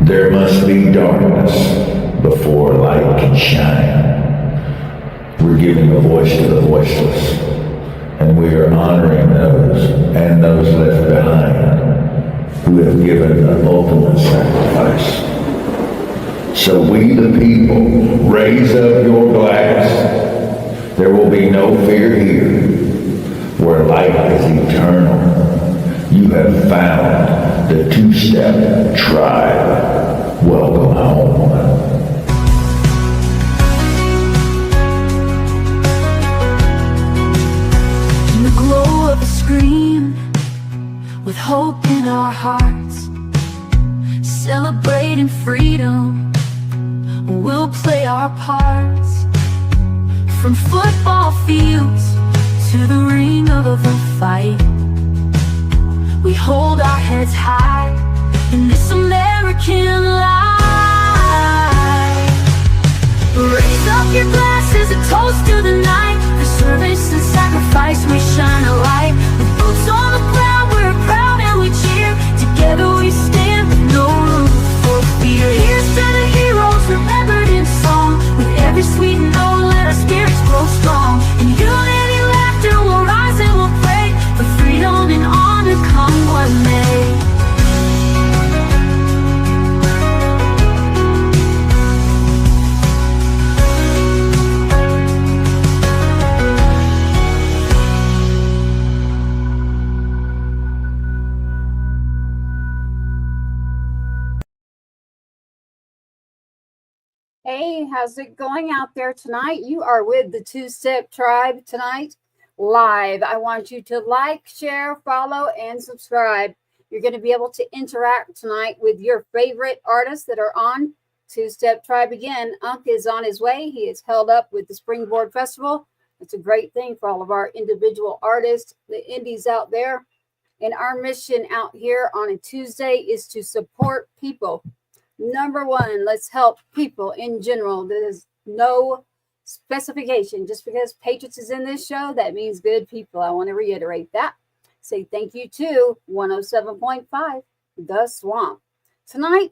There must be darkness before light can shine. We're giving a voice to the voiceless, and we are honoring those and those left behind who have given the ultimate sacrifice. So we the people, raise up your glass. There will be no fear here, where light is eternal. You have found the two-step tribe. Welcome home. In the glow of a screen, with hope in our hearts, celebrating freedom, we'll play our parts. From football fields to the ring of a fight, we hold our heads high in this American life. Raise up your glasses, a toast to the night. For service and sacrifice, we shine a light. With boots on the ground, we're proud and we cheer. Together we stand with no room for fear. Here's to the heroes remembered in song. With every sweet note, let our spirits grow strong. In unity, laughter, we'll rise and we'll pray for freedom and honor, come what may. Hey, how's it going out there tonight? You are with the Two-Step Tribe tonight, live. I want you to like, share, follow, and subscribe. You're going to be able to interact tonight with your favorite artists that are on Two-Step Tribe. Again, Unc is on his way. He is held up with the Springboard Festival. It's a great thing for all of our individual artists, the indies out there. And our mission out here on a Tuesday is to support people. Number one, let's help people in general. There's no specification. Just because Patriots is in this show, that means good people. I want to reiterate that. Say thank you to 107.5, The Swamp. Tonight,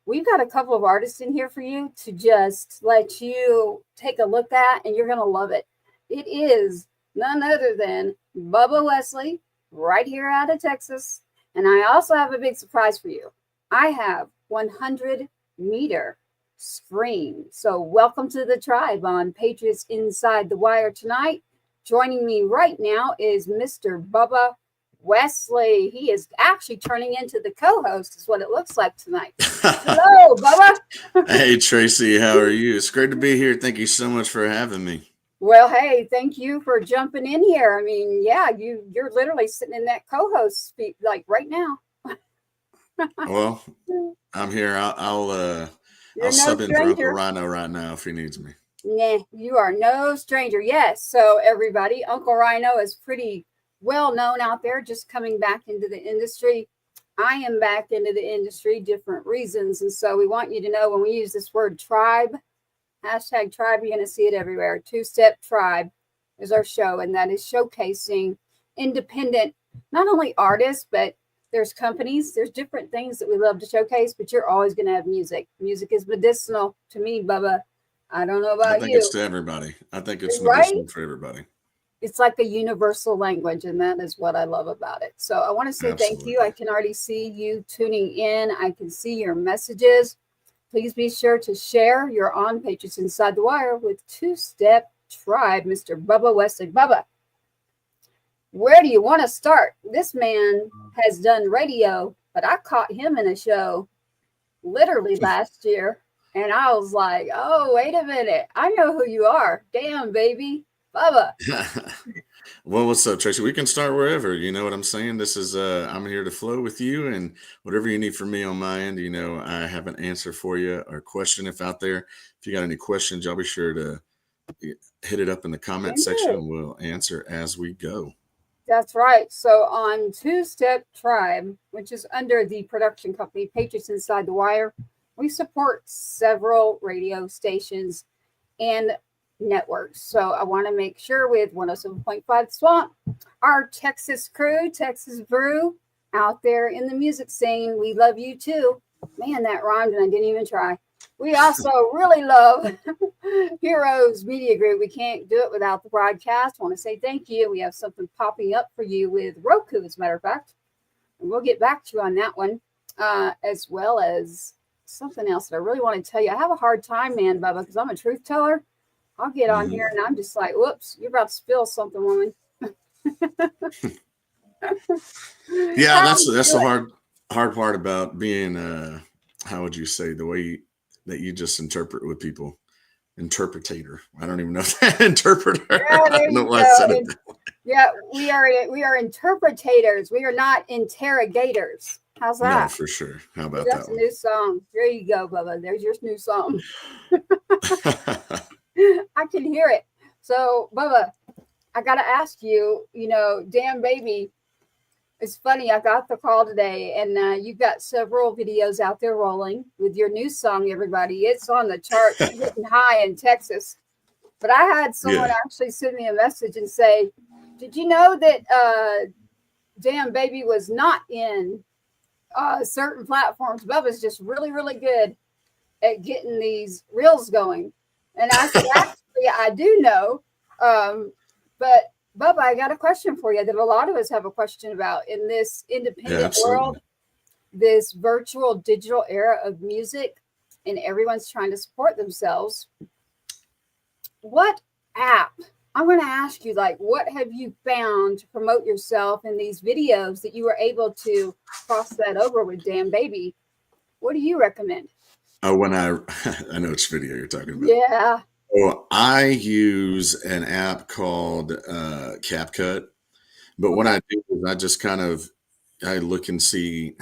we've got a couple of artists in here for you to just let you take a look at, and you're going to love it. It is none other than Bubba Westly, right here out of Texas. And I also have a big surprise for you. I have 100-meter scream. So welcome to the tribe on Patriots Inside The Wire tonight. Joining me right now is Mr. Bubba Westly. He is actually turning into the co-host is what it looks like tonight. Hello, Bubba. Hey, Tracy. How are you? It's great to be here. Thank you so much for having me. Well, hey, thank you for jumping in here. I mean, yeah, you're literally sitting in that co-host seat like right now. Well, I'm here. I'll sub in for UncleRyano right now if he needs me. Nah, you are no stranger. Yes. So everybody, UncleRyano is pretty well known out there, just coming back into the industry. I am back into the industry, different reasons. And so we want you to know when we use this word tribe, hashtag tribe, you're going to see it everywhere. Two-Step Tribe is our show, and that is showcasing independent, not only artists, but there's companies, there's different things that we love to showcase, but you're always going to have music. Music is medicinal to me, Bubba. I don't know about you. I think it's to everybody. I think it's medicinal for everybody. It's like a universal language, and that is what I love about it. So I want to say Thank you. I can already see you tuning in. I can see your messages. Please be sure to share. You're on Patriots Inside the Wire with Two-Step Tribe, Mr. Bubba Westly. Bubba, where do you want to start? This man has done radio, but I caught him in a show literally last year. And I was like, oh, wait a minute. I know who you are. Damn, baby. Bubba. Well, what's up, Tracy? We can start wherever. You know what I'm saying? This is, I'm here to flow with you. And whatever you need from me on my end, I have an answer for you or question if out there. If you got any questions, y'all be sure to hit it up in the comment section. And we'll answer as we go. That's right. So on Two-Step Tribe, which is under the production company Patriots Inside the Wire, we support several radio stations and networks. So I want to make sure with 107.5 Swamp, our Texas crew, Texas Brew out there in the music scene, we love you too. Man, that rhymed and I didn't even try. We also really love Heroes Media Group. We can't do it without the broadcast. I want to say thank you. We have something popping up for you with Roku, as a matter of fact. And we'll get back to you on that one, as well as something else that I really want to tell you. I have a hard time, man, Bubba, because I'm a truth teller. I'll get on here and I'm just like, whoops, you're about to spill something, woman. Yeah, that's the hard part about being how would you say, the way that you just interpret with people. Interpretator. I don't even know if that interpreter. Yeah, I don't know why I said it. Yeah, we are interpretators. We are not interrogators. How's that? No, for sure. How about That's that a one? new song. There you go, Bubba. There's your new song. I can hear it. So, Bubba, I got to ask you, Damn Baby. It's funny. I got the call today, and you've got several videos out there rolling with your new song, everybody. It's on the chart, hitting high in Texas. But I had someone actually send me a message and say, did you know that Damn Baby was not in certain platforms? Bubba's just really, really good at getting these reels going. And I said, actually, I do know. But Bubba, I got a question for you that a lot of us have a question about in this independent world, this virtual digital era of music, and everyone's trying to support themselves. What app? I'm going to ask you, what have you found to promote yourself in these videos that you were able to cross that over with Damn Baby? What do you recommend? Oh, when I know which video you're talking about. Yeah. Well, I use an app called CapCut, but what I do is I just I look and see.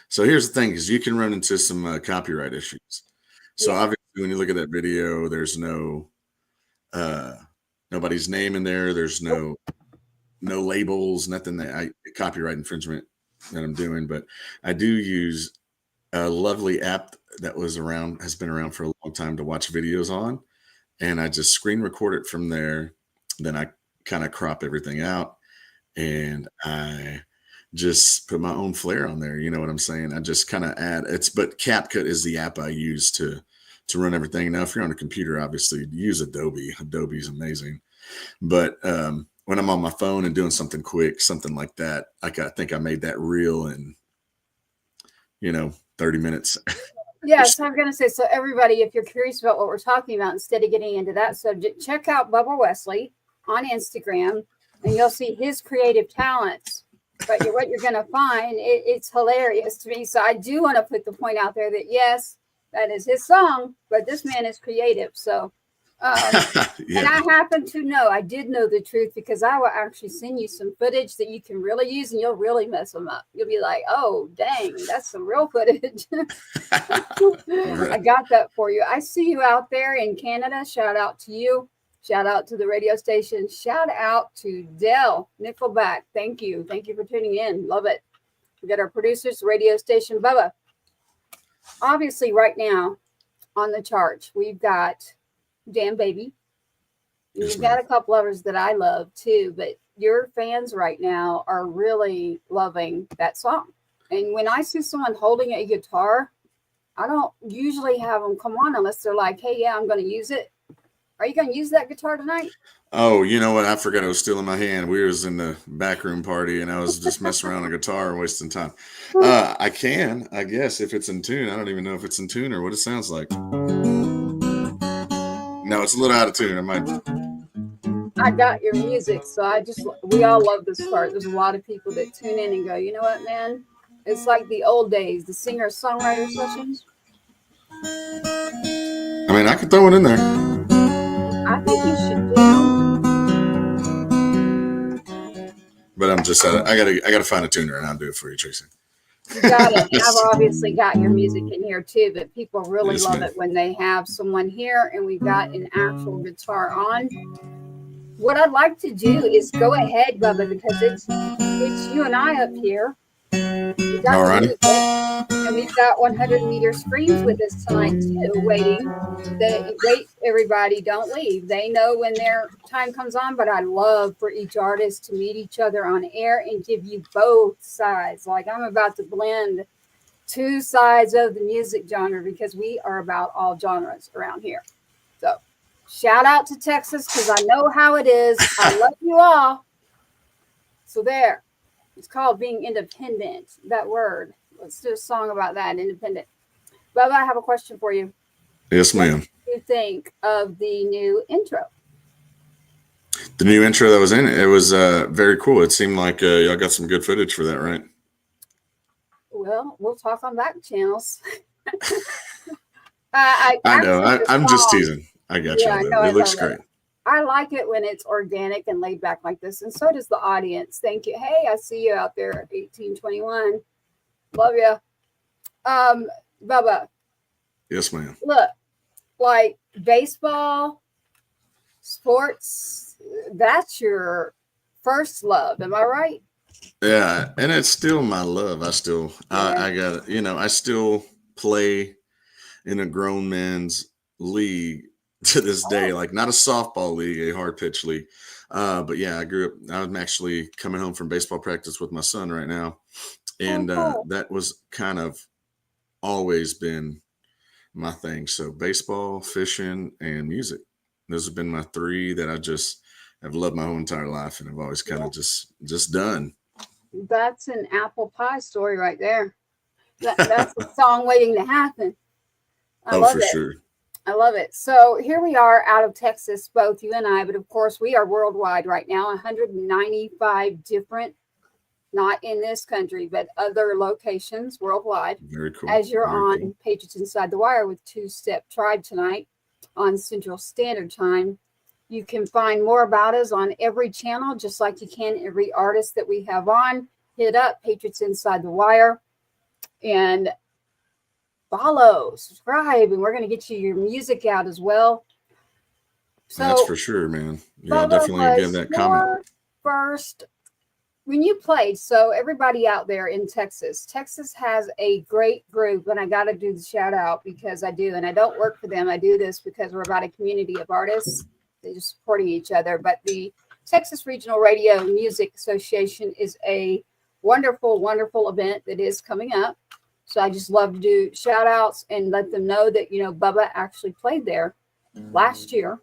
So here's the thing, is you can run into some copyright issues. So obviously when you look at that video, there's no nobody's name in there. There's no labels, nothing that copyright infringement that I'm doing, but I do use a lovely app that has been around for a long time to watch videos on. And I just screen record it from there. Then I kind of crop everything out and I just put my own flair on there. You know what I'm saying? I just kind of but CapCut is the app I use to run everything. Now, if you're on a computer, obviously use Adobe. Adobe is amazing. But when I'm on my phone and doing something quick, something like that, I think I made that reel in, 30 minutes. Yes, I'm going to say, so everybody, if you're curious about what we're talking about, instead of getting into that subject, check out Bubba Westly on Instagram, and you'll see his creative talents. But what you're going to find, it's hilarious to me. So I do want to put the point out there that, yes, that is his song, but this man is creative. So, and I did know the truth, because I will actually send you some footage that you can really use, and you'll really mess them up. You'll be like, oh, dang, that's some real footage. I got that for you. I see you out there in Canada. Shout out to you. Shout out to the radio station. Shout out to Dell Nickelback. Thank you. Thank you for tuning in. Love it. We got our producers, radio station, Bubba. Obviously, right now on the charts, we've got Damn Baby. You've got a couple others that I love too, but your fans right now are really loving that song. And when I see someone holding a guitar, I don't usually have them come on unless they're like, hey, yeah, I'm going to use it. Are you going to use that guitar tonight? Oh, you know what? I forgot it was still in my hand. We was in the backroom party and I was just messing around on a guitar and wasting time. I can, I guess, if it's in tune. I don't even know if it's in tune or what it sounds like. No, it's a little out of tune. I got your music, so we all love this part. There's a lot of people that tune in and go, you know what, man? It's like the old days, the singer-songwriter sessions. I mean, I could throw it in there. I think you should do. But I'm just, I gotta find a tuner and I'll do it for you, Tracy. You got it. I've obviously got your music in here too, but people really love it when they have someone here and we've got an actual guitar on. What I'd like to do is go ahead, Bubba, because it's you and I up here. All right. And we've got 100-meter screens with us tonight too, waiting. Wait, everybody, don't leave. They know when their time comes on, but I love for each artist to meet each other on air and give you both sides. Like I'm about to blend two sides of the music genre because we are about all genres around here. So shout out to Texas because I know how it is. I love you all. So there. It's called being independent. That word. Let's do a song about that, independent. Bubba, I have a question for you. Yes, ma'am. What do you think of the new intro? The new intro that was in it was very cool. It seemed like y'all got some good footage for that, right? Well, we'll talk on back channels. I know. I'm just teasing. I got Yeah, y'all no, though. I It looks love great. I like it when it's organic and laid back like this, and so does the audience. Thank you. Hey, I see you out there at 1821. Love you. Bubba, Yes, ma'am. look, like baseball, sports, that's your first love. Am I right? Yeah, and it's still my love. I got it. I still play in a grown man's league to this day, Oh, like not a softball league, a hard pitch league. But yeah, I grew up. I'm actually coming home from baseball practice with my son right now, and cool. that was kind of always been my thing. So baseball, fishing, and music. Those have been my three that I just have loved my whole entire life, and I've always kind of just done. That's an apple pie story right there. That's a song waiting to happen. I Oh, love for it. sure. I love it. So here we are out of Texas, both you and I, but of course we are worldwide right now, 195 different, not in this country, but other locations worldwide. Very cool. As you're Very on cool. Patriots Inside the Wire with Two-Step Tribe tonight on Central Standard Time. You can find more about us on every channel, just like you can every artist that we have on. Hit up Patriots Inside the Wire and follow, subscribe, and we're going to get you your music out as well. So That's for sure, man. Yeah, I'll Bubba, definitely give was that comment. your first when you played? So everybody out there in Texas has a great group, and I got to do the shout out because I do, and I don't work for them. I do this because we're about a community of artists. They're just supporting each other. But the Texas Regional Radio Music Association is a wonderful, wonderful event that is coming up. So I just love to do shout outs and let them know that, Bubba actually played there last year.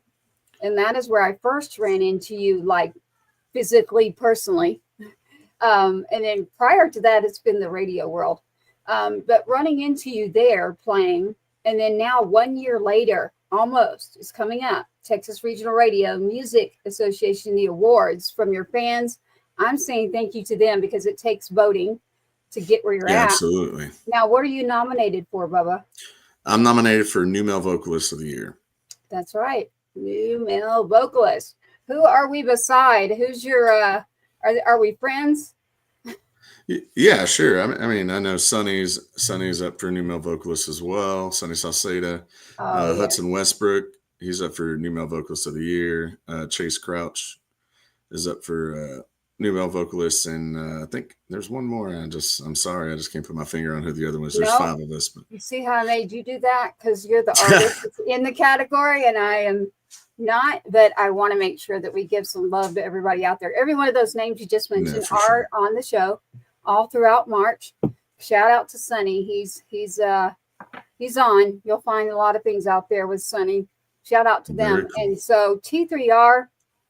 And that is where I first ran into you, like physically, personally. And then prior to that, it's been the radio world. But running into you there playing, and then now 1 year later, almost, is coming up, Texas Regional Radio Music Association, the awards from your fans. I'm saying thank you to them because it takes voting to get where you're Yeah, at. absolutely. Now, what are you nominated for, Bubba? I'm nominated for New Male Vocalist of the Year. That's right. New male vocalist. Who are we beside? Who's your, are we friends? Yeah, sure. I mean, I know Sonny's up for New Male Vocalist as well. Sonny Salceda. Oh, yeah. Hudson Westbrook, he's up for New Male Vocalist of the Year. Chase Crouch is up for New Male Vocalist, and I think there's one more. I'm sorry, I just can't put my finger on who the other one is. There's 5 of us. But You see how I made you do that? Because you're the artist that's in the category, and I am not. But I want to make sure that we give some love to everybody out there. Every one of those names you just mentioned for are sure. on the show all throughout March. Shout out to Sonny. He's on. You'll find a lot of things out there with Sonny. Shout out to them. Very cool. And so T3R,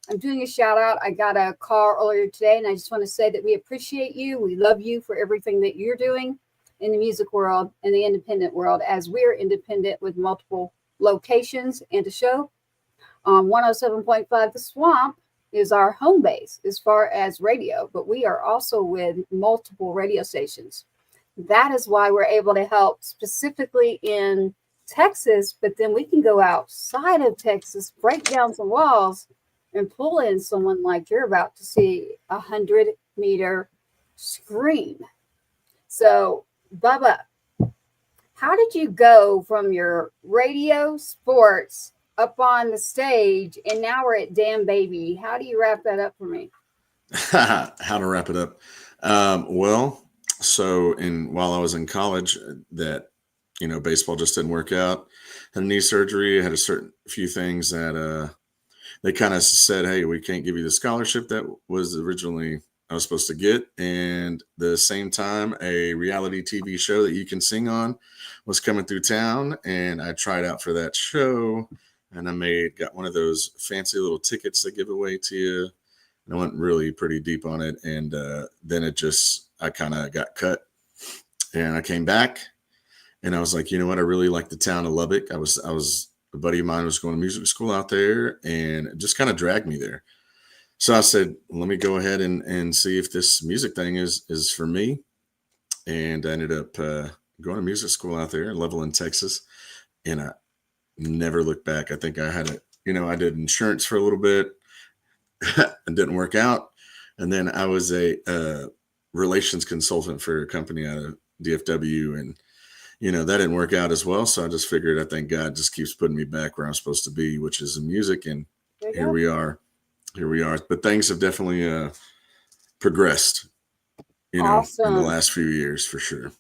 I'm doing a shout out. I got a call earlier today, and I just want to say that we appreciate you. We love you for everything that you're doing in the music world and the independent world, as we're independent with multiple locations and a show. 107.5 The Swamp is our home base as far as radio, but we are also with multiple radio stations. That is why we're able to help specifically in Texas, but then we can go outside of Texas, break down some walls, and pull in someone like you're about to see, 100-meter screen. So, Bubba, how did you go from your radio sports up on the stage, and now we're at Damn Baby? How do you wrap that up for me? How to wrap it up? Well, so while I was in college, that baseball just didn't work out. Had a knee surgery. Had a few things that they kind of said, hey, we can't give you the scholarship that was originally I was supposed to get. And the same time, a reality TV show that you can sing on was coming through town, and I tried out for that show, and got one of those fancy little tickets they give away to you. And I went really pretty deep on it, and then I kind of got cut, and I came back, and I was like, you know what? I really like the town of Lubbock. A buddy of mine was going to music school out there, and it just kind of dragged me there. So I said, let me go ahead and see if this music thing is for me. And I ended up going to music school out there in Levelland, Texas, and I never looked back. I think I did insurance for a little bit. It didn't work out. And then I was a relations consultant for a company out of DFW, and that didn't work out as well. So I just figured, I think God just keeps putting me back where I'm supposed to be, which is in music. And here we are. But things have definitely progressed, Awesome. in the last few years, for sure.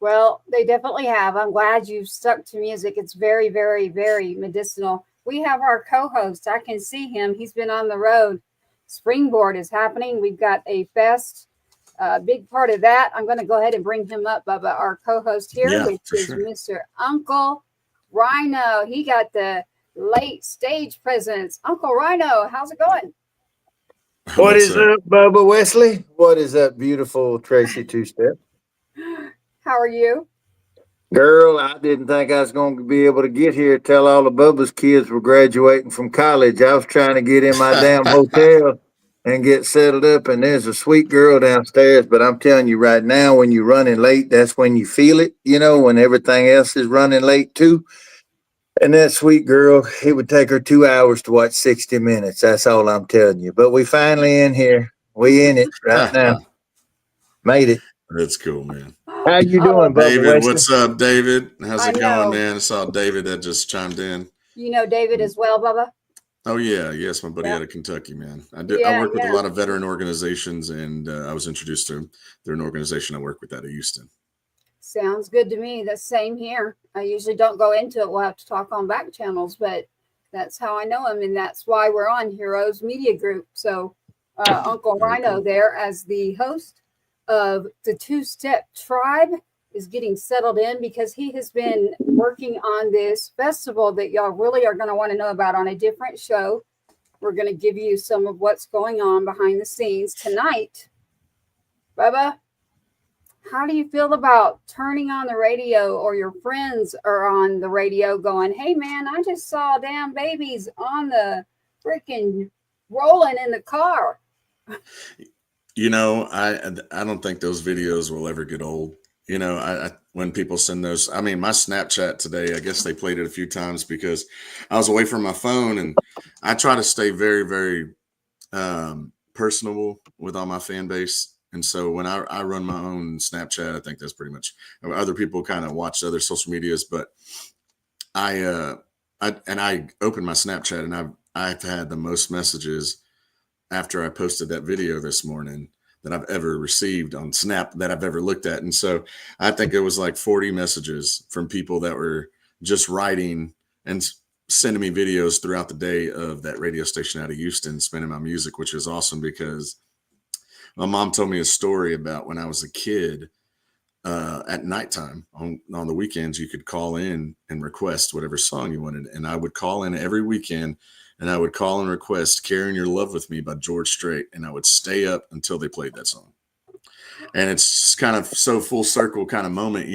Well, they definitely have. I'm glad you stuck to music. It's very, very, very medicinal. We have our co-host. I can see him. He's been on the road. Springboard is happening. We've got a fest. Big part of that. I'm going to go ahead and bring him up, Bubba, our co-host here, which is sure. Mr. UncleRyano. He got the late stage presence. UncleRyano, how's it going? What is up, Bubba Westly? What is up, beautiful Tracy Two-Step? How are you? Girl, I didn't think I was going to be able to get here till all of Bubba's kids were graduating from college. I was trying to get in my damn hotel and get settled up, and there's a sweet girl downstairs. But I'm telling you right now, when you're running late, that's when you feel it, when everything else is running late too. And that sweet girl, it would take her 2 hours to watch 60 Minutes. That's all I'm telling you. But we finally in here. We in it right now. Made it. That's cool, man. How you doing, Bubba David? Westly? What's up, David? How's it going, man? I saw David that just chimed in. You know David as well, Bubba? Oh, yeah. Yes, my buddy out of Kentucky, man. I work with a lot of veteran organizations, and I was introduced to an organization I work with out of Houston. Sounds good to me. The same here. I usually don't go into it. We'll have to talk on back channels, but that's how I know him, and that's why we're on Heroes Media Group. So UncleRyano there as the host of the Two-Step Tribe is getting settled in because he has been working on this festival that y'all really are going to want to know about on a different show. We're going to give you some of what's going on behind the scenes tonight. Bubba, how do you feel about turning on the radio, or your friends are on the radio going, hey man, I just saw damn babies on the freaking rolling in the car? I don't think those videos will ever get old. When people send those, my Snapchat today, I guess they played it a few times because I was away from my phone, and I try to stay very, very personable with all my fan base. And so when I run my own Snapchat, I think that's pretty much, other people kind of watch other social medias, but I opened my Snapchat, and I've had the most messages after I posted that video this morning that I've ever received on Snap that I've ever looked at. And so I think it was like 40 messages from people that were just writing and sending me videos throughout the day of that radio station out of Houston, spinning my music, which is awesome because my mom told me a story about when I was a kid. At nighttime on the weekends, you could call in and request whatever song you wanted. And I would call in every weekend, and I would call and request Carrying Your Love With Me by George Strait. And I would stay up until they played that song. And it's just kind of so full circle kind of moment,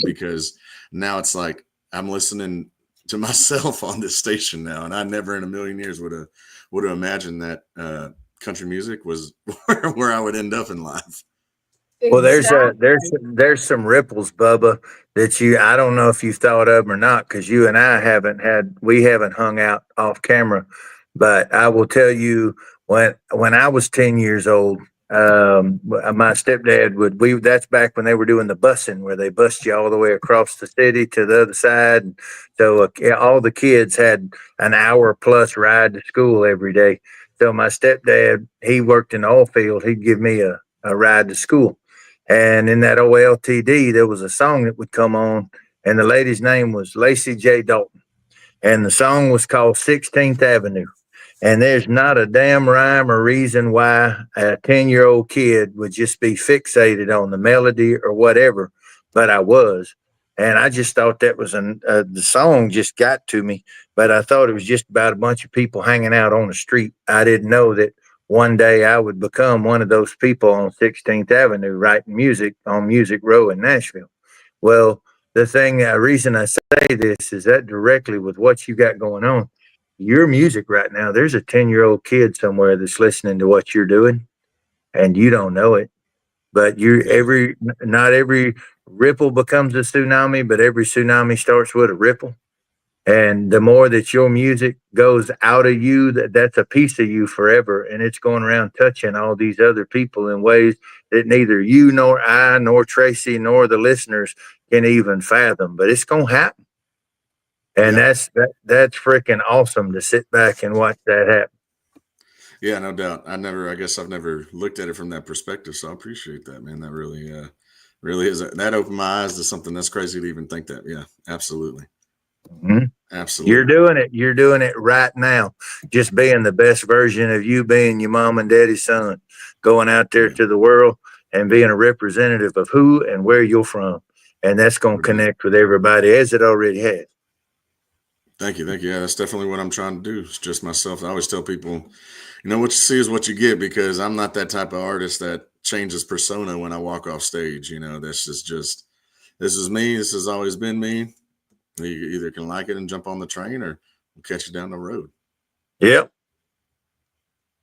because now it's like I'm listening to myself on this station now. And I never in a million years would have imagined that country music was where I would end up in life. Well, there's some ripples, Bubba, that I don't know if you've thought of them or not, because you and I haven't hung out off camera. But I will tell you, when I was 10 years old, my stepdad that's back when they were doing the busing, where they bust you all the way across the city to the other side. And so all the kids had an hour plus ride to school every day. So my stepdad, he worked in the oil field. He'd give me a ride to school. And in that OLTD, there was a song that would come on, and the lady's name was Lacey J. Dalton. And the song was called 16th Avenue. And there's not a damn rhyme or reason why a 10-year-old kid would just be fixated on the melody or whatever, but I was. And I just thought that was the song just got to me, but I thought it was just about a bunch of people hanging out on the street. I didn't know that one day I would become one of those people on 16th Avenue writing music on Music Row in Nashville. Well, the reason I say this is that directly with what you got going on, your music right now, there's a 10-year-old kid somewhere that's listening to what you're doing and you don't know it. But not every ripple becomes a tsunami, but every tsunami starts with a ripple. And the more that your music goes out of you, that's a piece of you forever. And it's going around touching all these other people in ways that neither you nor I nor Tracy nor the listeners can even fathom. But it's going to happen. And that's freaking awesome to sit back and watch that happen. Yeah, no doubt. I guess I've never looked at it from that perspective. So I appreciate that, man. That really is. That opened my eyes to something that's crazy to even think that. Yeah, absolutely. Mm-hmm. Absolutely. You're doing it. You're doing it right now. Just being the best version of you, being your mom and daddy's son, going out there to the world and being a representative of who and where you're from. And that's going to connect with everybody as it already has. Thank you. Yeah, that's definitely what I'm trying to do. It's just myself. I always tell people, what you see is what you get, because I'm not that type of artist that changes persona when I walk off stage. This is me. This has always been me. You either can like it and jump on the train, or we'll catch you down the road. Yep.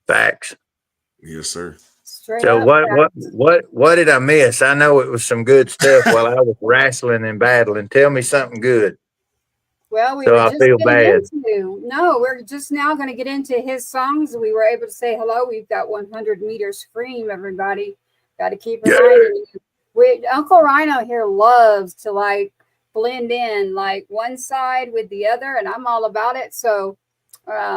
Facts. Yes, sir. So what did I miss? I know it was some good stuff while I was wrestling and battling. Tell me something good. Well, we're just now going to get into his songs. We were able to say hello. We've got 100 meter scream, everybody. Got to keep reminding you. Uncle Rhino here loves to blend in one side with the other, and I'm all about it. So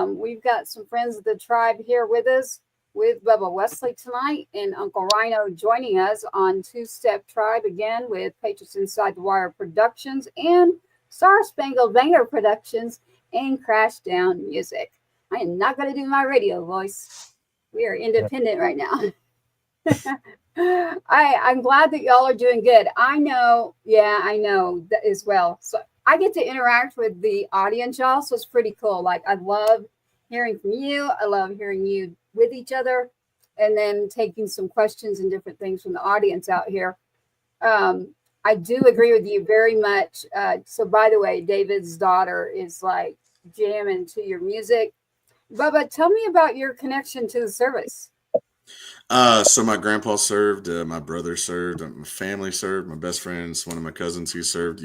we've got some friends of the tribe here with us, with Bubba Westly tonight, and Uncle Rhino joining us on Two Step Tribe again with Patriots Inside The Wire Productions and Star Spangled Banner Productions and Crash Down Music. I am not going to do my radio voice. We are independent right now. I'm glad that y'all are doing good. I know that as well. So I get to interact with the audience, y'all. So it's pretty cool. I love hearing from you. I love hearing you with each other, and then taking some questions and different things from the audience out here. I do agree with you very much. So by the way, David's daughter is jamming to your music. Bubba, tell me about your connection to the service. So my grandpa served, my brother served, my family served, my best friends, one of my cousins, he served.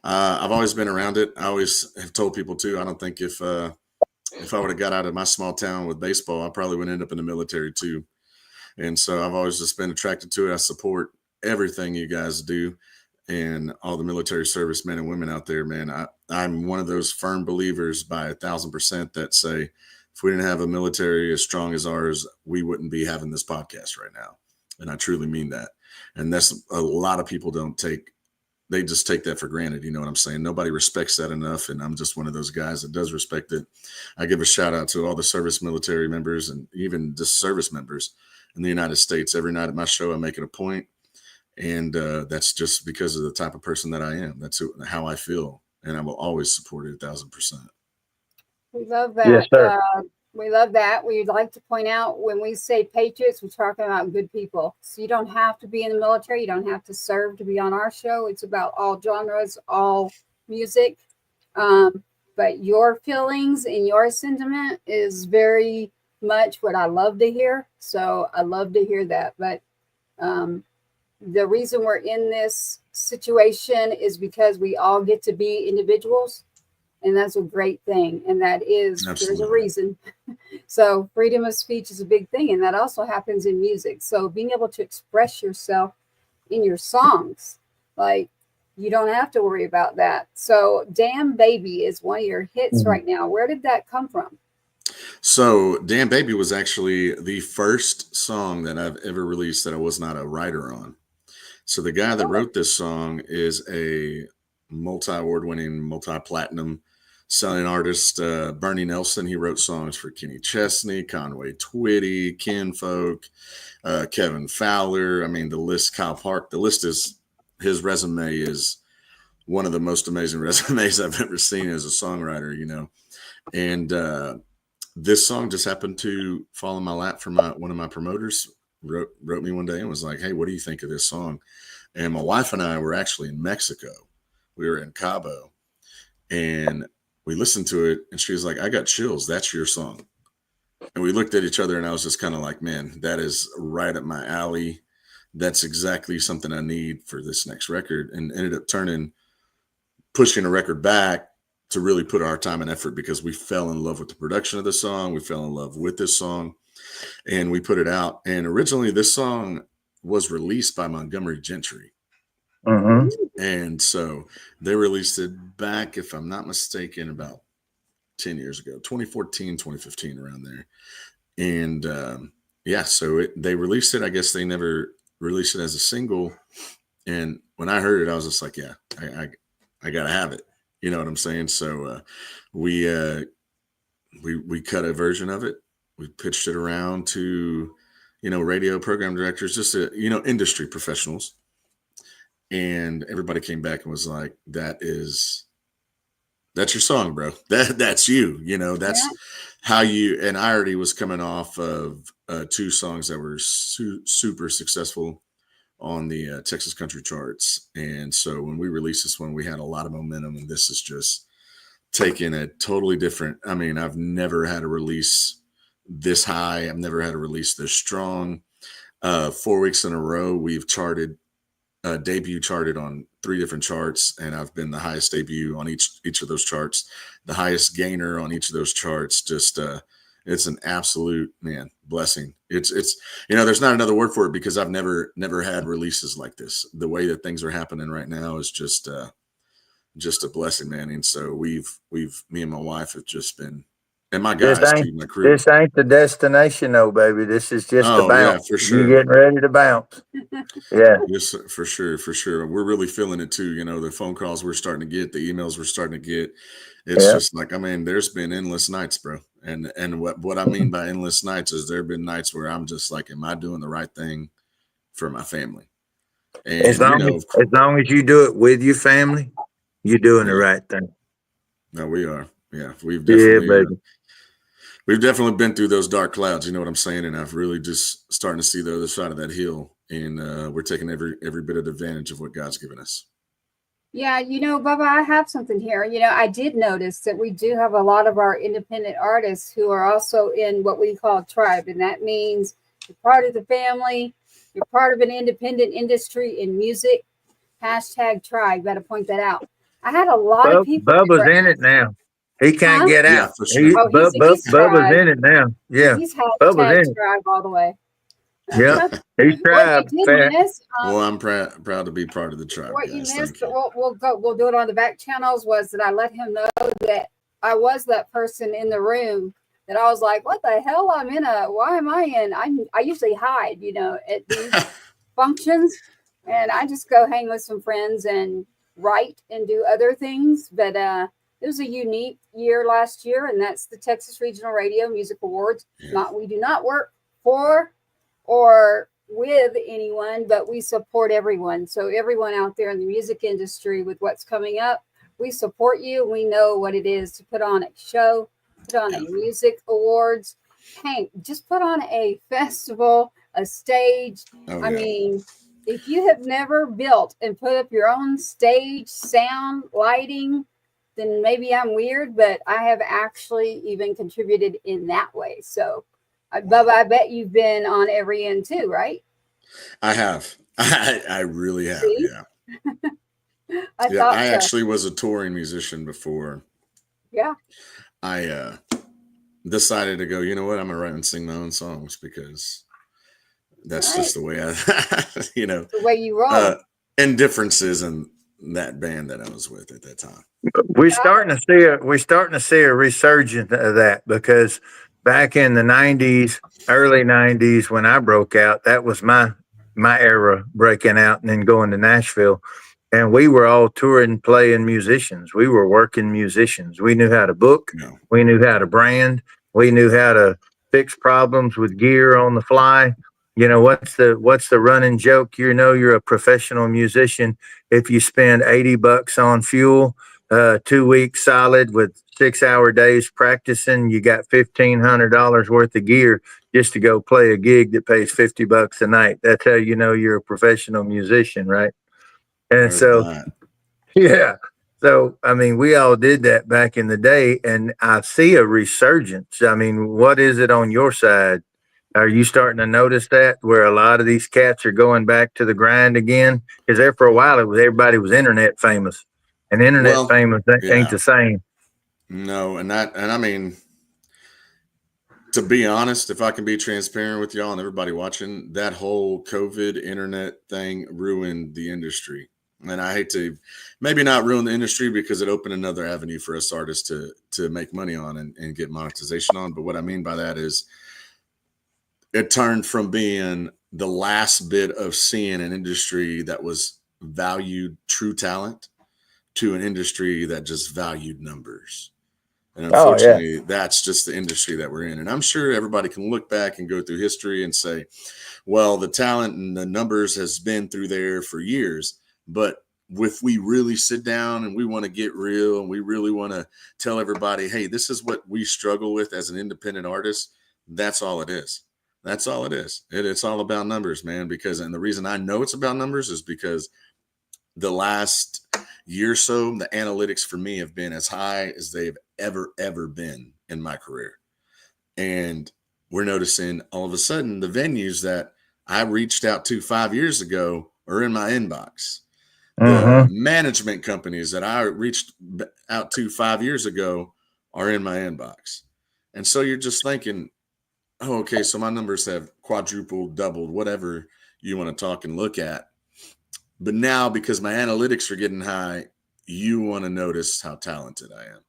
I've always been around it. I always have told people too, I don't think if I would have got out of my small town with baseball, I probably would end up in the military too. And so I've always just been attracted to it. I support everything you guys do and all the military service men and women out there, man. I'm one of those firm believers by 1,000% that say, if we didn't have a military as strong as ours, we wouldn't be having this podcast right now. And I truly mean that. And that's a lot of people they just take that for granted. You know what I'm saying? Nobody respects that enough. And I'm just one of those guys that does respect it. I give a shout out to all the service military members and even just service members in the United States. Every night at my show, I make it a point. And that's just because of the type of person that I am. That's how I feel. And I will always support it 1,000%. We love that. Yes, sir. We love that. We'd like to point out when we say patriots, we're talking about good people. So you don't have to be in the military. You don't have to serve to be on our show. It's about all genres, all music. But your feelings and your sentiment is very much what I love to hear. So I love to hear that. But the reason we're in this situation is because we all get to be individuals. And that's a great thing. And that is, There's a reason. So freedom of speech is a big thing. And that also happens in music. So being able to express yourself in your songs, you don't have to worry about that. So Damn Baby is one of your hits right now. Where did that come from? So Damn Baby was actually the first song that I've ever released that I was not a writer on. So the guy that wrote this song is a multi-award winning, multi-platinum selling artist Bernie Nelson. He wrote songs for Kenny Chesney, Conway Twitty, Kinfolk, Kevin Fowler. I mean, the list, Kyle Park, the list is, his resume is one of the most amazing resumes I've ever seen as a songwriter, you know. And this song just happened to fall in my lap from one of my promoters. Wrote me one day and was like, hey, what do you think of this song? And my wife and I were actually in Mexico. We were in Cabo, and we listened to it, and she was like, I got chills. That's your song. And we looked at each other, and I was just kind of like, man, that is right up my alley. That's exactly something I need for this next record. And ended up pushing a record back to really put our time and effort, because we fell in love with the production of the song. We fell in love with this song, and we put it out. And originally this song was released by Montgomery Gentry. Mm-hmm. And so they released it back, if I'm not mistaken, about 10 years ago, 2014, 2015, around there. And yeah, so they released it. I guess they never released it as a single. And when I heard it, I was just like, yeah, I got to have it. You know what I'm saying? So we cut a version of it. We pitched it around to, you know, radio program directors, just to, you know, industry professionals. And everybody came back and was like, that's your song, bro. That's you, you know, that's how you, and I already was coming off of 2 songs that were super successful on the Texas country charts. And so when we released this one, we had a lot of momentum, and this is just taking a totally different, I mean, I've never had a release this high. I've never had a release this strong. 4 weeks in a row, we've debut charted on 3 different charts, and I've been the highest debut on each of those charts, the highest gainer on each of those charts. Just it's an absolute, man, blessing. It's you know, there's not another word for it, because I've never had releases like this. The way that things are happening right now is just a blessing, man. And so me and my wife have just been, and my guys too, my crew. This ain't the destination, though, baby. This is just the bounce. Yeah, for sure. You're getting ready to bounce. Yeah. Yes, for sure. We're really feeling it too. You know, the phone calls we're starting to get, the emails we're starting to get. It's just like, I mean, there's been endless nights, bro. And what I mean by endless nights is there have been nights where I'm just like, am I doing the right thing for my family? And as long as you do it with your family, you're doing the right thing. No, we are. Yeah, we've definitely, baby. We've definitely been through those dark clouds. You know what I'm saying? And I've really just starting to see the other side of that hill, and we're taking every bit of advantage of what God's given us. Yeah, you know, Bubba, I have something here. You know, I did notice that we do have a lot of our independent artists who are also in what we call tribe. And that means you're part of the family, you're part of an independent industry in music. #tribe. Got to point that out. I had a lot of people. Bubba's in it now. He can't get out. Yeah, for sure. Bubba's in it now. Yeah. He's Bubba's in tribe all the way. Yeah, he's tribe. Well, I'm proud to be part of the tribe. What guys. you missed, we'll do it on the back channels, was that I let him know that I was that person in the room that I was like, what the hell? Why am I in? I usually hide, you know, at these functions, and I just go hang with some friends and write and do other things. But it was a unique year last year, and that's the Texas Regional Radio Music Awards. Yeah. We do not work for or with anyone, but we support everyone. So everyone out there in the music industry with what's coming up, we support you. We know what it is to put on a show, put on a music awards. Hank, just put on a festival, a stage. I mean, if you have never built and put up your own stage, sound, lighting, then maybe I'm weird, but I have actually even contributed in that way. So Bubba, I bet you've been on every end too, right? I have. I really have. See? Yeah. I actually was a touring musician before. Yeah. I decided to go, you know what? I'm going to write and sing my own songs, because that's just the way you know, the way you roll. And differences in that band that I was with at that time. We're starting to see a resurgence of that, because back in the 90s, early 90s, when I broke out, that was my era breaking out and then going to Nashville. and we were all touring, playing musicians. We were working musicians. We knew how to book. No. We knew how to brand. We knew how to fix problems with gear on the fly. You know, what's the running joke? You know, you're a professional musician if you spend $80 on fuel, 2 weeks solid with 6-hour days practicing. You got $1,500 worth of gear just to go play a gig that pays $50 a night. That's how you know you're a professional musician, right? And Heard so, that. yeah. So, I mean, we all did that back in the day, and I see a resurgence. I mean, what is it on your side? Are you starting to notice that where a lot of these cats are going back to the grind again? Because there for a while, it was everybody was internet famous, and internet Well, famous ain't yeah, the same. no, and I mean, to be honest, if I can be transparent with y'all and everybody watching, that whole COVID internet thing ruined the industry. And I hate to maybe not ruin the industry because it opened another avenue for us artists to make money on and get monetization on. But what I mean by that is it turned from being the last bit of seeing an industry that was valued true talent to an industry that just valued numbers. And Oh yeah, unfortunately, that's just the industry that we're in. And I'm sure everybody can look back and go through history and say, well, the talent and the numbers has been through there for years. But if we really sit down and we want to get real and we really want to tell everybody, hey, this is what we struggle with as an independent artist, that's all it is. That's all it is. It's all about numbers, man. And the reason I know it's about numbers is because the last year or so, the analytics for me have been as high as they've ever been in my career. And we're noticing all of a sudden the venues that I reached out to 5 years ago are in my inbox. The management companies that I reached out to 5 years ago are in my inbox. And so you're just thinking, oh, okay, so my numbers have quadrupled, doubled, whatever you want to talk and look at. But now, because my analytics are getting high, you want to notice how talented I am.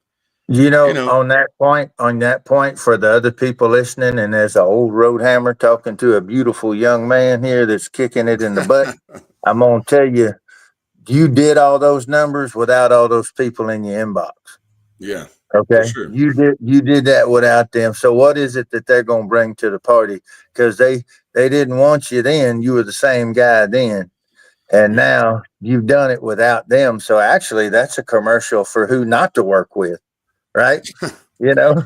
You You know, know, on that point, for the other people listening, and there's an old road hammer talking to a beautiful young man here that's kicking it in the butt. I'm gonna tell you, you did all those numbers without all those people in your inbox. yeah, for Okay, sure. you did that without them. So what is it that they're gonna bring to the party? Because they didn't want you then. You were the same guy then, and Yeah. now you've done it without them. So actually, that's a commercial for who not to work with, right? You know.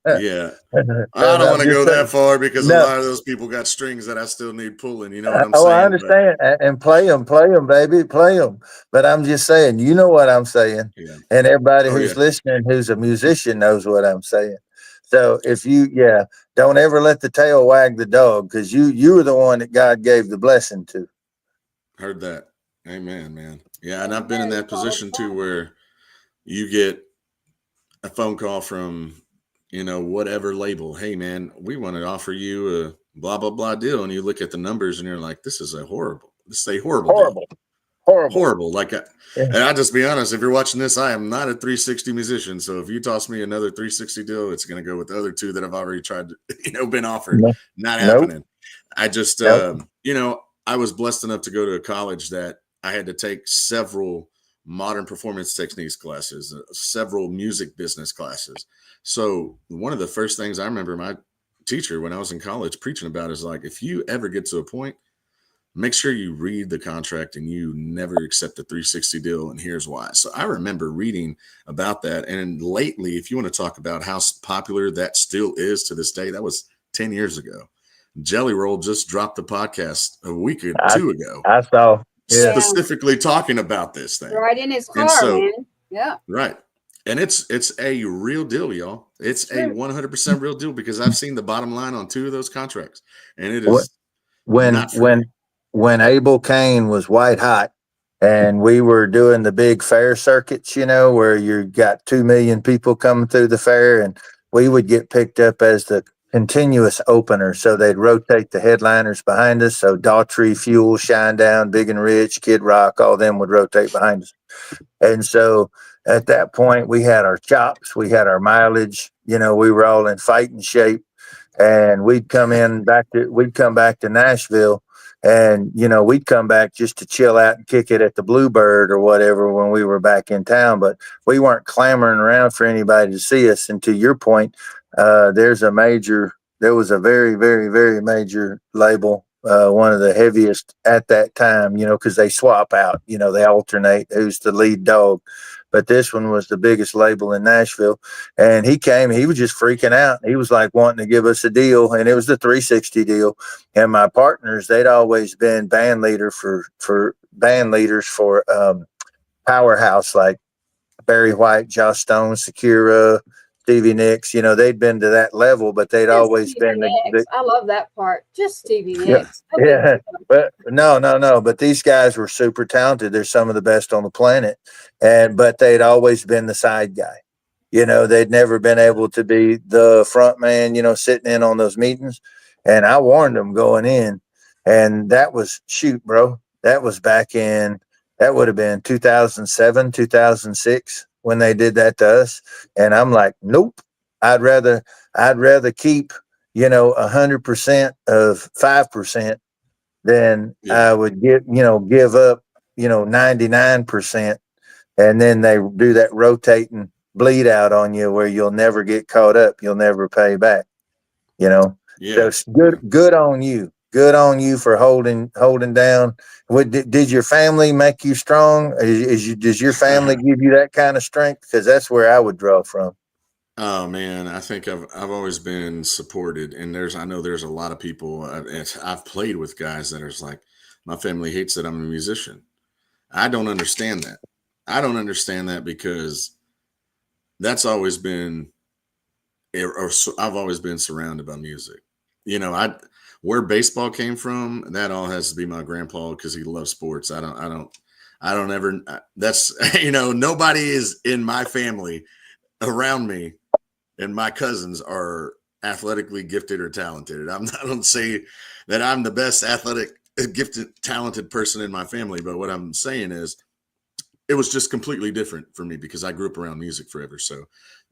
Yeah. I And don't I'm want to just go saying, that far because a no. lot of those people got strings that I still need pulling. You know what I'm Oh, I saying? But understand, and play them, baby, play them. But I'm just saying, you know what I'm saying, yeah. and everybody Oh, yeah. who's listening, who's a musician, knows what I'm saying. So if yeah, don't ever let the tail wag the dog, because you were the one that God gave the blessing to. Heard that. Amen, man. Yeah. And I've been in Amen. You that called it position too fine. where you get a phone call from, whatever label. Hey, man, we want to offer you a blah, blah, blah deal. And you look at the numbers and you're like, this is a horrible deal. Horrible, horrible. Horrible. Yeah. And I'll just be honest, if you're watching this, I am not a 360 musician. So if you toss me another 360 deal, it's going to go with the other two that I've already tried to, been offered. No, Not nope, happening. I just, nope. I was blessed enough to go to a college that I had to take several modern performance techniques classes, several music business classes. So one of the first things I remember my teacher when I was in college preaching about is like, if you ever get to a point, make sure you read the contract and you never accept the 360 deal. And here's why. So I remember reading about that. And lately, if you want to talk about how popular that still is to this day, that was 10 years ago. Jelly Roll just dropped the podcast a week or I two ago, I saw. Yeah. Yeah. specifically talking about this thing. Right in his And car, so, man. Yeah. right. And it's a real deal, y'all. It's a True. 100% real deal because I've seen the bottom line on 2 of those contracts, and it What is when not free. when Abel Kane was white hot, and we were doing the big fair circuits, where you got 2 million people coming through the fair, and we would get picked up as the continuous opener. So they'd rotate the headliners behind us. So Daughtry, Fuel, Shinedown, Big and Rich, Kid Rock, all them would rotate behind us. And so at that point, we had our chops, we had our mileage, we were all in fighting shape. And we'd come back to Nashville, And, we'd come back just to chill out and kick it at the Bluebird or whatever when we were back in town. But we weren't clamoring around for anybody to see us. And to your point, there was a very, very, very major label, one of the heaviest at that time, because they swap out, they alternate who's the lead dog. But this one was the biggest label in Nashville. And he came, he was just freaking out. He was like wanting to give us a deal, and it was the 360 deal. And my partners, they'd always been band leaders for Powerhouse, like Barry White, Josh Stone, Sakura, Stevie Nicks. They'd been to that level, but they'd always been the I love that part. Just Stevie yeah, Nicks. yeah. But no. But these guys were super talented. They're some of the best on the planet, but they'd always been the side guy. They'd never been able to be the front man. Sitting in on those meetings. And I warned them going in, and that was bro. That was that would have been 2007, 2006 when they did that to us. And I'm like, nope. I'd rather keep 100% of 5% than I would give up 99%, and then they do that rotating bleed out on you where you'll never get caught up, you'll never pay back. So it's good on you. Good on you for holding down. Did your family make you strong? Does your family give you that kind of strength? Because that's where I would draw from. Oh man, I think I've always been supported, and I know there's a lot of people. I've played with guys that are like, my family hates that I'm a musician. I don't understand that. I don't understand that because that's always been, I've always been surrounded by music. Where baseball came from, that all has to be my grandpa because he loves sports. I don't ever. That's nobody is in my family around me, and my cousins are athletically gifted or talented. I don't say that I'm the best athletic, gifted, talented person in my family, but what I'm saying is it was just completely different for me because I grew up around music forever. So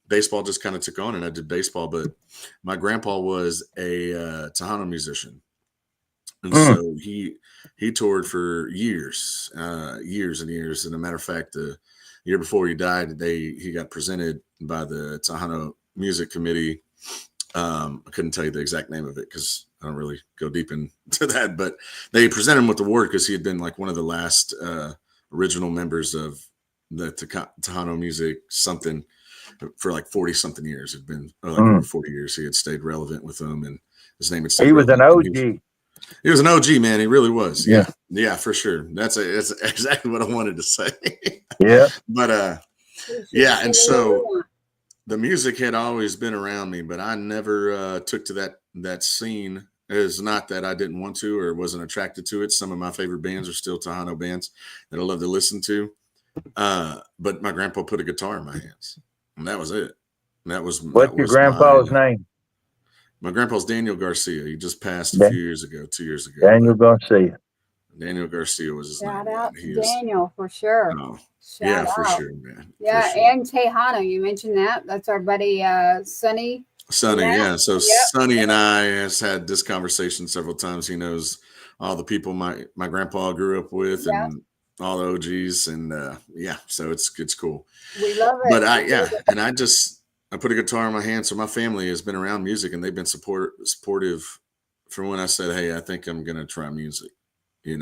baseball just kind of took on, and I did baseball. But my grandpa was a Tejano musician, and so he toured for years and years. And a matter of fact, the year before he died, he got presented by the Tejano Music Committee. I couldn't tell you the exact name of it because I don't really go deep into that, but they presented him with the award because he had been like one of the last original members of the Tejano music something for like 40 something years. It'd been over 40 years. He had stayed relevant with them, and his name had stayed. He was an OG. He was an OG, man. He really was. Yeah, for sure. That's exactly what I wanted to say. Yeah. But yeah, and so the music had always been around me, but I never took to that scene. It's not that I didn't want to or wasn't attracted to it. Some of my favorite bands are still Tejano bands that I love to listen to. But my grandpa put a guitar in my hands, and that was it. What's your grandpa's name? My grandpa's Daniel Garcia. He just passed a few years ago, 2 years ago. Daniel Garcia. Daniel Garcia was his name. Shout out to Daniel for sure. For sure, man. Yeah, sure. And Tejano, you mentioned that. That's our buddy Sonny. Yeah. So Sonny and I has had this conversation several times. He knows all the people my grandpa grew up with and all the OGs, and so it's cool. We love it. But I put a guitar in my hand, so my family has been around music, and they've been supportive from when I said, "Hey, I think I'm gonna try music."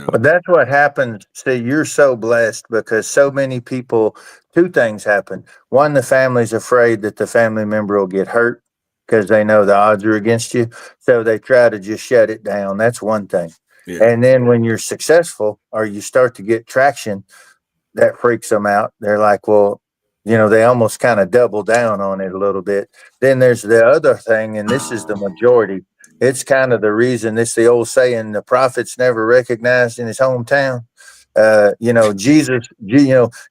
But that's what happens. See, you're so blessed because so many people. Two things happen. One, the family's afraid that the family member will get hurt because they know the odds are against you, so they try to just shut it down. That's one thing. Yeah. And then when you're successful or you start to get traction, that freaks them out. They're like, well, they almost kind of double down on it a little bit. Then there's the other thing, and this is the majority. It's kind of the reason. It's the old saying: the prophet's never recognized in his hometown. Jesus.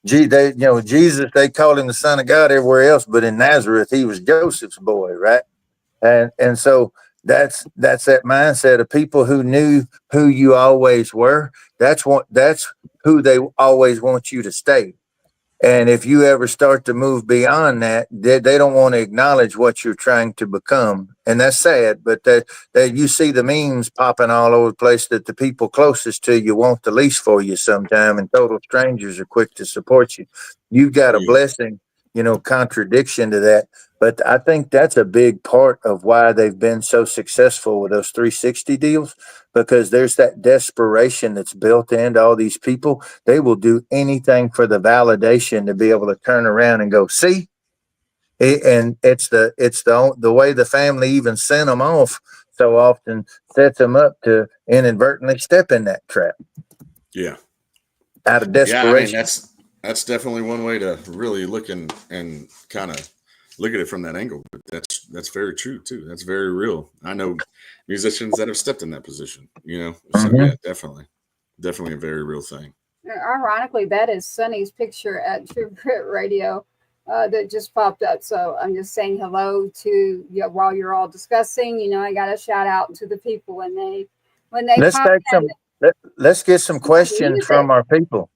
Jesus. They called him the Son of God everywhere else, but in Nazareth, he was Joseph's boy, right? And so that's that mindset of people who knew who you always were. That's who they always want you to stay. And if you ever start to move beyond that, they don't want to acknowledge what you're trying to become. And that's sad, but that you see the memes popping all over the place that the people closest to you want the least for you sometime, and total strangers are quick to support you. You've got a blessing, contradiction to that. But I think that's a big part of why they've been so successful with those 360 deals, because there's that desperation that's built into all these people. They will do anything for the validation to be able to turn around and go, see? And it's the way the family even sent them off so often sets them up to inadvertently step in that trap. Yeah. Out of desperation. Yeah, I mean, that's definitely one way to really look and kind of look at it from that angle. But that's very true too. That's very real. I know musicians that have stepped in that position, So yeah, definitely a very real thing. Ironically, that is Sonny's picture at True Grit Radio that just popped up. So I'm just saying hello to you while you're all discussing. I got to shout out to the people when they let's get some questions from our people.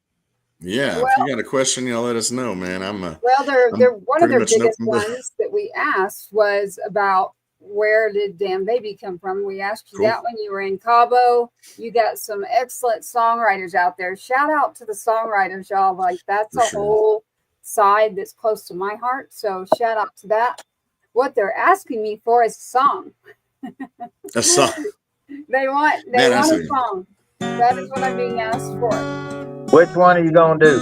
Yeah, if you got a question, let us know, man. They're one of their biggest ones that we asked was about where did Damn Baby come from. We asked you that when you were in Cabo. You got some excellent songwriters out there. Shout out to the songwriters, y'all. Like, that's a whole side that's close to my heart. So shout out to that. What they're asking me for is a song. A song. They want a song. That is what I'm being asked for. Which one are you gonna do?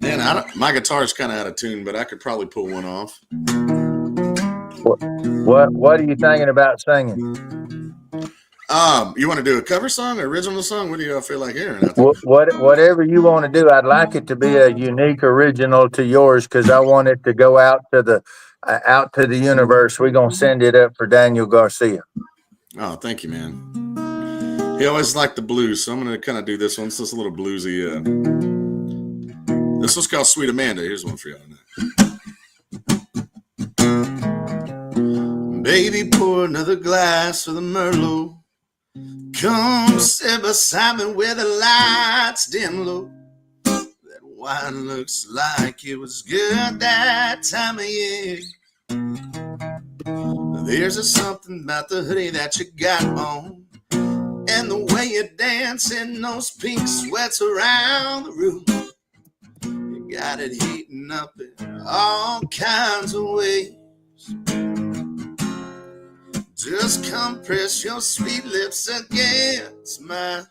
Man, my guitar's kind of out of tune, but I could probably pull one off. What are you thinking about singing? You want to do a cover song, or original song? What do you feel like hearing? Whatever you want to do. I'd like it to be a unique original to yours, because I want it to go out to the universe. We're gonna send it up for Daniel Garcia. Oh, thank you, man. He always liked the blues, so I'm going to kind of do this one. It's just a little bluesy. This one's called Sweet Amanda. Here's one for y'all tonight. Baby, pour another glass of the Merlot. Come sit beside me where the lights dim low. That wine looks like it was good that time of year. There's something about the hoodie that you got on, and the way you dance in those pink sweats around the room. You got it heating up in all kinds of ways. Just come press your sweet lips against mine.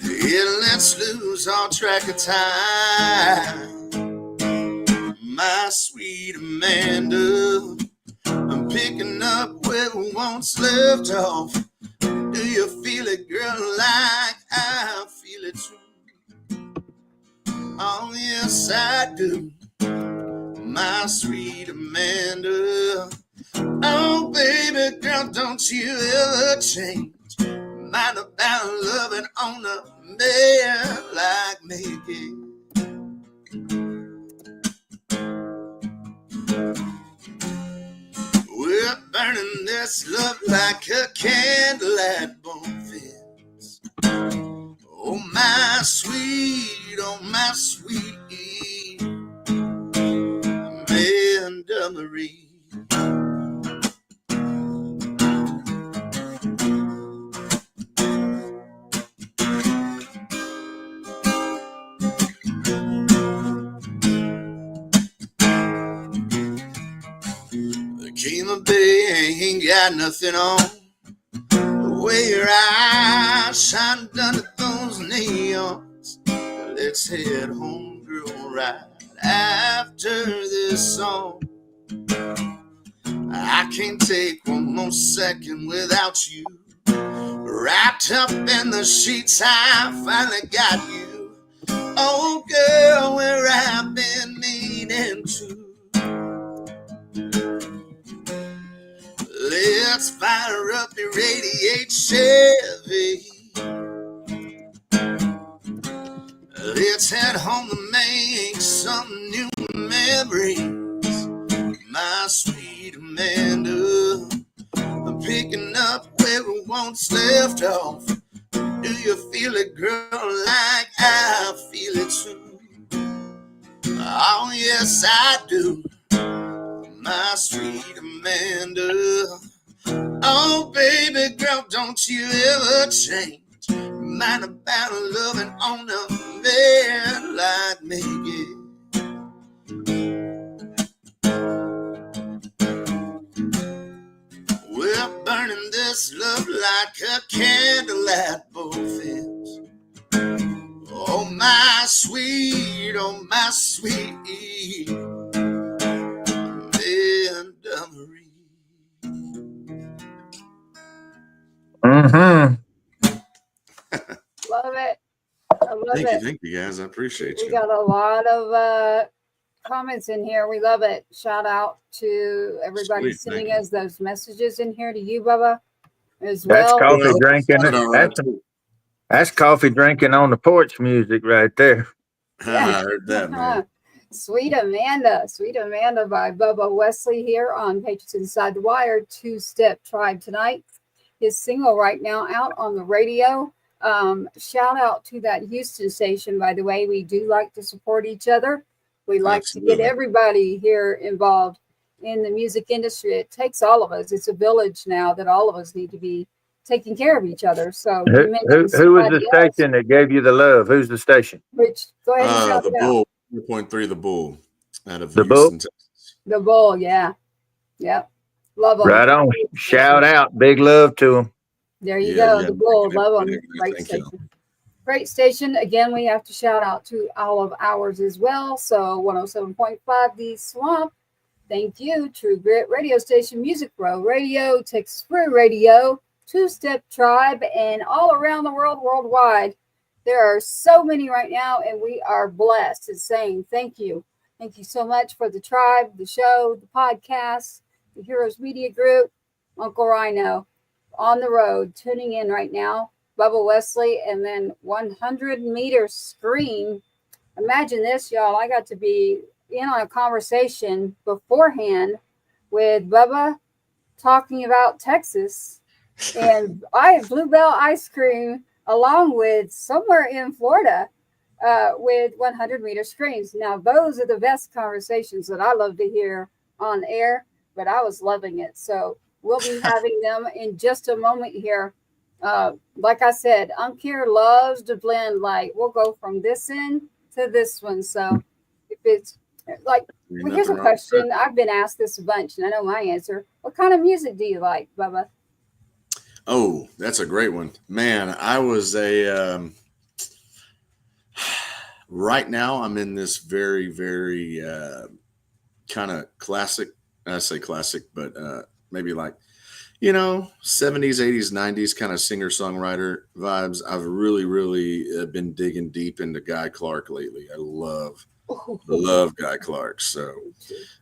Yeah, let's lose all track of time. My sweet Amanda, I'm picking up where we once left off. Do you feel it, girl, like I feel it too? Oh, yes, I do. My sweet Amanda. Oh, baby girl, don't you ever change. Mind about loving on a man like me. We're burning this love like a candle at bonfires. Oh, my sweet Amanda Marie. Came a bay, ain't got nothing on. The way your eyes shine under those neons. Let's head home, girl, right after this song. I can't take one more second without you. Wrapped up in the sheets, I finally got you. Oh, girl, where I've been meaning to. Let's fire up your 88 Chevy. Let's head home to make some new memories. My sweet Amanda, I'm picking up where we once left off. Do you feel it, girl, like I feel it too? Oh, yes, I do. My sweet Amanda. Oh, baby girl, don't you ever change. Mind about loving on a man like me. We're burning this love like a candle at both ends. Oh, my sweet Amanda Marie. Mm-hmm. Love it. I love it. Thank you guys. I appreciate you. We got a lot of comments in here. We love it. Shout out to everybody Sweet, sending thank us those messages in here to you, Bubba, as That's well. coffee drinking. All right. That's coffee drinking on the porch music right there. I heard that, man. Sweet Amanda by Bubba Westly here on Patriots Inside the Wire, Two-Step Tribe tonight. His single right now out on the radio. Shout out to that Houston station, by the way. We do like to support each other. We like to get everybody here involved in the music industry. It takes all of us. It's a village now that all of us need to be taking care of each other. So who was the station that gave you the love? Who's the station? Rich, go ahead and shout the it Bull, out. 3.3 The Bull out of The Houston, Bull? Texas. The Bull, yeah. Yep. Love them. Right on. Shout out. Big love to them. There you go. The Bull, love them. Great Thank station. you. Great station. Again, we have to shout out to all of ours as well. So 107.5 The Swamp. Thank you. True Grit Radio Station, Music Row Radio, Texas Free Radio, Two-Step Tribe, and all around the world, worldwide. There are so many right now, and we are blessed and saying thank you. Thank you so much for the tribe, the show, the podcast, the Heroes Media Group, Uncle Rhino on the road, tuning in right now. Bubba Westly, and then 100-meter screen. Imagine this, y'all. I got to be in on a conversation beforehand with Bubba talking about Texas and Bluebell ice cream along with somewhere in Florida with 100-meter screens. Now, those are the best conversations that I love to hear on air, but I was loving it. So we'll be having them in just a moment here. Like I said, Unclear loves to blend. Like, we'll go from this end to this one. So if it's like, well, here's a question. I've been asked this a bunch, and I know my answer. What kind of music do you like, Bubba? Oh, that's a great one, man. I was right now I'm in this very, very kind of classic. I say classic, but maybe like, 70s, 80s, 90s kind of singer-songwriter vibes. I've really, really been digging deep into Guy Clark lately. I love Guy Clark. So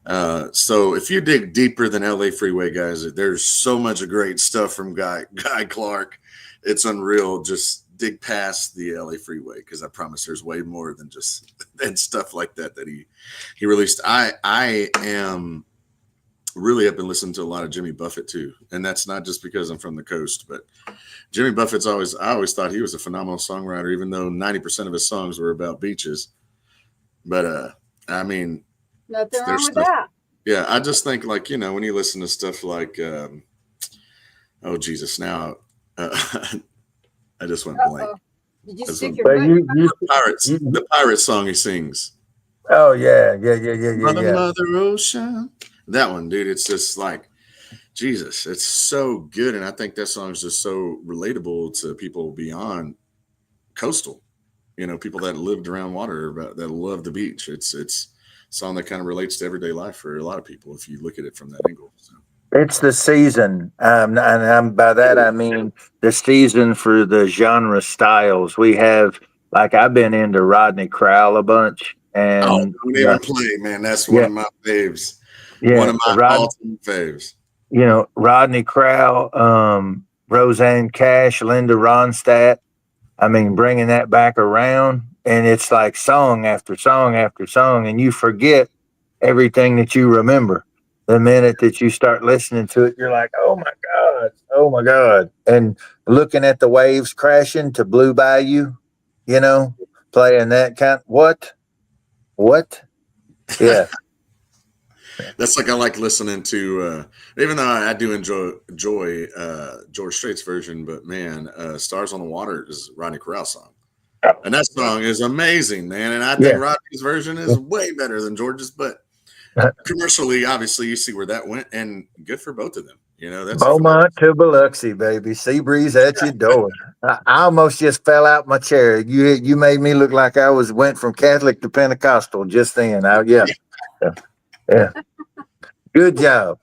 if you dig deeper than LA Freeway, guys, there's so much great stuff from Guy Clark. It's unreal. Just dig past the LA Freeway, because I promise there's way more than just than stuff like that he released. I am really have been listening to a lot of Jimmy Buffett too, and that's not just because I'm from the coast, but Jimmy Buffett's I always thought he was a phenomenal songwriter, even though 90% of his songs were about beaches. But I mean, nothing wrong with that. Yeah, I just think, like, when you listen to stuff like oh Jesus, now I just went blank. Did you stick your foot? The Pirates song he sings. Oh yeah. Mother Ocean. That one, dude, it's just like, Jesus, it's so good. And I think that song is just so relatable to people beyond coastal, people that lived around water, that love the beach. It's a song that kind of relates to everyday life for a lot of people, if you look at it from that angle. So. It's the season. And by that, I mean the season for the genre styles. We have, like, I've been into Rodney Crowell a bunch. And don't even play, man. That's one of my faves. Yeah, one of my all-time faves. Rodney Crowell, Roseanne Cash, Linda Ronstadt. I mean, bringing that back around, and it's like song after song after song, and you forget everything that you remember. the minute that you start listening to it, you're like, oh my God. And looking at the waves crashing to Blue Bayou, playing that kind. What? Yeah. That's like I like listening to, even though I do enjoy George Strait's version, but man, "Stars on the Water" is Rodney Corral's song, and that song is amazing, man. And I think Yeah. Rodney's version is way better than George's, but commercially, obviously, you see where that went, and good for both of them. That's a phenomenal. Beaumont to Biloxi, baby. Sea breeze at your door. I almost just fell out my chair. You made me look like I went from Catholic to Pentecostal just then. Yeah. Good job.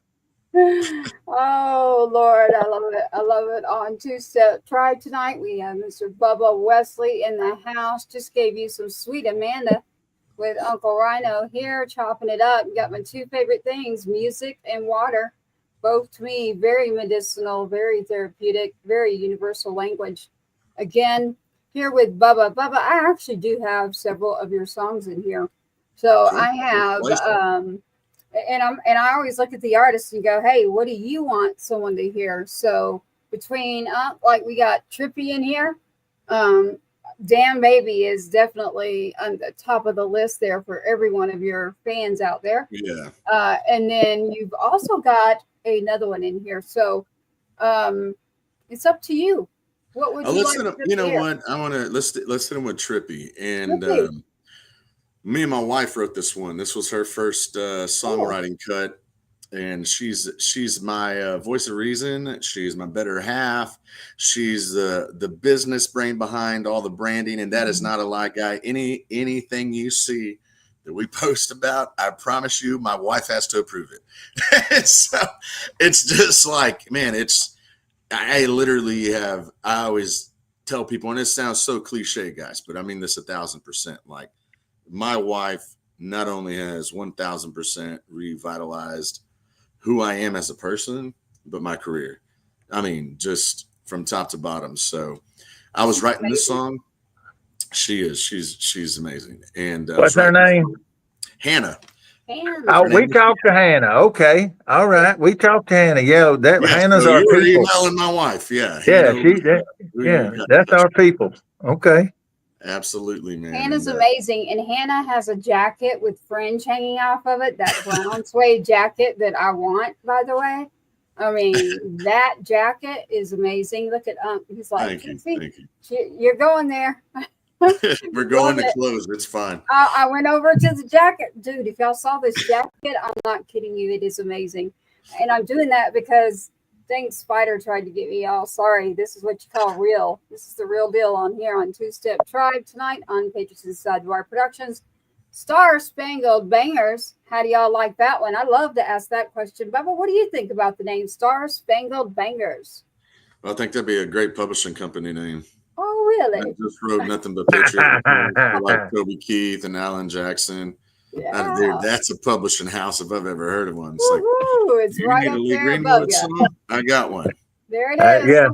Oh Lord, I love it. I love it. On Two-Step Tribe tonight, we have Mr. Bubba Westly in the house. Just gave you some sweet Amanda with Uncle Rhino here, chopping it up. Got my two favorite things, music and water. Both to me, very medicinal, very therapeutic, very universal language. Again, here with Bubba. Bubba, I actually do have several of your songs in here. So Cool. I have and I always look at the artist and go, hey, what do you want someone to hear? So between like we got Trippy in here. Damn Baby is definitely on the top of the list there for every one of your fans out there. Yeah. And then you've also got another one in here. So it's up to you. What would you like to hear? What? I want to let's hit him with Trippy. And Trippy. me and my wife wrote this one. This was her first songwriting cut. And she's my voice of reason. She's my better half. She's the business brain behind all the branding, and that is not a lie, guy. Anything you see that we post about, I promise you, my wife has to approve it. So it's just like, man, I literally have. I always tell people, and it sounds so cliche, guys, but I mean this 1,000%. Like, my wife not only has 1,000% revitalized who I am as a person, but my career. I mean, just from top to bottom. So I was writing this song. She's amazing. And what's her name? Hannah. Oh, we talked to Hannah. Okay. All right. We talked to Hannah. Yeah, Hannah's so our you were people. emailing my wife. Yeah. That's our people. Okay. Absolutely, man. Hannah's amazing. And Hannah has a jacket with fringe hanging off of it. That brown suede jacket that I want, by the way. I mean, that jacket is amazing. Look at he's like, thank you. You're going there. We're going to close. It's fine. I went over to the jacket. Dude, if y'all saw this jacket, I'm not kidding you. It is amazing. And I'm doing that because thanks, Spider tried to get me all sorry. This is what you call real. This is the real deal on here on Two-Step Tribe tonight on Patriots Inside The Wire Productions. Star Spangled Bangers. How do y'all like that one? I love to ask that question. Bubba, what do you think about the name Star Spangled Bangers? Well, I think that'd be a great publishing company name. Oh, really? I just wrote nothing but Patriot. Like Toby Keith and Alan Jackson. Yeah. Dude, that's a publishing house if I've ever heard of one. It's like, it's right up there above you. I got one. There it is.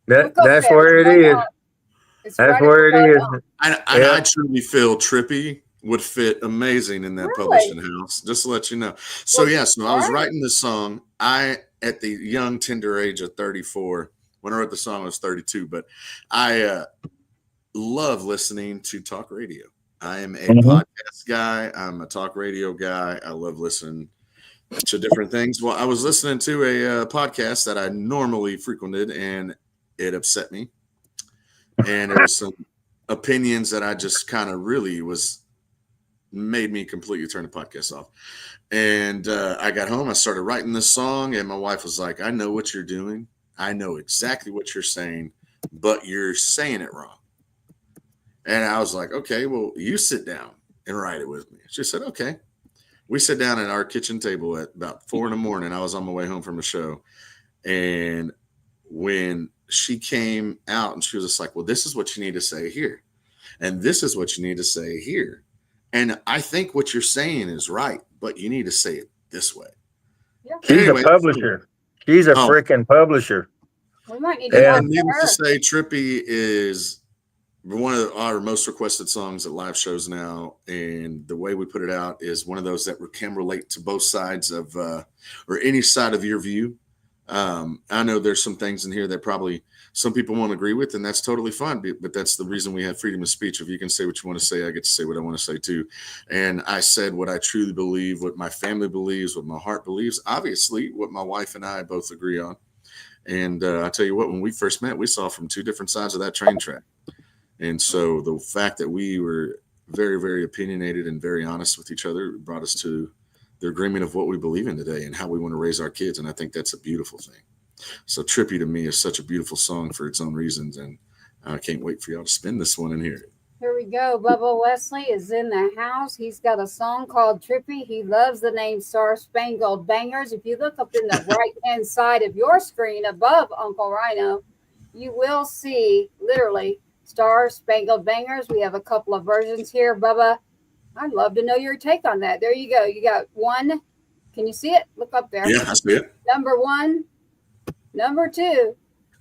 That's where it is. That's where it is. I truly feel Trippy would fit amazing in that publishing house. Just to let you know. So so I was writing this song. At the young tender age of 34. When I wrote the song, I was 32. But I love listening to talk radio. I am a podcast guy. I'm a talk radio guy. I love listening to different things. Well, I was listening to a podcast that I normally frequented, and it upset me. And there was some opinions that I just kind of really made me completely turn the podcast off. And I got home. I started writing this song, and my wife was like, I know what you're doing. I know exactly what you're saying, but you're saying it wrong. And I was like, okay, well, you sit down and write it with me. She said, okay. We sat down at our kitchen table at about 4 a.m. I was on my way home from a show. And when she came out and she was just like, well, this is what you need to say here. And this is what you need to say here. And I think what you're saying is right, but you need to say it this way. Yeah. She's a publisher. She's a freaking publisher. We might need to needless to say, Trippy is one of our most requested songs at live shows now, and the way we put it out is one of those that can relate to both sides of or any side of your view. I know there's some things in here that probably some people won't agree with, and that's totally fine, but that's the reason we have freedom of speech. If you can say what you want to say, I get to say what I want to say too. And I said what I truly believe, what my family believes, what my heart believes, obviously what my wife and I both agree on. And I tell you what, when we first met, we saw from two different sides of that train track. And so the fact that we were very, very opinionated and very honest with each other brought us to the agreement of what we believe in today and how we want to raise our kids. And I think that's a beautiful thing. So Trippy to me is such a beautiful song for its own reasons. And I can't wait for y'all to spin this one and hear it. Here we go. Bubba Westly is in the house. He's got a song called Trippy. He loves the name Star Spangled Bangers. If you look up in the right-hand side of your screen above Uncle Rhino, you will see literally Star Spangled Bangers. We have a couple of versions here. Bubba, I'd love to know your take on that. There you go. You got one. Can you see it? Look up there. Yeah, I see it. Number 1, number 2.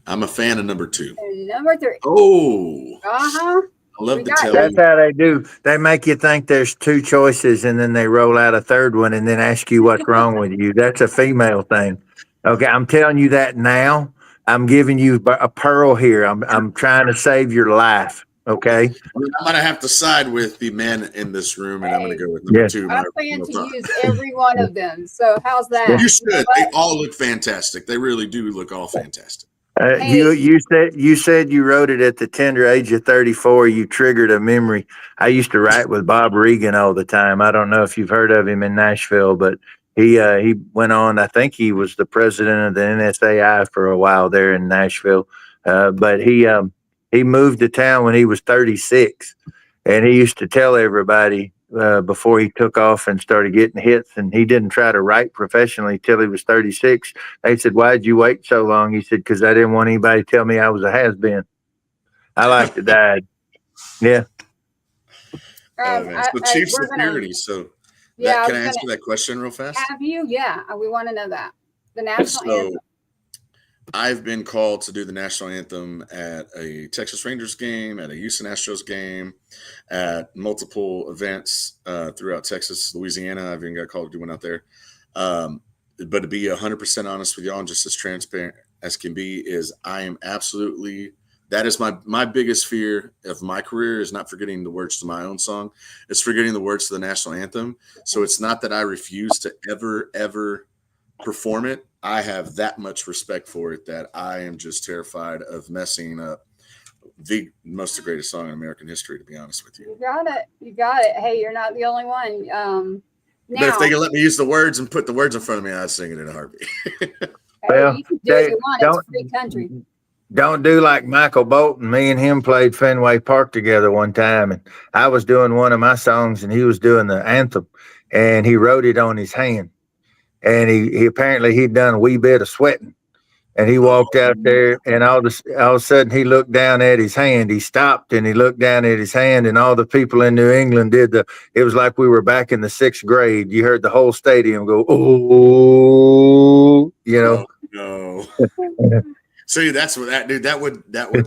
I'm a fan of number 2. And number 3. Oh. Uh-huh. I love to tell That's you. how they do. They make you think there's 2 choices, and then they roll out a third one and then ask you what's wrong with you. That's a female thing. Okay, I'm telling you that now. I'm giving you a pearl here. I'm trying to save your life. Okay. I'm going to have to side with the men in this room, and I'm going to go with number 2. I plan to use every one of them. So how's that? You should. They all look fantastic. They really do look all fantastic. You said you wrote it at the tender age of 34. You triggered a memory. I used to write with Bob Regan all the time. I don't know if you've heard of him in Nashville, but he went on. I think he was the president of the NSAI for a while there in Nashville. But he moved to town when he was 36, and he used to tell everybody before he took off and started getting hits, and he didn't try to write professionally till he was 36. They said, "Why'd you wait so long?" He said, "Because I didn't want anybody to tell me I was a has-been. I like to die." Yeah. So Chief Security. So can I answer that question real fast? Have you? Yeah, we want to know that. The national anthem. I've been called to do the national anthem at a Texas Rangers game, at a Houston Astros game, at multiple events throughout Texas, Louisiana. I've even got called to do one out there. But to be 100% honest with y'all and just as transparent as can be, is I am absolutely, that is my biggest fear of my career, is not forgetting the words to my own song. It's forgetting the words to the national anthem. So it's not that I refuse to ever perform it. I have that much respect for it that I am just terrified of messing up the greatest song in American history, to be honest with you. You got it. Hey, you're not the only one. But if they could let me use the words and put the words in front of me, I'd sing it in a heartbeat. Well, you can do what you want. It's free country. Don't do like Michael Bolton. Me and him played Fenway Park together one time, and I was doing one of my songs, and he was doing the anthem, and he wrote it on his hand. And he apparently he'd done a wee bit of sweating, and he walked out there, and all of a sudden he looked down at his hand. He stopped and he looked down at his hand, and all the people in New England it was like we were back in the 6th grade. You heard the whole stadium go, "Oh," you know. Oh, no. See, that's what that would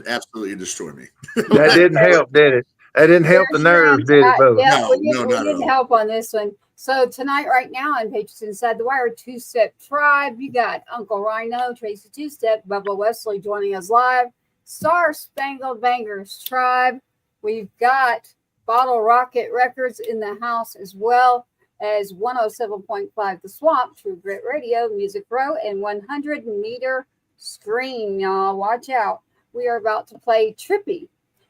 absolutely destroy me. That didn't help, did it? That didn't help the nerves, did it, Bubba? Yeah, No, we didn't help on this one. So tonight, right now, on Patriots Inside the Wire, 2-Step Tribe, you got UncleRyano Tracy 2-Step, Bubba Westly joining us live, Star Spangled Bangers Tribe. We've got Bottle Rocket Records in the house, as well as 107.5 The Swamp, True Grit Radio, Music Row, and 100 Meter Screen. Y'all, watch out. We are about to play Trippy.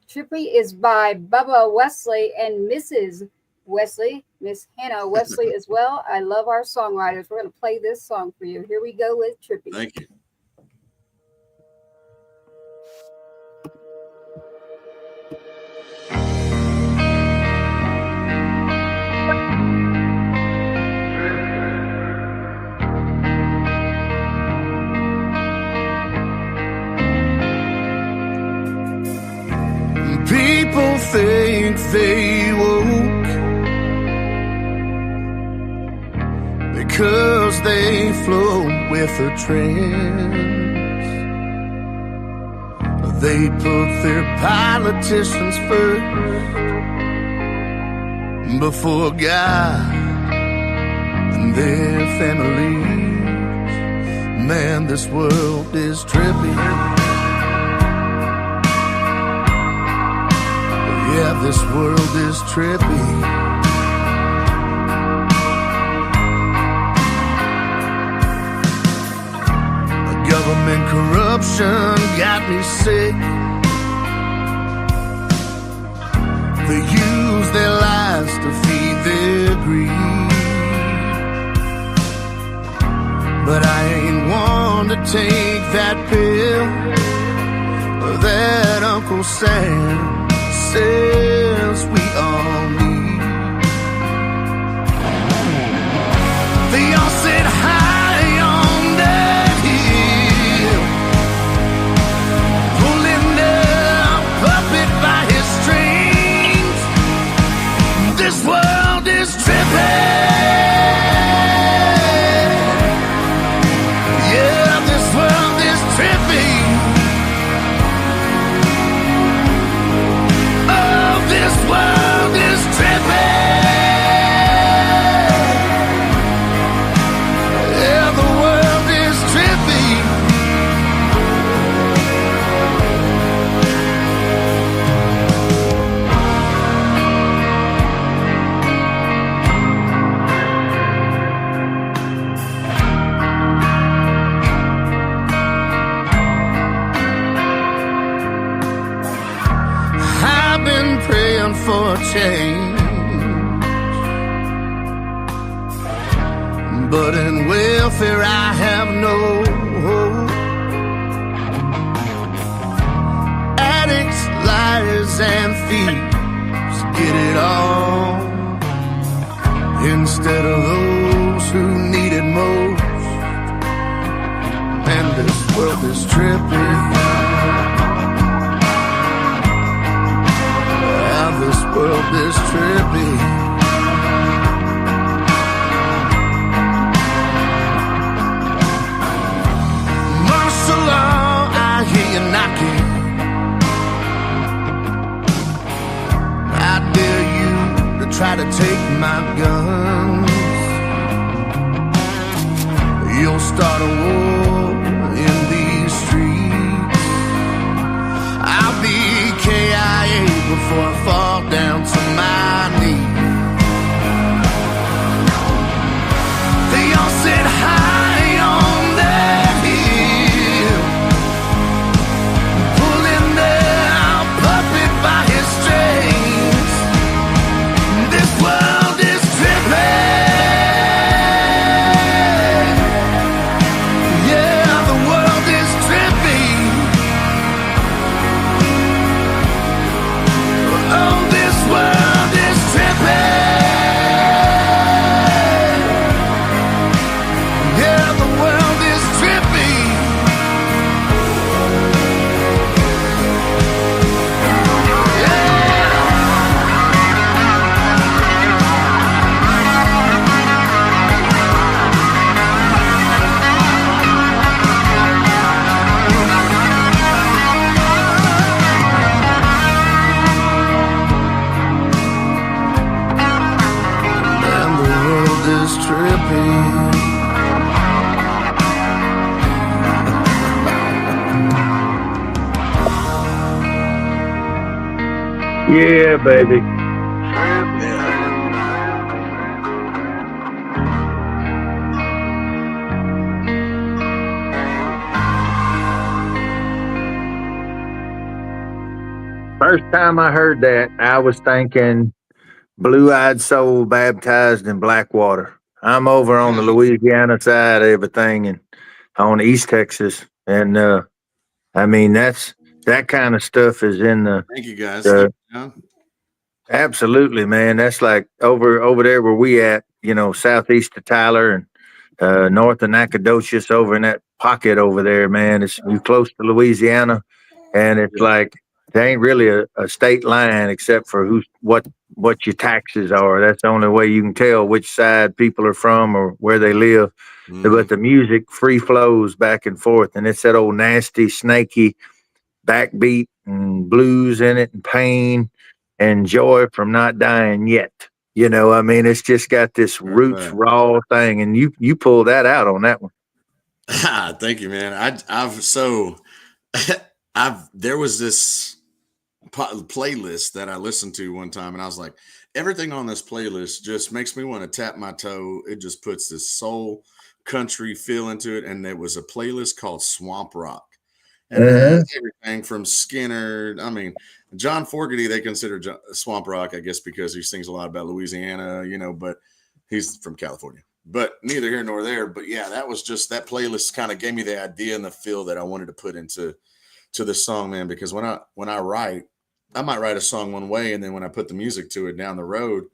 Trippy is by Bubba Westly and Mrs. Westly, Miss Hannah Westly as well. I love our songwriters. We're going to play this song for you. Here we go with Trippy. Thank you. People think they woke because they flow with the trends. They put their politicians first before God and their families. Man, this world is trippy. Yeah, this world is trippy. Government corruption got me sick. They use their lives to feed their greed. But I ain't one to take that pill that Uncle Sam says we all need. They all sit high on that hill, pulling the puppet by his strings. This world is tripping. For change, but in welfare I have no hope. Addicts, liars, and thieves get it all instead of those who need it most. And this world is tripping. This world is trippy. Martial law, I hear you knocking. I dare you to try to take my guns. You'll start a war in these streets. I'll be KIA before I fall down to my knees. They all sit high on that hill, pulling their puppet by his strings. This world is tripping. Yeah, the world is tripping. Oh, this world is tripping. Yeah, the world is tripping. And the world is tripping. Yeah, baby. First time I heard that, I was thinking blue-eyed soul baptized in black water. I'm over on the Louisiana side of everything and on East Texas. And I mean, that kind of stuff is in the Thank you, guys. absolutely, man. That's like over there where we at, southeast of Tyler and north of Nacogdoches, over in that pocket over there, man. You close to Louisiana, and it's like there ain't really a state line except for what your taxes are. That's the only way you can tell which side people are from or where they live. But the music free flows back and forth, and it's that old nasty, snaky backbeat and blues in it and pain and joy from not dying yet. You know, I mean, it's just got this roots raw thing, and you pull that out on that one. Thank you, man. There was this playlist that I listened to one time, and I was like, everything on this playlist just makes me want to tap my toe. It just puts this soul country feel into it. And there was a playlist called Swamp Rock. And it has everything from Skinner. I mean, John Fogerty, they consider Swamp Rock, I guess, because he sings a lot about Louisiana, you know, but he's from California. But neither here nor there. But yeah, that playlist kind of gave me the idea and the feel that I wanted to put into the song, man. Because when I write, I might write a song one way, and then when I put the music to it down the road,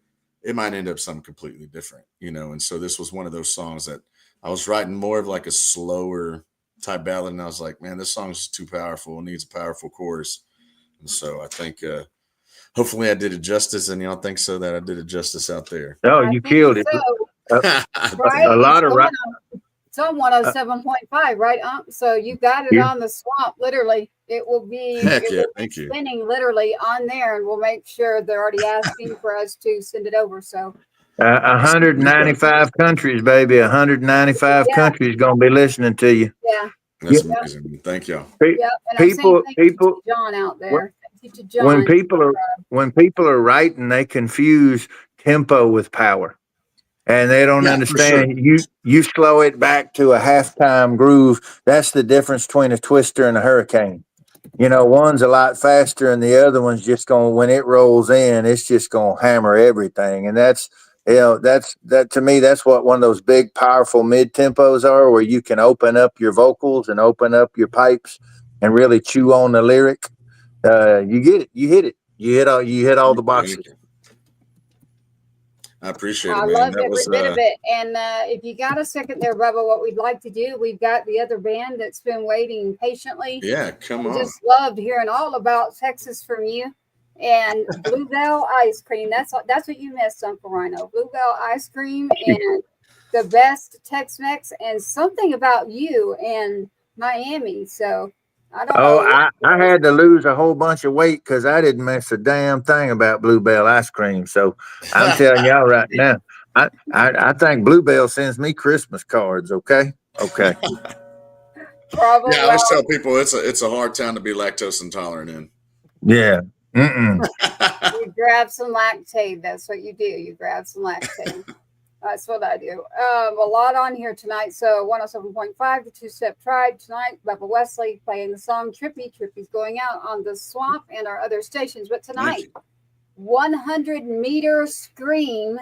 it might end up something completely different, you know. And so this was one of those songs that I was writing more of like a slower type ballad, and I was like, man, this song's too powerful. It needs a powerful chorus. And so I think hopefully I did it justice, and y'all think so that I did it justice out there. Oh, you killed it. Right? A lot of it's on 107.5, right? So you got it on the swamp, literally. It will be, thank you. Spinning literally on there, and we'll make sure they're already asking for us to send it over. So 195 countries, baby. 195 countries gonna be listening to you. Yeah, that's amazing. Thank y'all. People, John out there. Thank you to John. When people are writing, they confuse tempo with power. And they don't understand. Sure. You slow it back to a halftime groove. That's the difference between a twister and a hurricane. You know, one's a lot faster, and the other one's just going. When it rolls in, it's just going to hammer everything. And that's that to me. That's what one of those big, powerful mid tempos are, where you can open up your vocals and open up your pipes and really chew on the lyric. You get it. You hit it. You hit all the boxes. I appreciate it, man. I love every bit of it. And if you got a second there, Bubba, what we'd like to do, we've got the other band that's been waiting patiently. Yeah, come on. Just loved hearing all about Texas from you. And Bluebell ice cream. That's what you missed, UncleRyano. Bluebell ice cream and the best Tex-Mex, and something about you in Miami. So I don't know. I had to lose a whole bunch of weight because I didn't miss a damn thing about Bluebell ice cream. So I'm telling y'all right now, I think Bluebell sends me Christmas cards. Okay. Probably. Yeah, I always tell people it's a hard town to be lactose intolerant in. Yeah. You grab some Lactaid. That's what you do. You grab some Lactaid. That's what I do. A lot on here tonight. So 107.5, the two-step tribe tonight. Bubba Westly playing the song Trippy. Trippy's going out on the swamp and our other stations. But tonight, 100-meter scream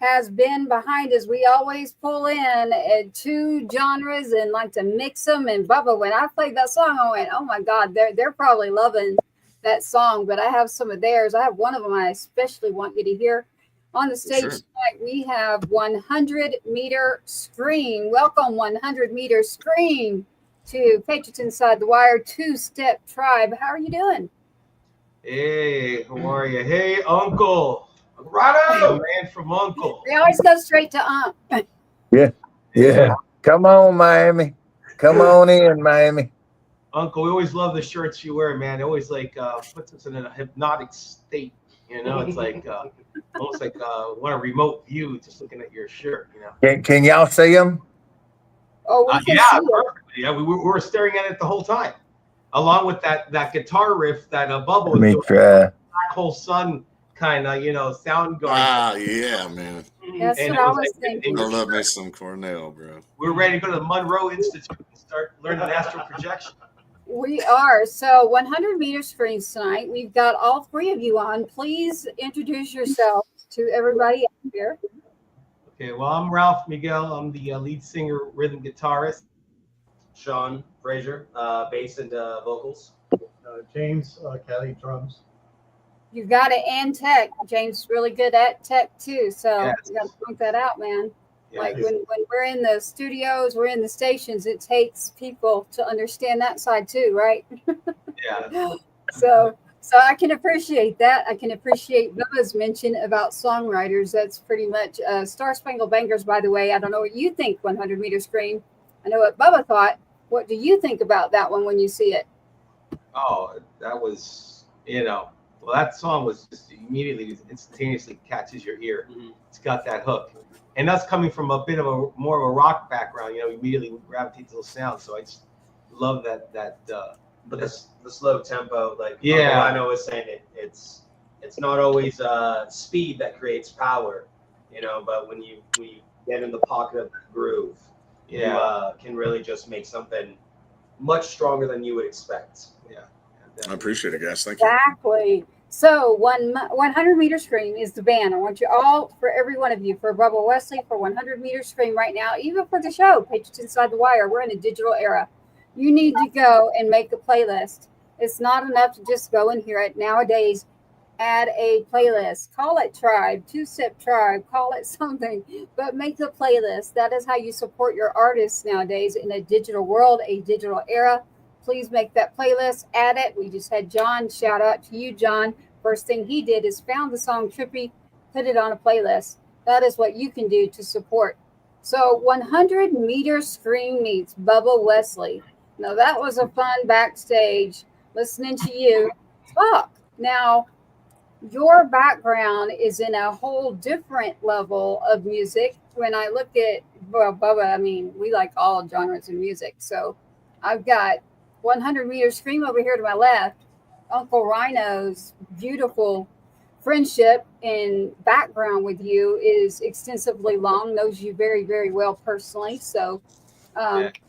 has been behind us. We always pull in two genres and like to mix them. And Bubba, when I played that song, I went, oh my God, they're probably loving that song. But I have some of theirs. I have one of them I especially want you to hear. On the stage tonight, we have 100-meter scream. Welcome, 100-meter scream to Patriots Inside The Wire, two-step tribe. How are you doing? Hey, how are you? Hey, Uncle. Rado, man from Uncle. They always go straight to Yeah. Come on, Miami. Come on in, Miami. Uncle, we always love the shirts you wear, man. It always puts us in a hypnotic state. You know, it's like almost like want a remote view just looking at your shirt. You know, can y'all see them? Oh, we can see perfectly. Yeah, we were staring at it the whole time, along with that guitar riff that Bubba was doing. Black Hole Sun kind of sound going. Yeah, man. That's what I was thinking. I love me some Cornell, bro. We're ready to go to the Monroe Institute and start learning astral projection. We are. So 100-meter screams tonight. We've got all three of you on. Please introduce yourselves to everybody out here. Okay, well, I'm Ralph Miguel. I'm the lead singer, rhythm guitarist. Sean Frazier, bass and vocals. James Kelly, drums. You've got it and tech. James is really good at tech too. So you got to point that out, man. Yeah, like when we're in the studios, we're in the stations, it takes people to understand that side too, right? Yeah. So I can appreciate that. I can appreciate Bubba's mention about songwriters. That's pretty much Star Spangled Bangers, by the way. I don't know what you think, 100-meter scream. I know what Bubba thought. What do you think about that one when you see it? Oh, that was, well, that song was just immediately, instantaneously catches your ear. Mhm. It's got that hook. And that's coming from a bit of a more of a rock background, immediately we gravitate to those sounds. So I just love that. But the slow tempo, like Yeah. I know was saying, it's not always speed that creates power, but when you get in the pocket of the groove, you can really just make something much stronger than you would expect. I appreciate it, guys. Thank you. Exactly. So 100 meter scream is the band. I want you all, for every one of you, for Bubba Westly, for 100 meter scream right now, even for the show, Patriots Inside The Wire. We're in a digital era. You need to go and make a playlist. It's not enough to just go and hear it. Nowadays, add a playlist. Call it Tribe, Two-Step Tribe, call it something, but make a playlist. That is how you support your artists nowadays in a digital world, a digital era. Please make that playlist, add it. We just had John, shout out to you, John. First thing he did is found the song Trippy, put it on a playlist. That is what you can do to support. So 100 meter scream meets Bubba Westly. Now that was a fun backstage listening to you talk. Now, your background is in a whole different level of music. When I look at, well, Bubba, I mean, we like all genres of music. So I've got 100 meter scream over here to my left. UncleRyano's beautiful friendship and background with you is extensively long, knows you very, very well personally. So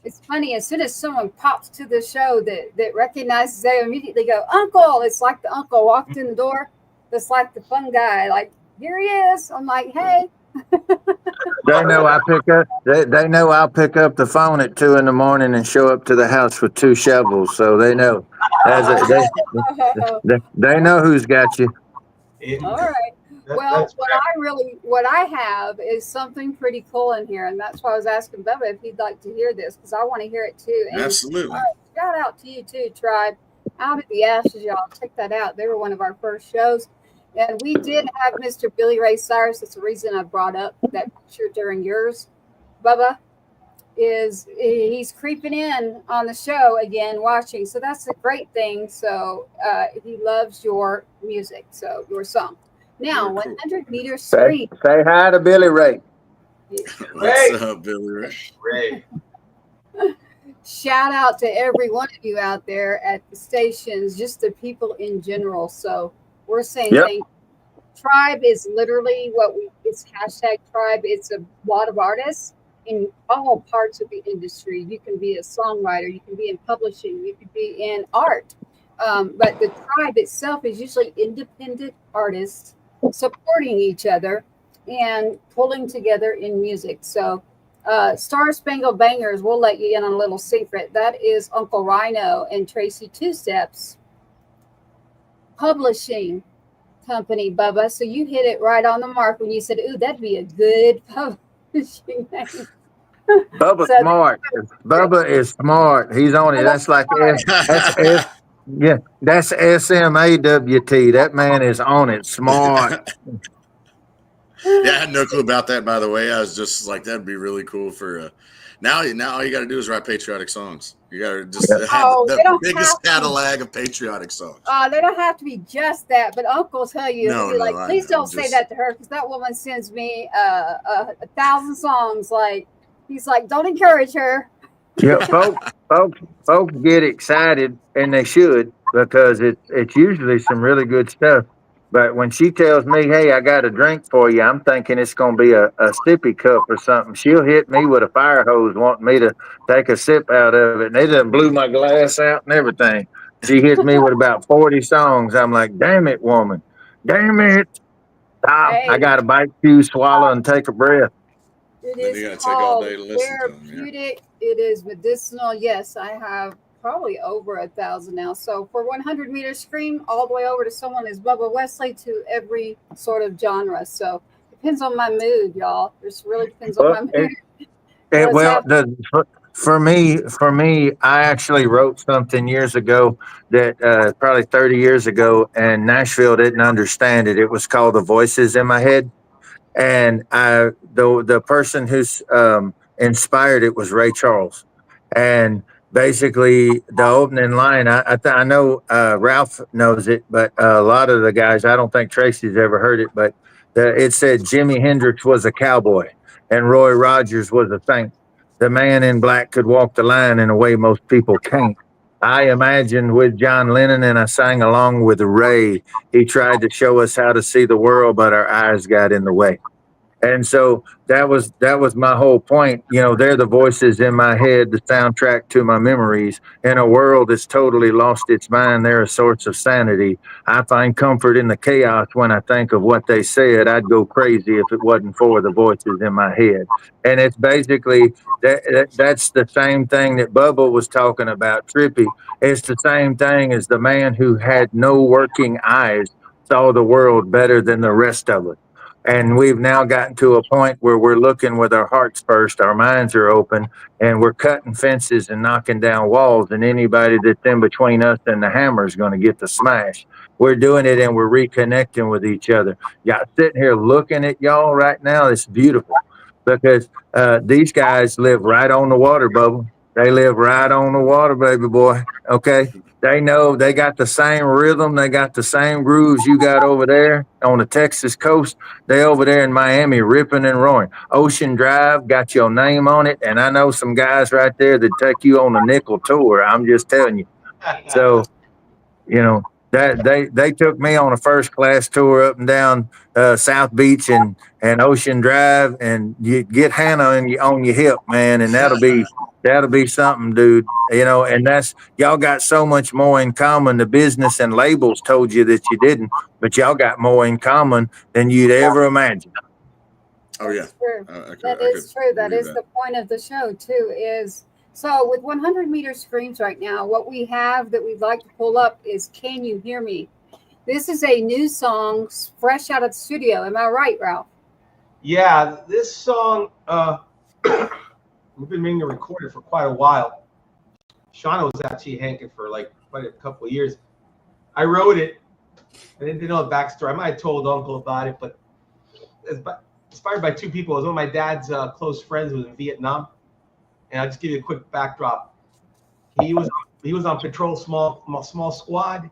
it's funny, as soon as someone pops to the show that recognizes, they immediately go, Uncle. It's like the uncle walked in the door. That's like the fun guy. Like, here he is. I'm like, hey. They know I pick up. They know I'll pick up the phone at 2 a.m. and show up to the house with 2 shovels. So they know. They know who's got you. All right. Well, what I have is something pretty cool in here, and that's why I was asking Bubba if he'd like to hear this, because I want to hear it too. And Absolutely. Shout out to you too, Tribe. Out of the Ashes, y'all. Check that out. They were one of our first shows. And we did have Mr. Billy Ray Cyrus. That's the reason I brought up that picture during yours, Bubba, is he's creeping in on the show again, watching. So that's a great thing. So he loves your music, so your song. Now, 100 meter scream. Say hi to Billy Ray. What's up, Billy Ray? Ray. Shout out to every one of you out there at the stations, just the people in general. So we're saying thank you. Tribe is literally it's hashtag Tribe. It's a lot of artists in all parts of the industry. You can be a songwriter, you can be in publishing, you can be in art. But the tribe itself is usually independent artists supporting each other and pulling together in music. So Star Spangled Bangers, we'll let you in on a little secret. That is UncleRyano and Tracy Two Steps publishing company, Bubba. So you hit it right on the mark when you said, ooh, that'd be a good publishing name. Bubba's smart. Bubba is smart. He's on it. That's like that's SMAWT. That man is on it. Smart. Yeah, I had no clue about that, by the way. I was just like, that'd be really cool for now all you got to do is write patriotic songs. You got to just have the biggest catalog of patriotic songs. They don't have to be just that, but Uncle will tell you, please don't say that to her, because that woman sends me 1,000 songs. Like, he's like, don't encourage her. Yeah, folks get excited, and they should, because it's usually some really good stuff. But when she tells me, hey, I got a drink for you, I'm thinking it's going to be a sippy cup or something. She'll hit me with a fire hose wanting me to take a sip out of it. And they done blew my glass out and everything. She hits me with about 40 songs. I'm like, damn it, woman. Damn it. Stop. Hey. I got to bite, chew, swallow, and take a breath. It Then is you got to take all day to listen to them. therapeutic. It is medicinal. Yes, I have probably over 1,000 now. So for 100 meter scream, all the way over to someone is Bubba Westly, to every sort of genre. So depends on my mood, y'all. This really depends on my mood. For me, I actually wrote something years ago that probably 30 years ago, and Nashville didn't understand it. It was called The Voices in My Head. And the person who's inspired it was Ray Charles. And basically the opening line. I know Ralph knows it, but a lot of the guys, I don't think Tracy's ever heard it. But it said Jimi Hendrix was a cowboy and Roy Rogers was a saint. The man in black could walk the line in a way most people can't. I imagined with John Lennon and I sang along with Ray. He tried to show us how to see the world, but our eyes got in the way. And so that was my whole point. You know, they're the voices in my head, the soundtrack to my memories. In a world that's totally lost its mind, they're a source of sanity. I find comfort in the chaos when I think of what they said. I'd go crazy if it wasn't for the voices in my head. And it's basically that's the same thing that Bubba was talking about, Trippy. It's the same thing as the man who had no working eyes saw the world better than the rest of us. And we've now gotten to a point where we're looking with our hearts first, our minds are open, and we're cutting fences and knocking down walls. And anybody that's in between us and the hammer is going to get the smash. We're doing it and we're reconnecting with each other. Yeah, sitting here looking at y'all right now, it's beautiful because these guys live right on the water, Bubba. They live right on the water, baby boy. Okay. They know they got the same rhythm. They got the same grooves you got over there on the Texas coast. They over there in Miami ripping and roaring. Ocean Drive got your name on it. And I know some guys right there that take you on a nickel tour. I'm just telling you. So, you know, that they took me on a first class tour up and down South Beach and Ocean Drive, and you get Hannah on your hip, man, and that'll be something, dude. You know, and that's y'all got so much more in common. The business and labels told you that you didn't, but y'all got more in common than you'd ever imagine. Oh yeah, That's true. That I is could true. That believe is the point of the show too. Is so with 100-meter screams right now, what we have that we'd like to pull up is "Can You Hear Me?" This is a new song, fresh out of the studio. Am I right, Ralph? Yeah, this song, we've been meaning to record it for quite a while. Shauna was actually hanking for like quite a couple of years. I wrote it. I didn't know the backstory. I might have told Uncle about it, but it's inspired by two people. It was one of my dad's close friends who was in Vietnam. And I'll just give you a quick backdrop. He was on patrol, small squad.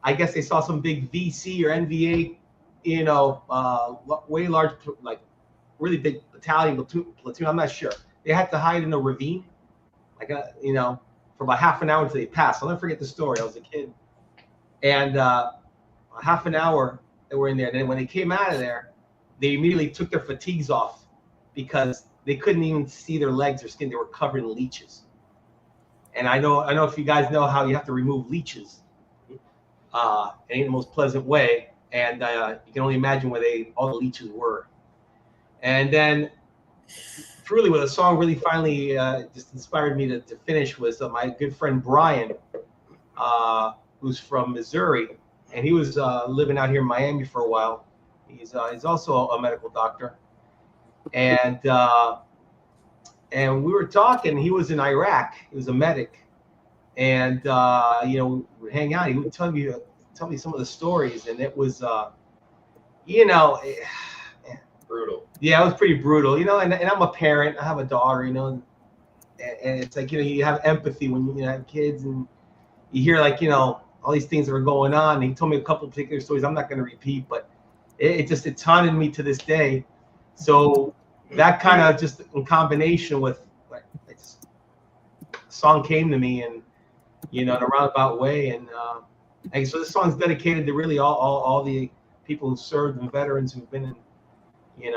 I guess they saw some big VC or NVA, way large, like really big battalion platoon. I'm not sure. They had to hide in a ravine, for about half an hour until they passed. I'll never forget the story. I was a kid, and half an hour they were in there. And then when they came out of there, they immediately took their fatigues off because they couldn't even see their legs or skin. They were covered in leeches. And I know if you guys know how you have to remove leeches. It ain't the most pleasant way, and you can only imagine where all the leeches were. And then, truly, what the song really finally just inspired me to finish was my good friend Brian, who's from Missouri, and he was living out here in Miami for a while. He's also a medical doctor, and we were talking. He was in Iraq. He was a medic. And we would hang out. He would tell me some of the stories, and it was, Brutal. Yeah, it was pretty brutal. And I'm a parent. I have a daughter. And it's like you have empathy when you have kids, and you hear all these things that are going on. And he told me a couple of particular stories. I'm not going to repeat, but it's haunted me to this day. So that kind of just in combination with song came to me, and in a roundabout way, and so this song's dedicated to really all the people who served and veterans who've been in,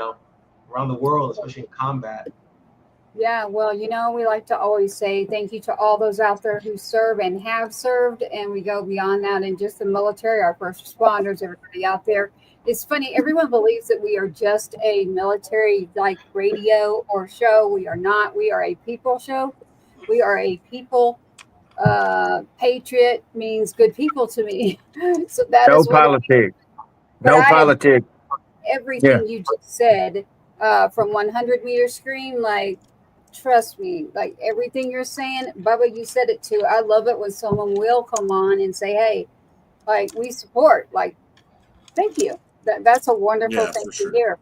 around the world, especially in combat. Yeah, well, we like to always say thank you to all those out there who serve and have served, and we go beyond that in just the military, our first responders, everybody out there. It's funny, everyone believes that we are just a military like radio or show. We are not. We are a people show. We are a people. Patriot means good people to me. So that No is what politics. No politics. everything you just said from 100-meter scream, like, trust me, like everything you're saying, Bubba, you said it too. I love it when someone will come on and say, hey, like, we support, like, thank you. That's a wonderful thing to hear.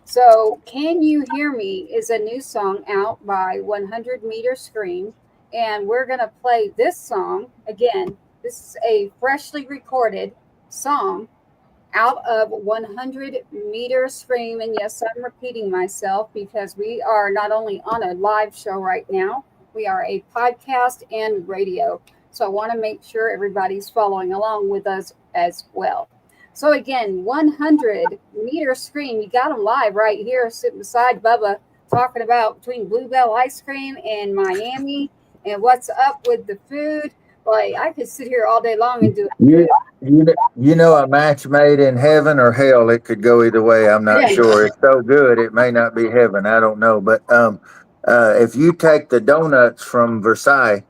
So Can You Hear Me is a new song out by 100-meter scream. and we're going to play this song again. This is a freshly recorded song out of 100 Meter Scream. And yes, I'm repeating myself because we are not only on a live show right now, we are a podcast and radio. So I want to make sure everybody's following along with us as well. So again, 100 Meter Scream. You got them live right here, sitting beside Bubba, talking about between Bluebell ice cream and Miami and what's up with the food. Like, I could sit here all day long and do it. You know, a match made in heaven or hell. It could go either way. I'm not sure. It's so good, it may not be heaven. I don't know. But if you take the donuts from Versailles,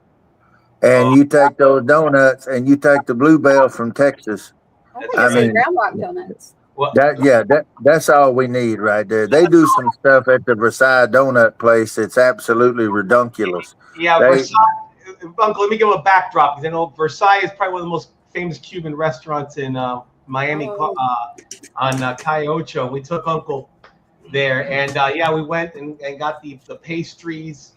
and you take those donuts, and you take the Bluebell from Texas, I mean, Round Rock donuts. That's all we need right there. They do some stuff at the Versailles donut place. It's absolutely redunculous. Yeah, Versailles. Uncle, let me give him a backdrop because I know Versailles is probably one of the most famous Cuban restaurants in Miami on Calle Ocho. We took Uncle there, and we went and got the pastries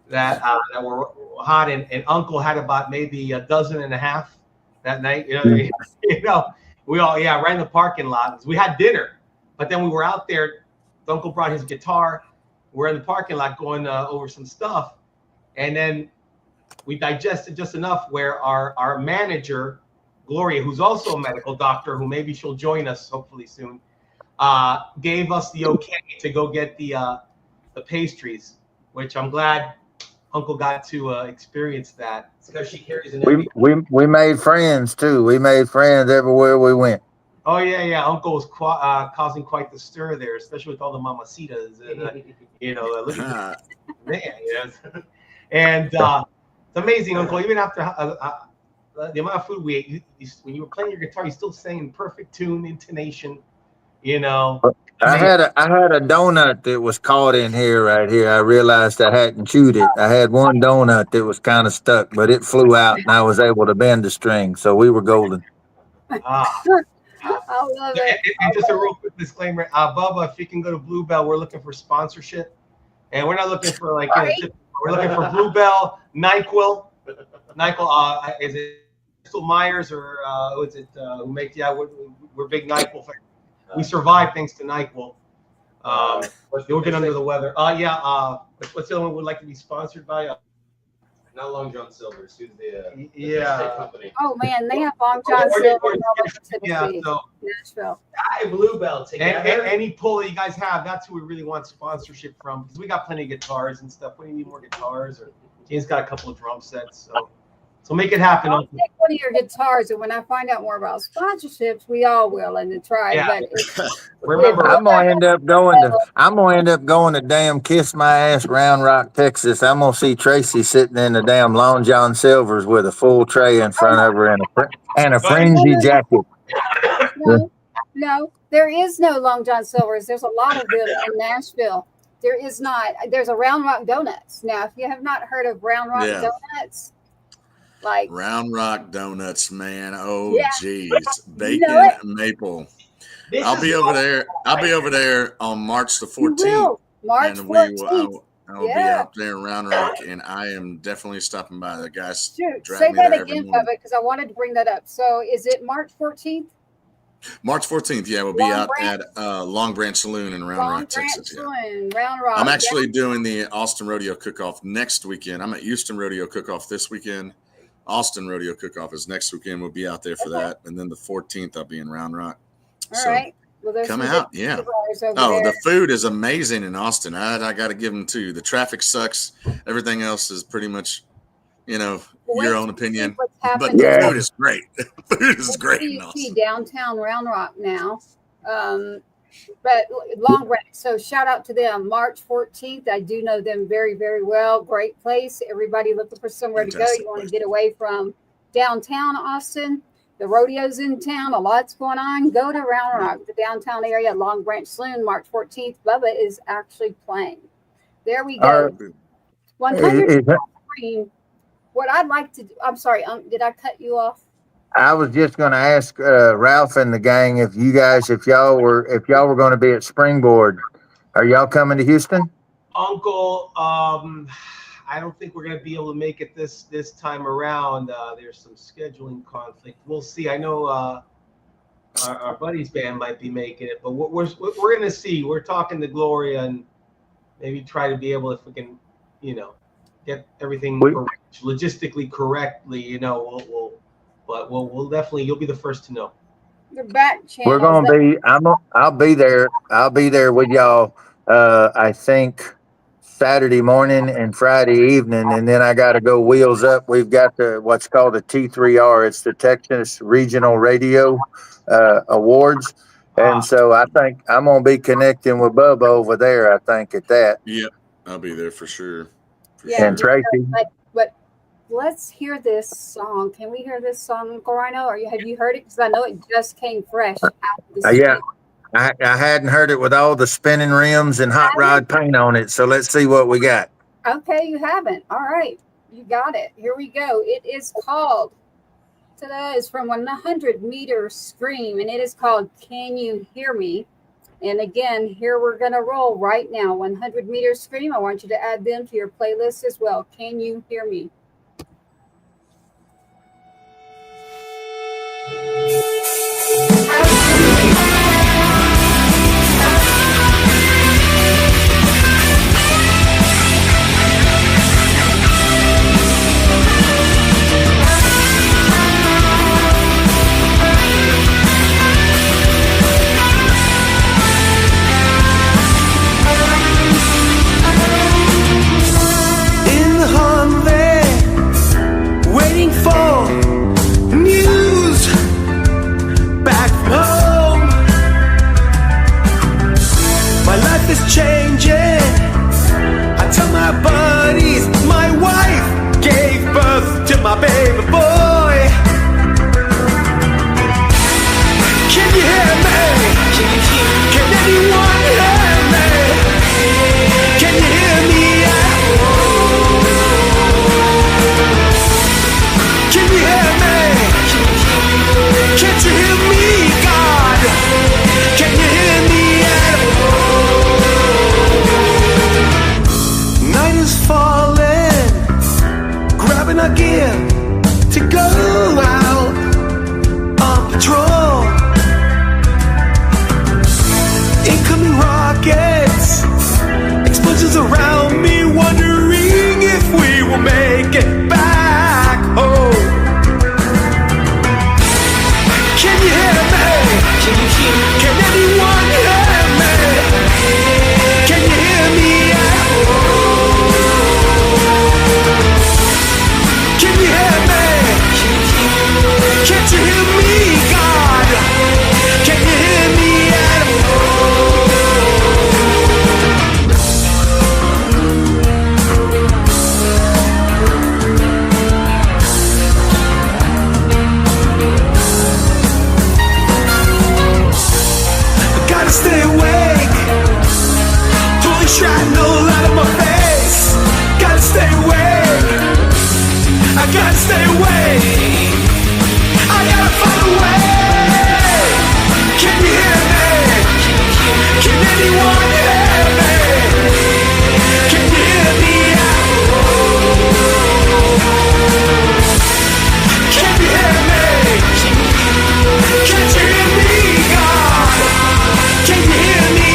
that were hot, and Uncle had about maybe a dozen and a half that night. We all right in the parking lot. We had dinner, but then we were out there. Uncle brought his guitar. We're in the parking lot going over some stuff, and then we digested just enough where our manager, Gloria, who's also a medical doctor, who maybe she'll join us hopefully soon, gave us the okay to go get the pastries, which I'm glad Uncle got to experience that. It's because she carries an we made friends too. We made friends everywhere we went. Oh yeah. Uncle was causing quite the stir there, especially with all the mamacitas and look at man, and it's amazing, Uncle. Even after the amount of food we ate, when you were playing your guitar, you still sang perfect tune, intonation. I had a donut that was caught in here right here. I realized I hadn't chewed it. I had one donut that was kind of stuck, but it flew out and I was able to bend the string, so we were golden. I love it. And just a real quick disclaimer, Bubba, if you can go to Bluebell, we're looking for sponsorship, and we're not looking for we're looking for Bluebell, NyQuil. Is it Crystal Myers or is it who makes? Yeah, we're big NyQuil fans. We survive thanks to NyQuil. We're getting under the weather. What's the other one we'd like to be sponsored by? Not Long John Silver's. Who's the company? Oh man, they have Long John Silver in Nashville. Bluebell together. Any pull that you guys have, that's who we really want sponsorship from, because we got plenty of guitars and stuff. We need more guitars, or James got a couple of drum sets, so make it happen. I'll take one of your guitars, and when I find out more about sponsorships, we all will in the tribe. Yeah. But Remember, I'm gonna end up going to damn Kiss My Ass Round Rock, Texas. I'm gonna see Tracy sitting in the damn Long John Silver's with a full tray in front of her and a fringy jacket. No, there is no Long John Silver's. There's a lot of them in Nashville. There is not. There's a Round Rock Donuts. Now, if you have not heard of Round Rock Donuts, like Round Rock Donuts, man. Oh, geez, bacon maple. I'll be over there. I'll be over there on March the 14th. March 14th. I will be out there in Round Rock, and I am definitely stopping by. The guys say that again, Bubba, because I wanted to bring that up. So, is it March 14th? March 14th, we'll be out at Long Branch Saloon in Round Rock, Texas. Round Rock. I'm actually doing the Austin Rodeo Cook-Off next weekend. I'm at Houston Rodeo Cook-Off this weekend. Austin Rodeo Cook-Off is next weekend. We'll be out there for that. And then the 14th, I'll be in Round Rock. All right. Well, come out. Yeah. The food is amazing in Austin. I got to give them to you. The traffic sucks. Everything else is pretty much, your own opinion. But the food is great. Food is great in Austin. Downtown Round Rock now. But Long Branch. So shout out to them. March 14th. I do know them very, very well. Great place. Everybody looking for somewhere to go. You want to get away from downtown Austin. The rodeo's in town. A lot's going on. Go to Round Rock, the downtown area, Long Branch Saloon, March 14th. Bubba is actually playing. There we go. 100. What I'd like to do. I'm sorry. Did I cut you off? I was just going to ask Ralph and the gang if y'all were going to be at Springboard. Are y'all coming to Houston? Uncle, I don't think we're going to be able to make it this time around. There's some scheduling conflict. We'll see. I know our buddy's band might be making it, but we're going to see. We're talking to Gloria and maybe try to be able, if we can, get everything logistically correctly. We'll definitely. You'll be the first to know. The back channel. We're gonna be. I'll be there. I'll be there with y'all. I think Saturday morning and Friday evening, and then I got to go wheels up. We've got what's called the T3R. It's the Texas Regional Radio Awards, and so I think I'm gonna be connecting with Bubba over there. I think at that. Yep, I'll be there for sure. And Tracy. But let's hear this song. Can we hear this song, UncleRyano? Or have you heard it? Because I know it just came fresh out of the Yeah. studio. I hadn't heard it with all the spinning rims and hot rod paint on it. So let's see what we got. Okay, you haven't. All right. You got it. Here we go. It is called, today is from 100 Meter Scream, and it is called Can You Hear Me? And again, here we're going to roll right now. 100 Meter Scream. I want you to add them to your playlist as well. Can You Hear Me? Changing. I tell my buddies my wife gave birth to my baby boy. Can you hear me? Can anyone hear me? Can you hear me? Can you hear me? Can't you hear me, God? Can you hear me? Night is falling, grabbing our gear to go out on patrol. Incoming rockets, explosions around me, wondering if we will make it back home. Can you hear me? Can anyone hear me? Can you hear me? Can you hear me? Can't you hear me, God? Can you hear me at all? I gotta stay awake. Pulling shrapnel out of my face. Gotta stay awake. I gotta stay away. I gotta find a way. Can you hear me? Can anyone hear me? Can you hear me? Can you hear me? Can't you hear me, God? Can you hear me?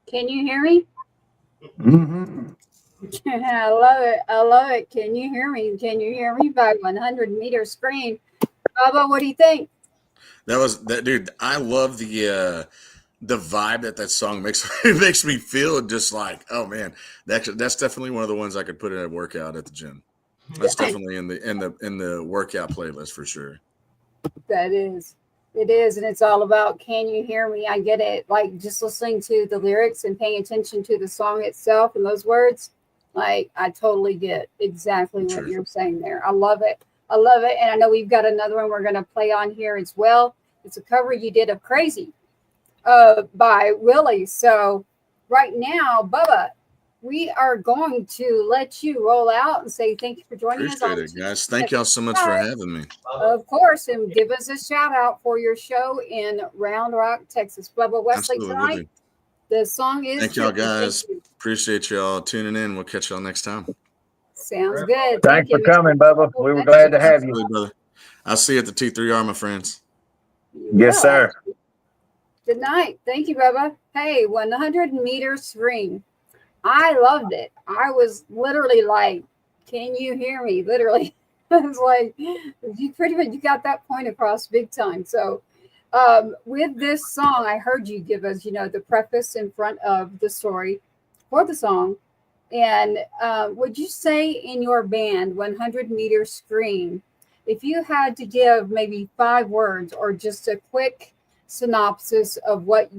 Can you hear me? Mm-hmm. I love it. I love it. Can you hear me? Can you hear me? By 100 Meter Screen. Bubba, what do you think? That was that, dude. I love the vibe that song makes. It makes me feel just like, oh man, that's definitely one of the ones I could put in a workout at the gym. That's definitely in the workout playlist for sure. That is. It is, and it's all about can you hear me? I get it. Like just listening to the lyrics and paying attention to the song itself and those words, like I totally get exactly what you're saying there. I love it. I love it. And I know we've got another one we're going to play on here as well. It's a cover you did of Crazy by Willie. So right now, Bubba, we are going to let you roll out and say thank you for joining us. Appreciate it, guys. Thank y'all so much for having me. Of course, and give us a shout out for your show in Round Rock, Texas. Bubba Westly tonight. The song is. Thank y'all, guys. Appreciate y'all tuning in. We'll catch y'all next time. Sounds good. Thanks for coming, Bubba. We were glad to have you. Brother. I'll see you at the T3R, my friends. Yes, sir. Good night. Thank you, Bubba. Hey, 100-meter scream. I loved it. I was literally like, can you hear me? Literally. I was like, you pretty much, you got that point across big time. So with this song, I heard you give us, the preface in front of the story for the song. And would you say in your band, 100-meter scream, if you had to give maybe 5 words or just a quick synopsis of what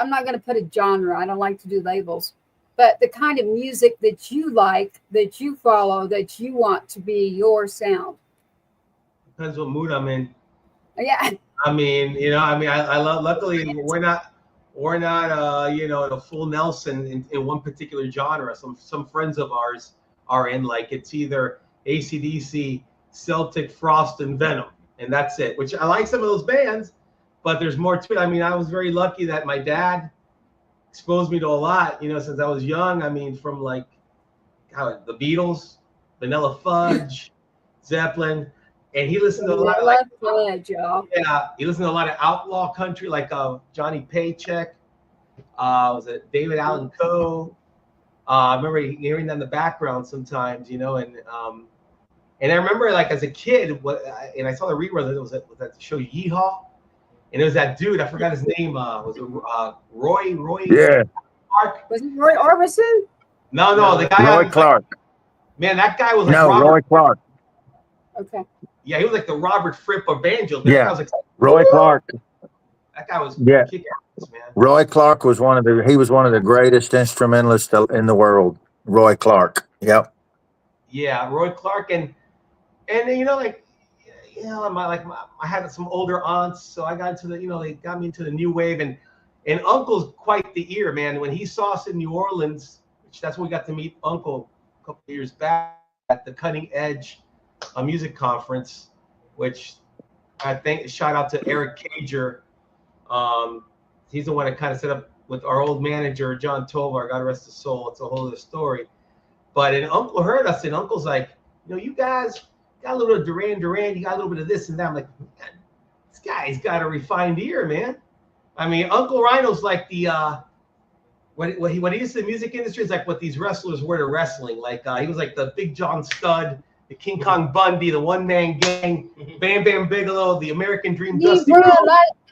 I'm not going to put a genre. I don't like to do labels, but the kind of music that you like, that you follow, that you want to be your sound. Depends what mood I'm in. Yeah. I love, luckily we're not, in a full Nelson in one particular genre. Some friends of ours are in, like, it's either AC/DC, Celtic, Frost, and Venom. And that's it, which I like some of those bands. But there's more to it. I mean, I was very lucky that my dad exposed me to a lot, since I was young. I mean, from like the Beatles, Vanilla Fudge, Zeppelin, and he listened to a lot of Fudge, y'all. Yeah, he listened to a lot of outlaw country, like Johnny Paycheck. Was it David Allan Coe? I remember hearing that in the background sometimes, and I remember, like, as a kid, and I saw the rerun. It was that show Yeehaw. And it was that dude, I forgot his name. Was it Roy? Yeah. Clark? Was it Roy Orbison? No, the guy. Roy Clark. Man, that guy was like Roy Clark. Okay. Yeah, he was like the Robert Fripp of banjo. Yeah. I was like, Roy Clark. That guy was kick-ass, man. Roy Clark was one of the greatest instrumentalists in the world. Roy Clark. Yep. Yeah, Roy Clark, and I had some older aunts, so I got into they got me into the new wave, and Uncle's quite the ear, man. When he saw us in New Orleans, which that's when we got to meet Uncle a couple of years back at the Cutting Edge music conference, which I think shout out to Eric Cager. He's the one that kind of set up with our old manager, John Tovar, God rest his soul. It's a whole other story. But and Uncle heard us, and Uncle's like, you guys got a little bit of Duran, you got a little bit of this and that. I'm like, man, this guy's got a refined ear, man. I mean, UncleRyano's like the what he used to the music industry is like what these wrestlers were to wrestling. Like he was like the Big John Studd, the King Kong Bundy, the One Man Gang, Bam Bam Bigelow, the American Dream, Dusty Rhodes.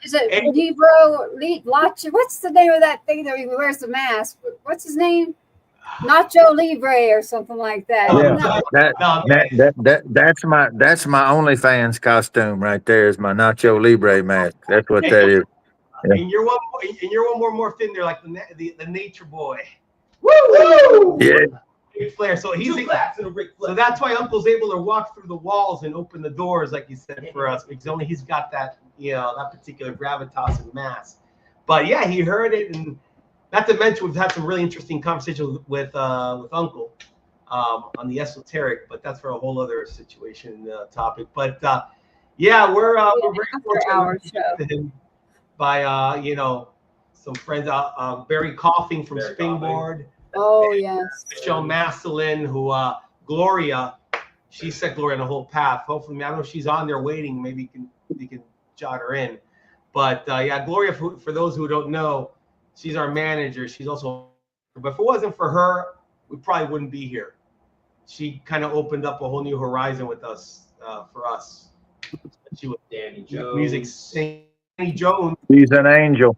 Is it Libro Lache? What's the name of that thing that he wears the mask? What's his name? Nacho Libre or something like that. Yeah, that's my OnlyFans costume right there. Is my Nacho Libre mask. That's what that is. Yeah. And you're one more thin there, like the Nature Boy. Woo! Yeah. Ric Flair. So so that's why Uncle's able to walk through the walls and open the doors, like you said, for us, because only he's got that that particular gravitas and mass. But yeah, he heard it, and not to mention we've had some really interesting conversations with Uncle on the esoteric, but that's for a whole other situation topic. But yeah, we're very fortunate by some friends Barry Coughing from Springboard. Oh yes. Michelle Massillin, who Gloria, she set Gloria on the whole path. Hopefully, I don't know if she's on there waiting. Maybe you can jot her in. But yeah, Gloria, for those who don't know, she's our manager. She's also, but if it wasn't for her, we probably wouldn't be here. She kind of opened up a whole new horizon with us, for us. She was Danny Jones. Music, Danny Jones. He's an angel.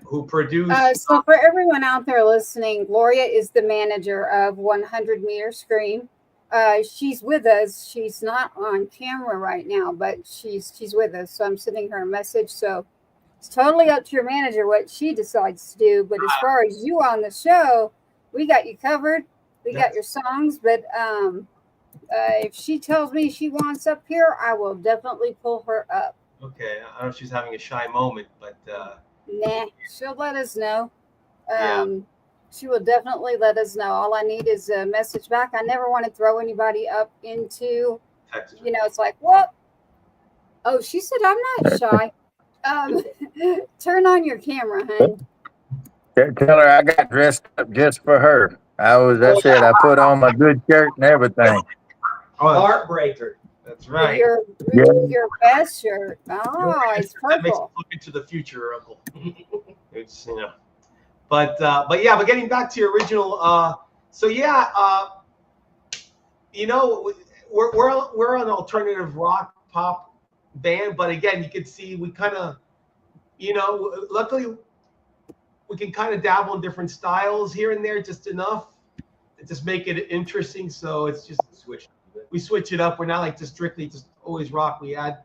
Who produced. So for everyone out there listening, Gloria is the manager of 100 Meter Scream. She's with us. She's not on camera right now, but she's with us. So I'm sending her a message. So it's totally up to your manager what she decides to do. But as far as you on the show, we got you covered. We got your songs. But if she tells me she wants up here, I will definitely pull her up. Okay, I don't know if she's having a shy moment, but nah, she'll let us know. She will definitely let us know. All I need is a message back. I never want to throw anybody up into, Texas. It's like, what? Oh, she said I'm not shy. Turn on your camera, hon. Tell her I got dressed up just for her. I said I put on my good shirt and everything. Heartbreaker. That's right. Your best shirt. Oh, it's That makes purple. us look into the future, Uncle. It's but getting back to your original. We're an alternative rock pop band, but again, you can see we kind of, luckily we can kind of dabble in different styles here and there, just enough to just make it interesting. So it's just we switch it up. We're not like just strictly just always rock. We add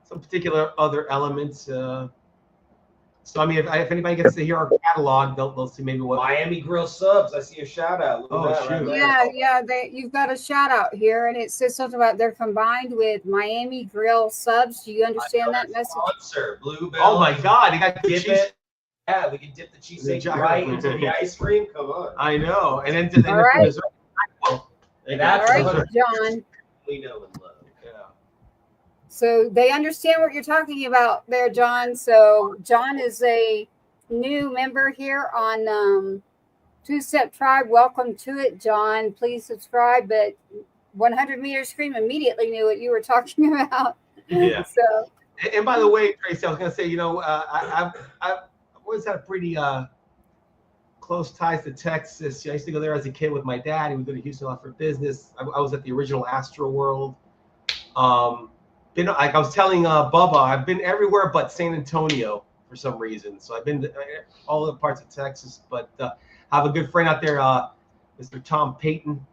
some particular other elements. So I mean, if anybody gets to hear our catalog, they'll see maybe what Miami Grill Subs. I see a shout out. Look at that right there. You've got a shout out here, and it says something about they're combined with Miami Grill Subs. Do you understand that message? Sponsor, Bluebell. Oh my God, they got the Dip cheese. it. Yeah, we can dip the cheesesteak right into the ice cream. Come on. I know, and then All right. dessert. And All that's right, 100% John. we know and love. So they understand what you're talking about there, John. So John is a new member here on Two-Step Tribe. Welcome to it, John. Please subscribe. But 100 Meter Scream immediately knew what you were talking about. Yeah. So. And by the way, Tracy, I was gonna say, I've always had a pretty close ties to Texas. I used to go there as a kid with my dad. He would go to Houston a lot for business. I was at the original Astro World. Like I was telling Bubba, I've been everywhere but San Antonio for some reason. So I've been to all the parts of Texas, but I have a good friend out there, Mr. Tom Payton.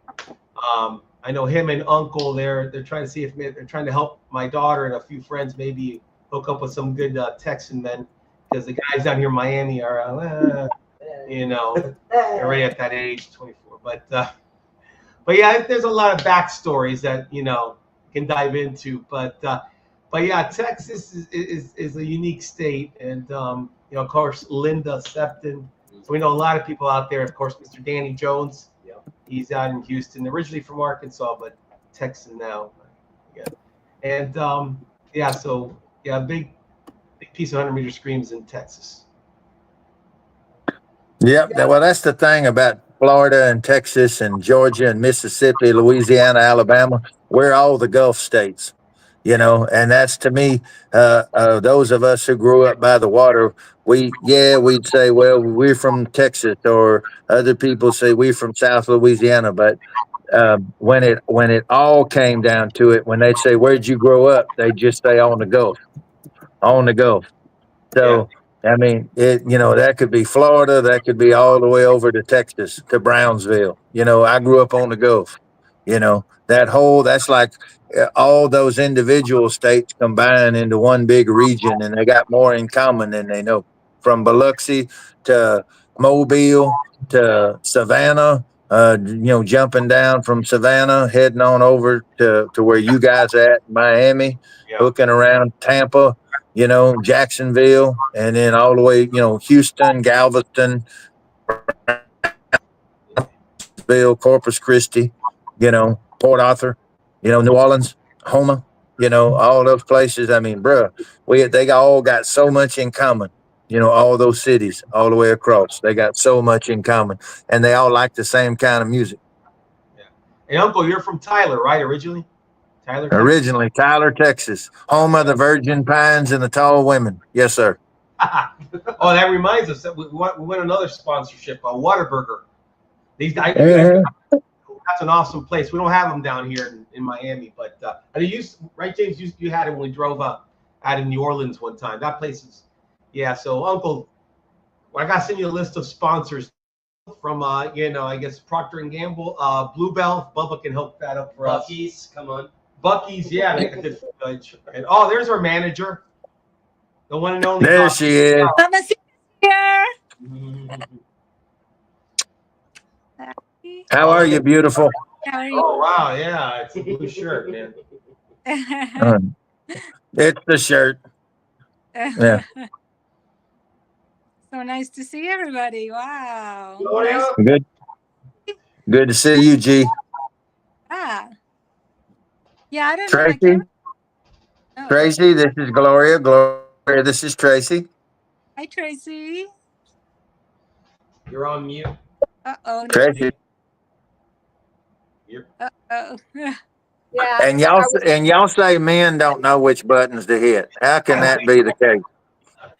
I know him and Uncle. They're trying to see if they're trying to help my daughter and a few friends maybe hook up with some good Texan men, because the guys down here in Miami are, they're already at that age, 24. But yeah, there's a lot of backstories that can dive into, but yeah, Texas is a unique state, and of course Linda Septon. So we know a lot of people out there. Of course, Mr. Danny Jones. Yeah, he's out in Houston, originally from Arkansas, but Texan now. Yeah, and big piece of 100 Meter Screams in Texas. Yep. Well, that's the thing about Florida and Texas and Georgia and Mississippi, Louisiana, Alabama. We're all the Gulf states, and that's, to me, those of us who grew up by the water, we'd say, well, we're from Texas, or other people say we're from South Louisiana. But when it all came down to it, when they'd say, where'd you grow up? They'd just say on the Gulf. So, I mean, that could be Florida, that could be all the way over to Texas, to Brownsville. I grew up on the Gulf. That's like all those individual states combined into one big region, and they got more in common than they know. From Biloxi to Mobile to Savannah, jumping down from Savannah, heading on over to where you guys at, Miami, hooking around Tampa, Jacksonville, and then all the way, Houston, Galveston, Corpus Christi, Port Arthur, New Orleans, Houma, all those places. I mean, they all got so much in common. All those cities all the way across, they got so much in common, and they all like the same kind of music. Yeah. Hey, Uncle, you're from Tyler, right? Originally, Tyler, Texas, home of the Virgin Pines and the Tall Women. Yes, sir. Oh, that reminds us that we won another sponsorship, Whataburger. These guys, that's an awesome place. We don't have them down here in Miami, but right, James? You had it when we drove out in New Orleans one time. That place is, yeah. So, Uncle, I got to send you a list of sponsors from I guess Procter and Gamble, Bluebell. Bubba can help that up for us. Bucky's, come on. Bucky's, yeah. Oh, there's our manager, the one and only. There she is. Mama here. How are you, beautiful? How are you? Oh wow, yeah, it's a blue shirt, man. It's the shirt. Yeah. So nice to see everybody. Wow. Gloria? Good. Good to see you, G. Ah. Yeah, I don't know. Tracy. Tracy, this is Gloria. Gloria, this is Tracy. Hi, Tracy. You're on mute. Uh-oh. Tracy. Uh-oh. Yeah. And y'all say men don't know which buttons to hit. How can that be the case?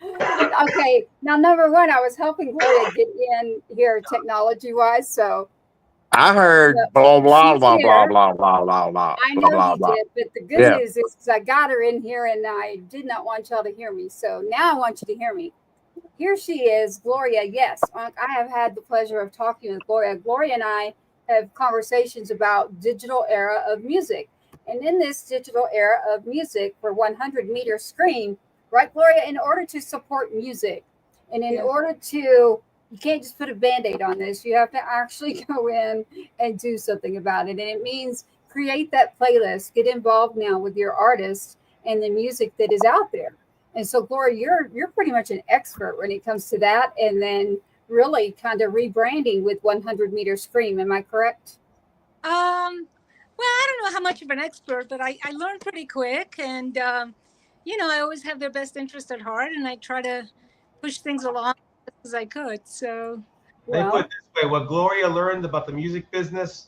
Okay. Now, number one, I was helping Gloria get in here technology-wise, so. I heard blah blah blah blah blah blah blah blah. I know blah, you blah. did, but the good news is I got her in here and I did not want y'all to hear me. So now I want you to hear me. Here she is, Gloria. Yes, I have had the pleasure of talking with Gloria. Gloria and I have conversations about digital era of music. And in this digital era of music for 100-meter scream, right, Gloria, in order to support music and in order to, you can't just put a Band-Aid on this. You have to actually go in and do something about it. And it means create that playlist, get involved now with your artists and the music that is out there. And so, Gloria, you're pretty much an expert when it comes to that. And then really kind of rebranding with 100-meter scream. Am I correct? Well, I don't know how much of an expert, but I learned pretty quick. And, I always have their best interest at heart. And I try to push things along as I could. So, They put it this way: what Gloria learned about the music business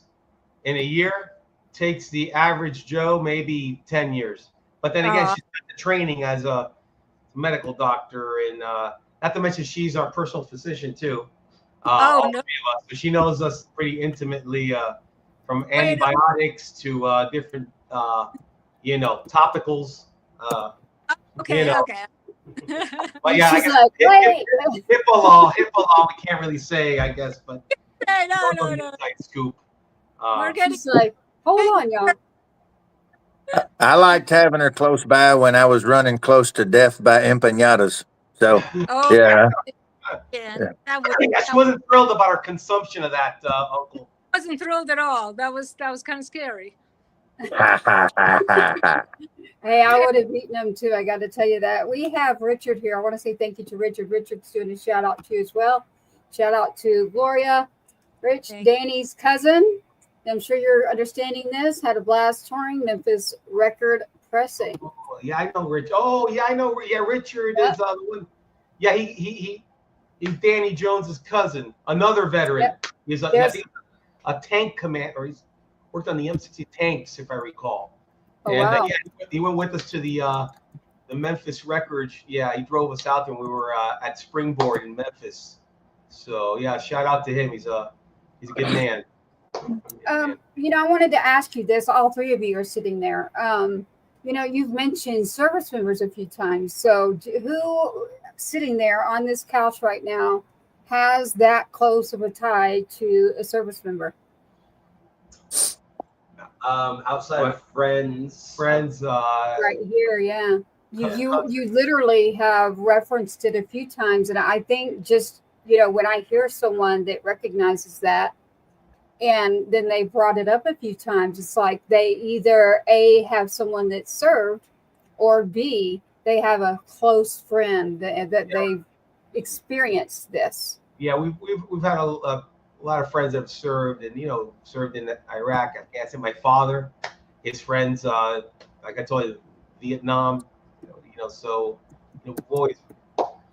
in a year takes the average Joe maybe 10 years. But then again, she's got the training as a medical doctor, and not to mention she's our personal physician too. All three of us, but she knows us pretty intimately, from antibiotics to different, topicals. okay. But yeah, she's like, wait. HIPAA law, we can't really say, I guess, but No. inside scoop. She's like, hold on, y'all. I liked having her close by when I was running close to death by empanadas. So, yeah. She wasn't thrilled about our consumption of that, Uncle. Wasn't thrilled at all. That was kind of scary. Hey, I would have beaten them too. I got to tell you that. We have Richard here. I want to say thank you to Richard. Richard's doing a shout out to you as well. Shout out to Gloria, Rich, Danny's cousin. I'm sure you're understanding this. Had a blast touring Memphis record pressing. Oh, yeah, I know Rich. Oh, yeah, I know. Yeah, Richard is the one. Yeah, he's Danny Jones's cousin, another veteran. Yep. He's a tank commander. Or he's worked on the M60 tanks, if I recall. Oh, and wow. He went with us to the Memphis record. Yeah, he drove us out there. We were at Springboard in Memphis. So yeah, shout out to him. He's a good man. I wanted to ask you this. All three of you are sitting there. You've mentioned service members a few times. So who sitting there on this couch right now has that close of a tie to a service member? Outside of friends. Right here, yeah. You literally have referenced it a few times, and I think just when I hear someone that recognizes that, and then they brought it up a few times, it's like they either A, have someone that served, or B, they have a close friend that they've experienced this. Yeah, we've had a lot of friends that have served, and served in Iraq, Afghanistan. My father, his friends, like I told you, Vietnam. So we've always,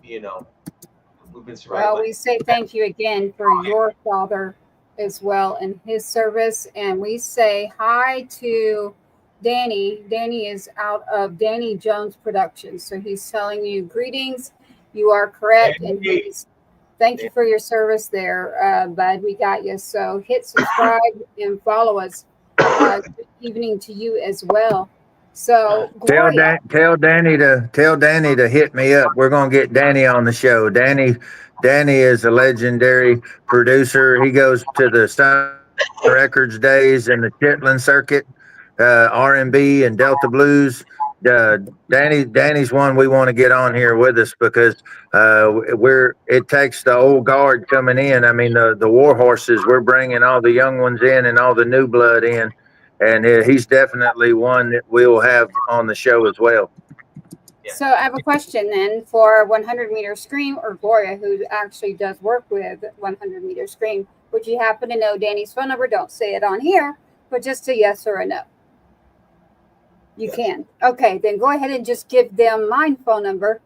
we've been surrounded. Well, we say thank you again for your father as well and his service, and we say hi to Danny. Danny is out of Danny Jones Productions, so he's telling you greetings. You are correct, and thank you for your service there, bud. We got you. So hit subscribe and follow us. Good evening to you as well. So Gloria, Tell Danny to hit me up. We're gonna get Danny on the show. Danny is a legendary producer. He goes to the Stein Records days and the Chitlin circuit, R&B and Delta blues. Danny's one we want to get on here with us because it takes the old guard coming in. I mean the war horses. We're bringing all the young ones in and all the new blood in, and he's definitely one that we'll have on the show as well. so I have a question then for 100 Meter Scream or Gloria, who actually does work with 100 Meter Scream. Would you happen to know Danny's phone number? Don't say it on here, but just a yes or a no. You can. Okay, then go ahead and just give them my phone number.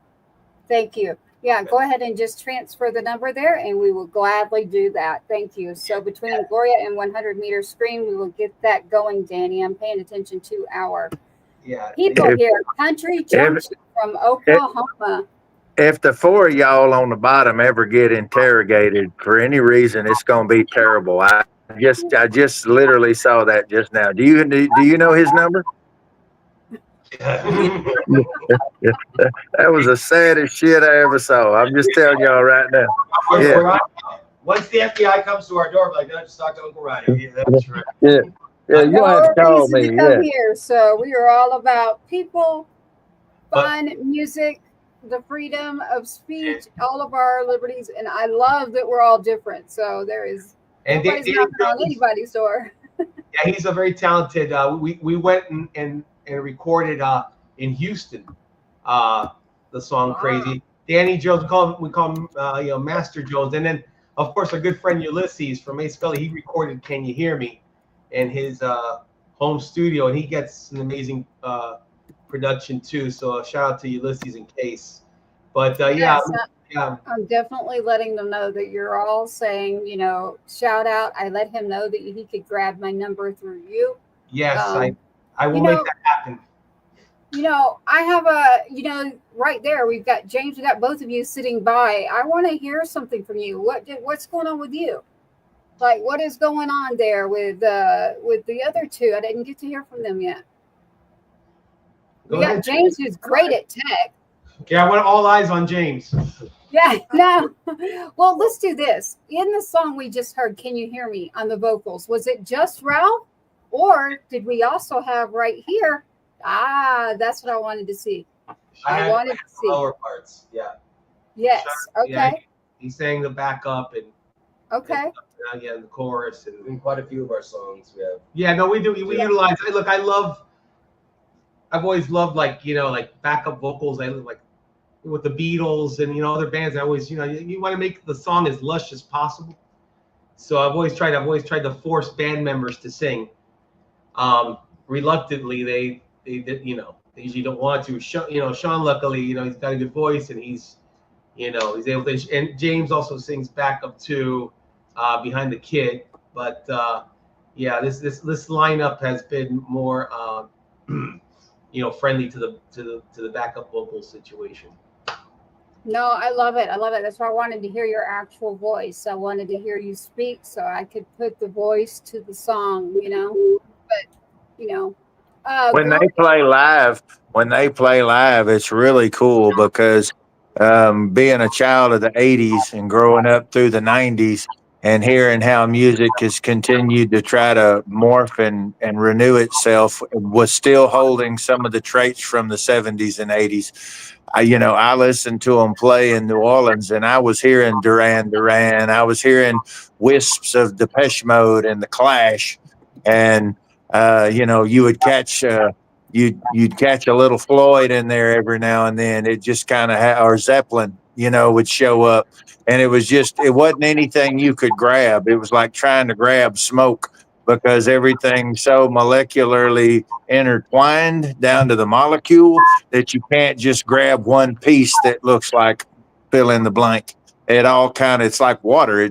Thank you. Yeah, go ahead and just transfer the number there, and we will gladly do that. Thank you. So between Gloria and 100 Meter Scream, we will get that going, Danny. I'm paying attention to our people here. Country Junction from Oklahoma. If the four of y'all on the bottom ever get interrogated for any reason, it's going to be terrible. I just literally saw that just now. Do you know his number? That was the saddest shit I ever saw. I'm just telling y'all right now. Yeah. Once the FBI comes to our door, we're like, no, just talk to Uncle Ryan. Yeah, that's right. Yeah, you don't have to call me. To come here. So we are all about people, fun, music, the freedom of speech, all of our liberties, and I love that we're all different. So there is nobody's knocking on anybody's door. Yeah, he's a very talented. We went and recorded in Houston the song "Crazy." Danny Jones, we call him Master Jones, and then of course our good friend Ulysses from Ace Scully. He recorded "Can You Hear Me" in his home studio, and he gets an amazing production too. So shout out to Ulysses in case. But yeah. I'm definitely letting them know that you're all saying, shout out. I let him know that he could grab my number through you. Yes, I will make that happen. I have right there, we've got James, we got both of you sitting by. I want to hear something from you. What's going on with you? Like, what is going on there with the other two? I didn't get to hear from them yet. We got James, who's great at tech. Yeah, I want all eyes on James. Yeah, no. Well, let's do this. In the song we just heard, Can You Hear Me, on the vocals, was it just Ralph? Or did we also have right here? That's what I wanted to see. I wanted to see. Lower parts, yeah. Yes, okay. Yeah, he sang the backup and okay. And, the chorus. And in quite a few of our songs we have. Yeah, no, we do. We utilize. Look, I've always loved like backup vocals. I like with the Beatles and other bands. I always you want to make the song as lush as possible. So I've always tried to force band members to sing. Reluctantly, they usually don't want to. Sean luckily he's got a good voice and he's able to. And James also sings backup too, behind the kid. But this lineup has been more friendly to the backup vocal situation. No, I love it. That's why I wanted to hear your actual voice. I wanted to hear you speak so I could put the voice to the song, But when they play live, it's really cool because being a child of the 80s and growing up through the 90s and hearing how music has continued to try to morph and renew itself, was still holding some of the traits from the 70s and 80s. I listened to them play in New Orleans, and I was hearing Duran Duran. I was hearing wisps of Depeche Mode and The Clash, and you would catch you'd catch a little Floyd in there every now and then. It just kind of or Zeppelin, would show up, and it wasn't anything you could grab. It was like trying to grab smoke because everything's so molecularly intertwined down to the molecule that you can't just grab one piece that looks like fill in the blank. It's like water.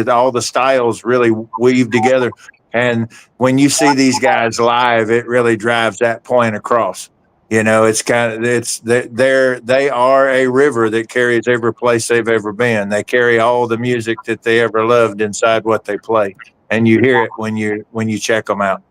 All the styles really weave together. And when you see these guys live, it really drives that point across. They are a river that carries every place they've ever been. They carry all the music that they ever loved inside what they play. And you hear it when you check them out.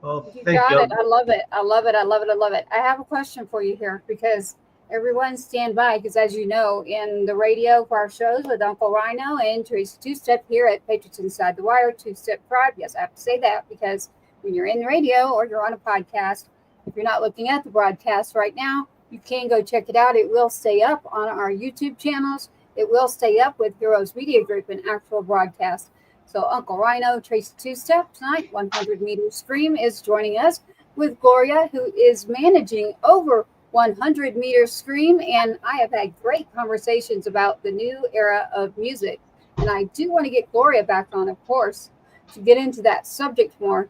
Oh, You thank got you. it. I love it. I love it. I love it. I love it. I have a question for you here because everyone stand by because as you know, in the radio for our shows with Uncle Rhino and Tracy Two-Step here at Patriots Inside The Wire, Two-Step Tribe. Yes, I have to say that because when you're in the radio or you're on a podcast, if you're not looking at the broadcast right now, you can go check it out. It will stay up on our YouTube channels. It will stay up with Heroes Media Group and actual broadcast. So Uncle Rhino, Tracy Two-Step tonight, 100 Meter Scream is joining us with Gloria, who is managing over 100 Meter Scream. And I have had great conversations about the new era of music. And I do want to get Gloria back on, of course, to get into that subject more.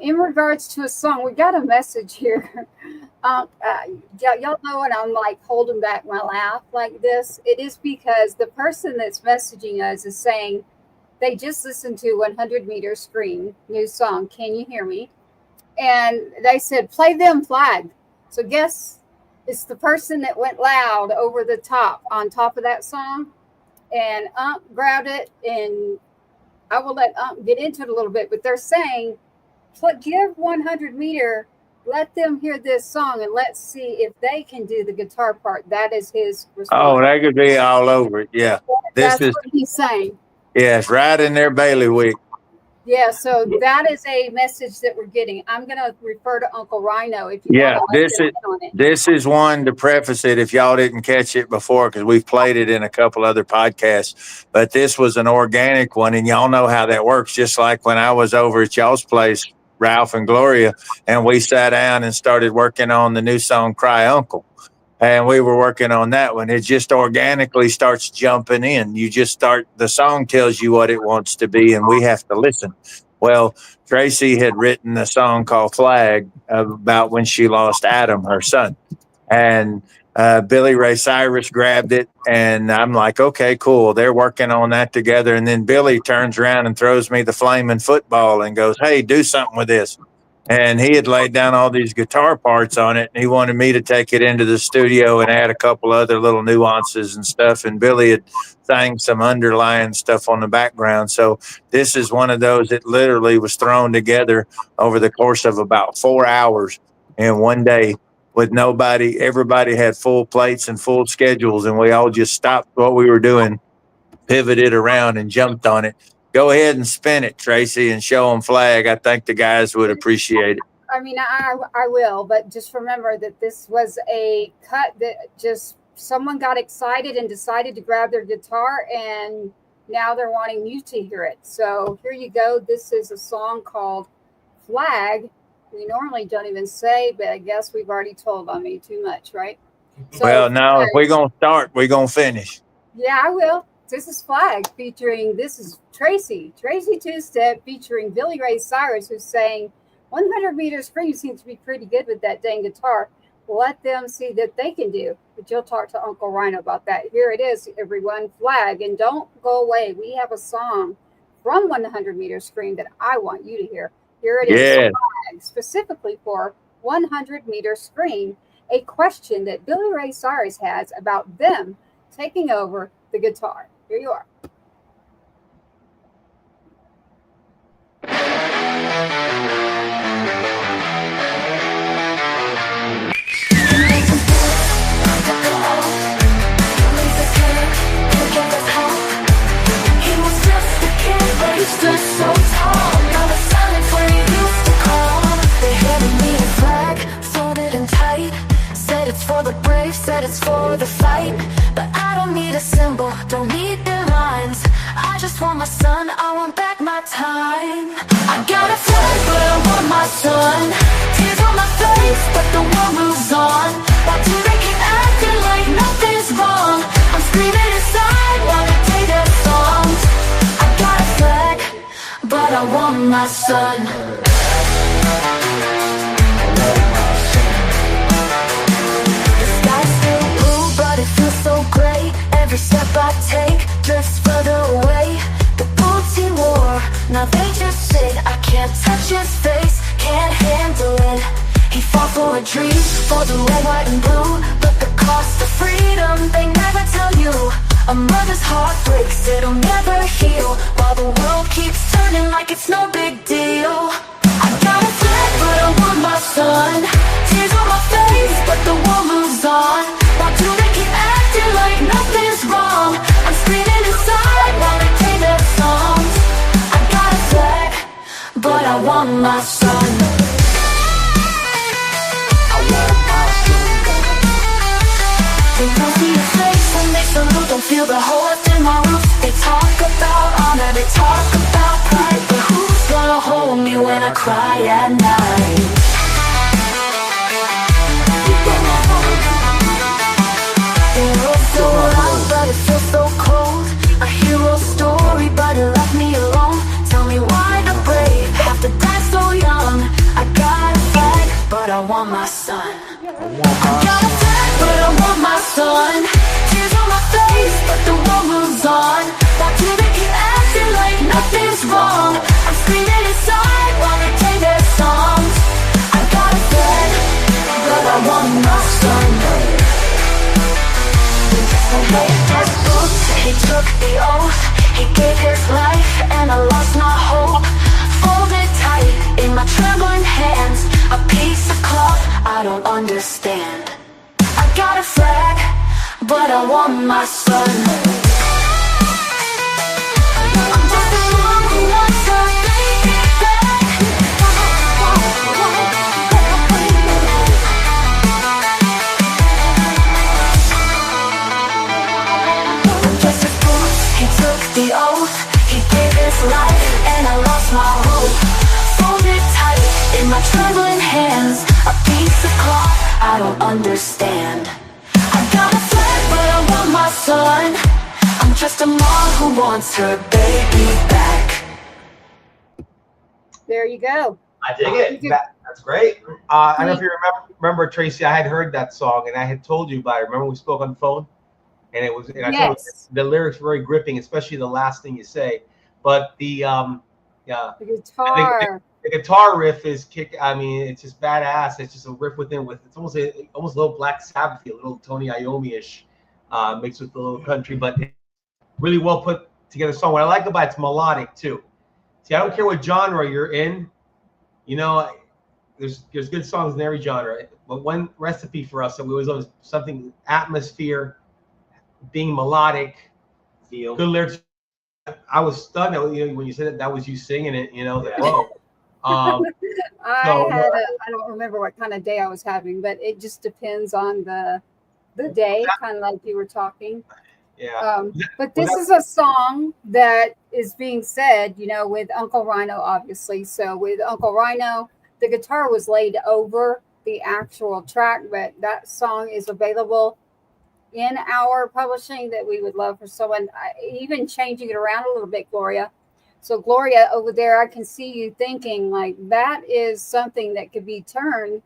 In regards to a song, we got a message here. Y'all know when I'm like holding back my laugh like this, it is because the person that's messaging us is saying, they just listened to 100 Meter Scream, new song. Can you hear me? And they said, play them flag. So guess it's the person that went loud over the top on top of that song. And grabbed it. And I will let get into it a little bit. But they're saying, give 100 Meter, let them hear this song. And let's see if they can do the guitar part. That is his response. Oh, that could be all over it. Yeah. That's what he's saying. Yes, right in their bailiwick. Yeah, so that is a message that we're getting. I'm going to refer to Uncle Rhino if you want to on it. This is one to preface it if y'all didn't catch it before because we've played it in a couple other podcasts. But this was an organic one, and y'all know how that works. Just like when I was over at y'all's place, Ralph and Gloria, and we sat down and started working on the new song "Cry Uncle." And we were working on that one. It just organically starts jumping in. You just start, the song tells you what it wants to be, and we have to listen. Well, Tracy had written a song called Flag about when she lost Adam, her son. And Billy Ray Cyrus grabbed it, and I'm like, okay, cool. They're working on that together. And then Billy turns around and throws me the flaming football and goes, hey, do something with this. And he had laid down all these guitar parts on it, and he wanted me to take it into the studio and add a couple other little nuances and stuff. And Billy had sang some underlying stuff on the background. So this is one of those that literally was thrown together over the course of about 4 hours in one day with nobody. Everybody had full plates and full schedules, and we all just stopped what we were doing, pivoted around, and jumped on it. Go ahead and spin it, Tracy, and show them Flag. I think the guys would appreciate it. I mean, I will, but just remember that this was a cut that just someone got excited and decided to grab their guitar, and now they're wanting you to hear it. So here you go. This is a song called Flag. We normally don't even say, but I guess we've already told on me too much, right? So, well, no, if we're going to start, we're going to finish. Yeah, I will. This is Flag featuring, this is Tracy Two-Step featuring Billy Ray Cyrus, who's saying 100 Meter Scream seems to be pretty good with that dang guitar. Let them see that they can do. But you'll talk to Uncle Rhino about that. Here it is, everyone, Flag. And don't go away. We have a song from 100 Meter Scream that I want you to hear. Here it is, Flag, specifically for 100 Meter Scream, a question that Billy Ray Cyrus has about them taking over the guitar. Here you are. Stood so tall, now the silence where he used to call. They handed me a flag, folded and tight. Said it's for the brave, said it's for the fight. But I don't need a symbol, don't need their lines. I just want my son, I want back my time. I got a flag, but I want my son. Tears on my face, but the world moves on. Why do they keep acting like nothing's wrong? I'm screaming inside while they play their songs. I got a flag, but I want my son. The sky's still blue, but it feels so gray. Every step I take drifts further away. The boots he wore, now they just sit. I can't touch his face, can't handle it. He fought for a dream, for the red, white, and blue. But the cost of freedom, they never tell you. A mother's heart breaks, it'll never heal. While the world keeps turning like it's no big deal. I got a flag, I want my son. They don't see your face when they salute, don't feel the hole within my roof. They talk about honor, they talk about pride, but who's gonna hold me when I cry at night? The world's so loud, but it feels so cold. A hero story, but it left me alone. Tell me why the brave have to die so young. I got a flag, but I want my son. I got a flag, but I want my son. Tears on my face, but the world moves on. Why do they keep acting like nothing's wrong? I'm screaming inside while they play their songs. I got a flag, but I want my son. He took the oath, he gave his life, and I lost my hope. Folded tight in my trembling hands, a piece of cloth I don't understand. I got a flag, but I want my son. I'm just a mom who wants to take it back. I'm just a fool, he took the oath, he gave his life, and I lost my hope. Folded tight in my trembling hands, a piece of cloth I don't understand. I got a flag, but I want my son. I'm just a mom who wants her baby back. There you go. I dig it. That's great. I don't know if you remember, Tracy, I had heard that song and I had told you about it. Remember we spoke on the phone? And it was, and I told you the lyrics were very gripping, especially the last thing you say. But the guitar. The guitar riff is kick. I mean, it's just badass. It's just a riff within with. It's almost a little Black Sabbath, a little Tony Iommi-ish, mixed with a little country, but really well put together song. What I like about it's melodic too. See, I don't care what genre you're in. You know, there's good songs in every genre. But one recipe for us that we always love is something atmosphere, being melodic, good lyrics. I was stunned when you said that was you singing it. You know, like, whoa. I don't remember what kind of day I was having, but it just depends on the day, kind of like you were talking. Yeah. But this is a song that is being said, you know, with UncleRyano, obviously. So with UncleRyano, the guitar was laid over the actual track, but that song is available in our publishing that we would love for someone, even changing it around a little bit, Gloria. So Gloria over there, I can see you thinking like that is something that could be turned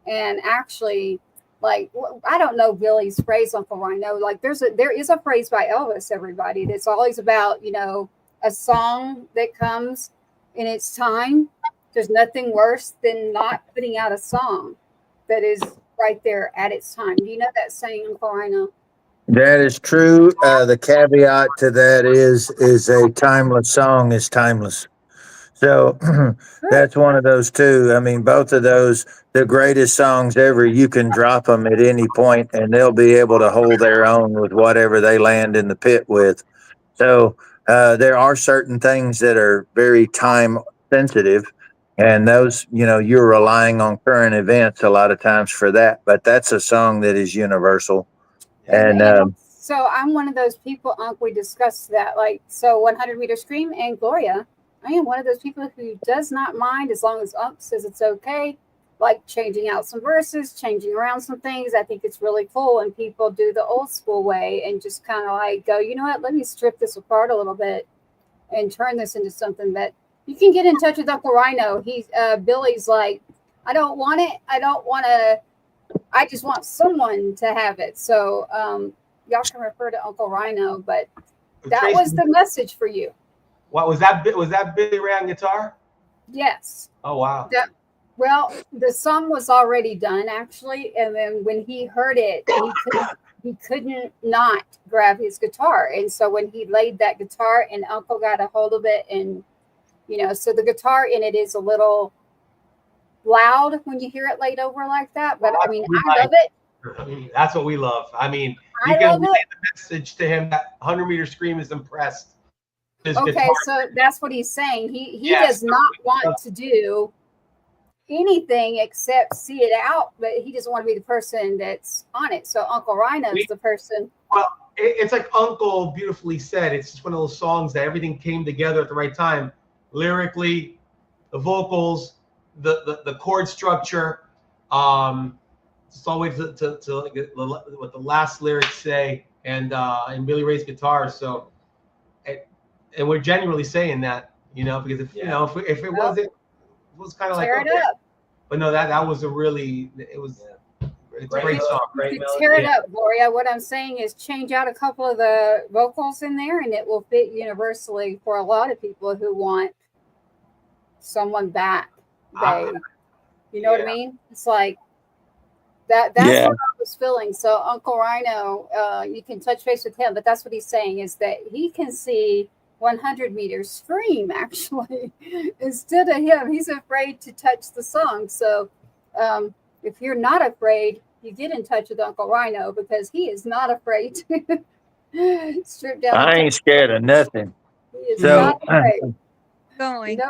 and actually, like, I don't know Billy's phrase, UncleRyano. Like there is a phrase by Elvis, everybody, that's always about, you know, a song that comes in its time. There's nothing worse than not putting out a song that is right there at its time. Do you know that saying, UncleRyano? That is true. The caveat to that is a timeless song is timeless. So that's one of those two. I mean, both of those, the greatest songs ever, you can drop them at any point and they'll be able to hold their own with whatever they land in the pit with. So there are certain things that are very time sensitive. And those, you know, you're relying on current events a lot of times for that. But that's a song that is universal. And so I'm one of those people, we discussed that. Like, so 100 Meter Scream and Gloria, I am one of those people who does not mind as long as says it's okay. Like changing out some verses, changing around some things. I think it's really cool when people do the old school way and just kind of like go, you know what, let me strip this apart a little bit and turn this into something that you can get in touch with UncleRyano. Billy's like, I don't want it. I don't want to. I just want someone to have it. So y'all can refer to UncleRyano, but that Tracy, was the message for you. What was that? Was that Billy Ray on guitar? Yes. Oh wow. Well, the song was already done actually, and then when he heard it, he couldn't not grab his guitar, and so when he laid that guitar, and Uncle got a hold of it, and you know, so the guitar in it is a little loud when you hear it laid over like that, but I mean, I love it. That's what we love. I mean, you I can love relay it. the message to him that 100 Meter Scream is impressed. His Okay, guitar. so that's what he's saying. He Yes. does not want to do anything except see it out, but he doesn't want to be the person that's on it. So Uncle Rhino is the person. Well, it's like Uncle beautifully said. It's just one of those songs that everything came together at the right time. Lyrically, the vocals, the chord structure. It's always to like what the last lyrics say, and Billy Ray's guitar. So, and we're genuinely saying that, because if if it wasn't, it was kind of like Tear it okay. up. But no, that was a really it's a great song. Great You melody. tear it up, Gloria. What I'm saying is change out a couple of the vocals in there, and it will fit universally for a lot of people who want someone back. You know what I mean? It's like that's what I was feeling. So Uncle Rhino, you can touch base with him, but that's what he's saying is that he can see 100 meters scream actually instead of him. He's afraid to touch the song. So if you're not afraid, you get in touch with Uncle Rhino because he is not afraid to strip down. I ain't scared of nothing. He is So- not afraid. Going.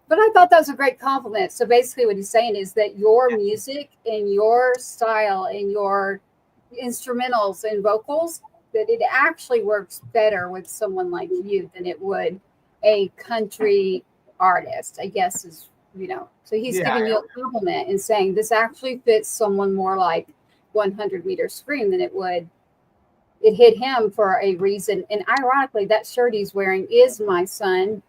But I thought that was a great compliment. So basically what he's saying is that your music and your style and your instrumentals and vocals, that it actually works better with someone like you than it would a country artist, I guess is, So he's giving you a compliment and saying this actually fits someone more like 100 Meter Scream than it would. It hit him for a reason. And ironically, that shirt he's wearing is my son.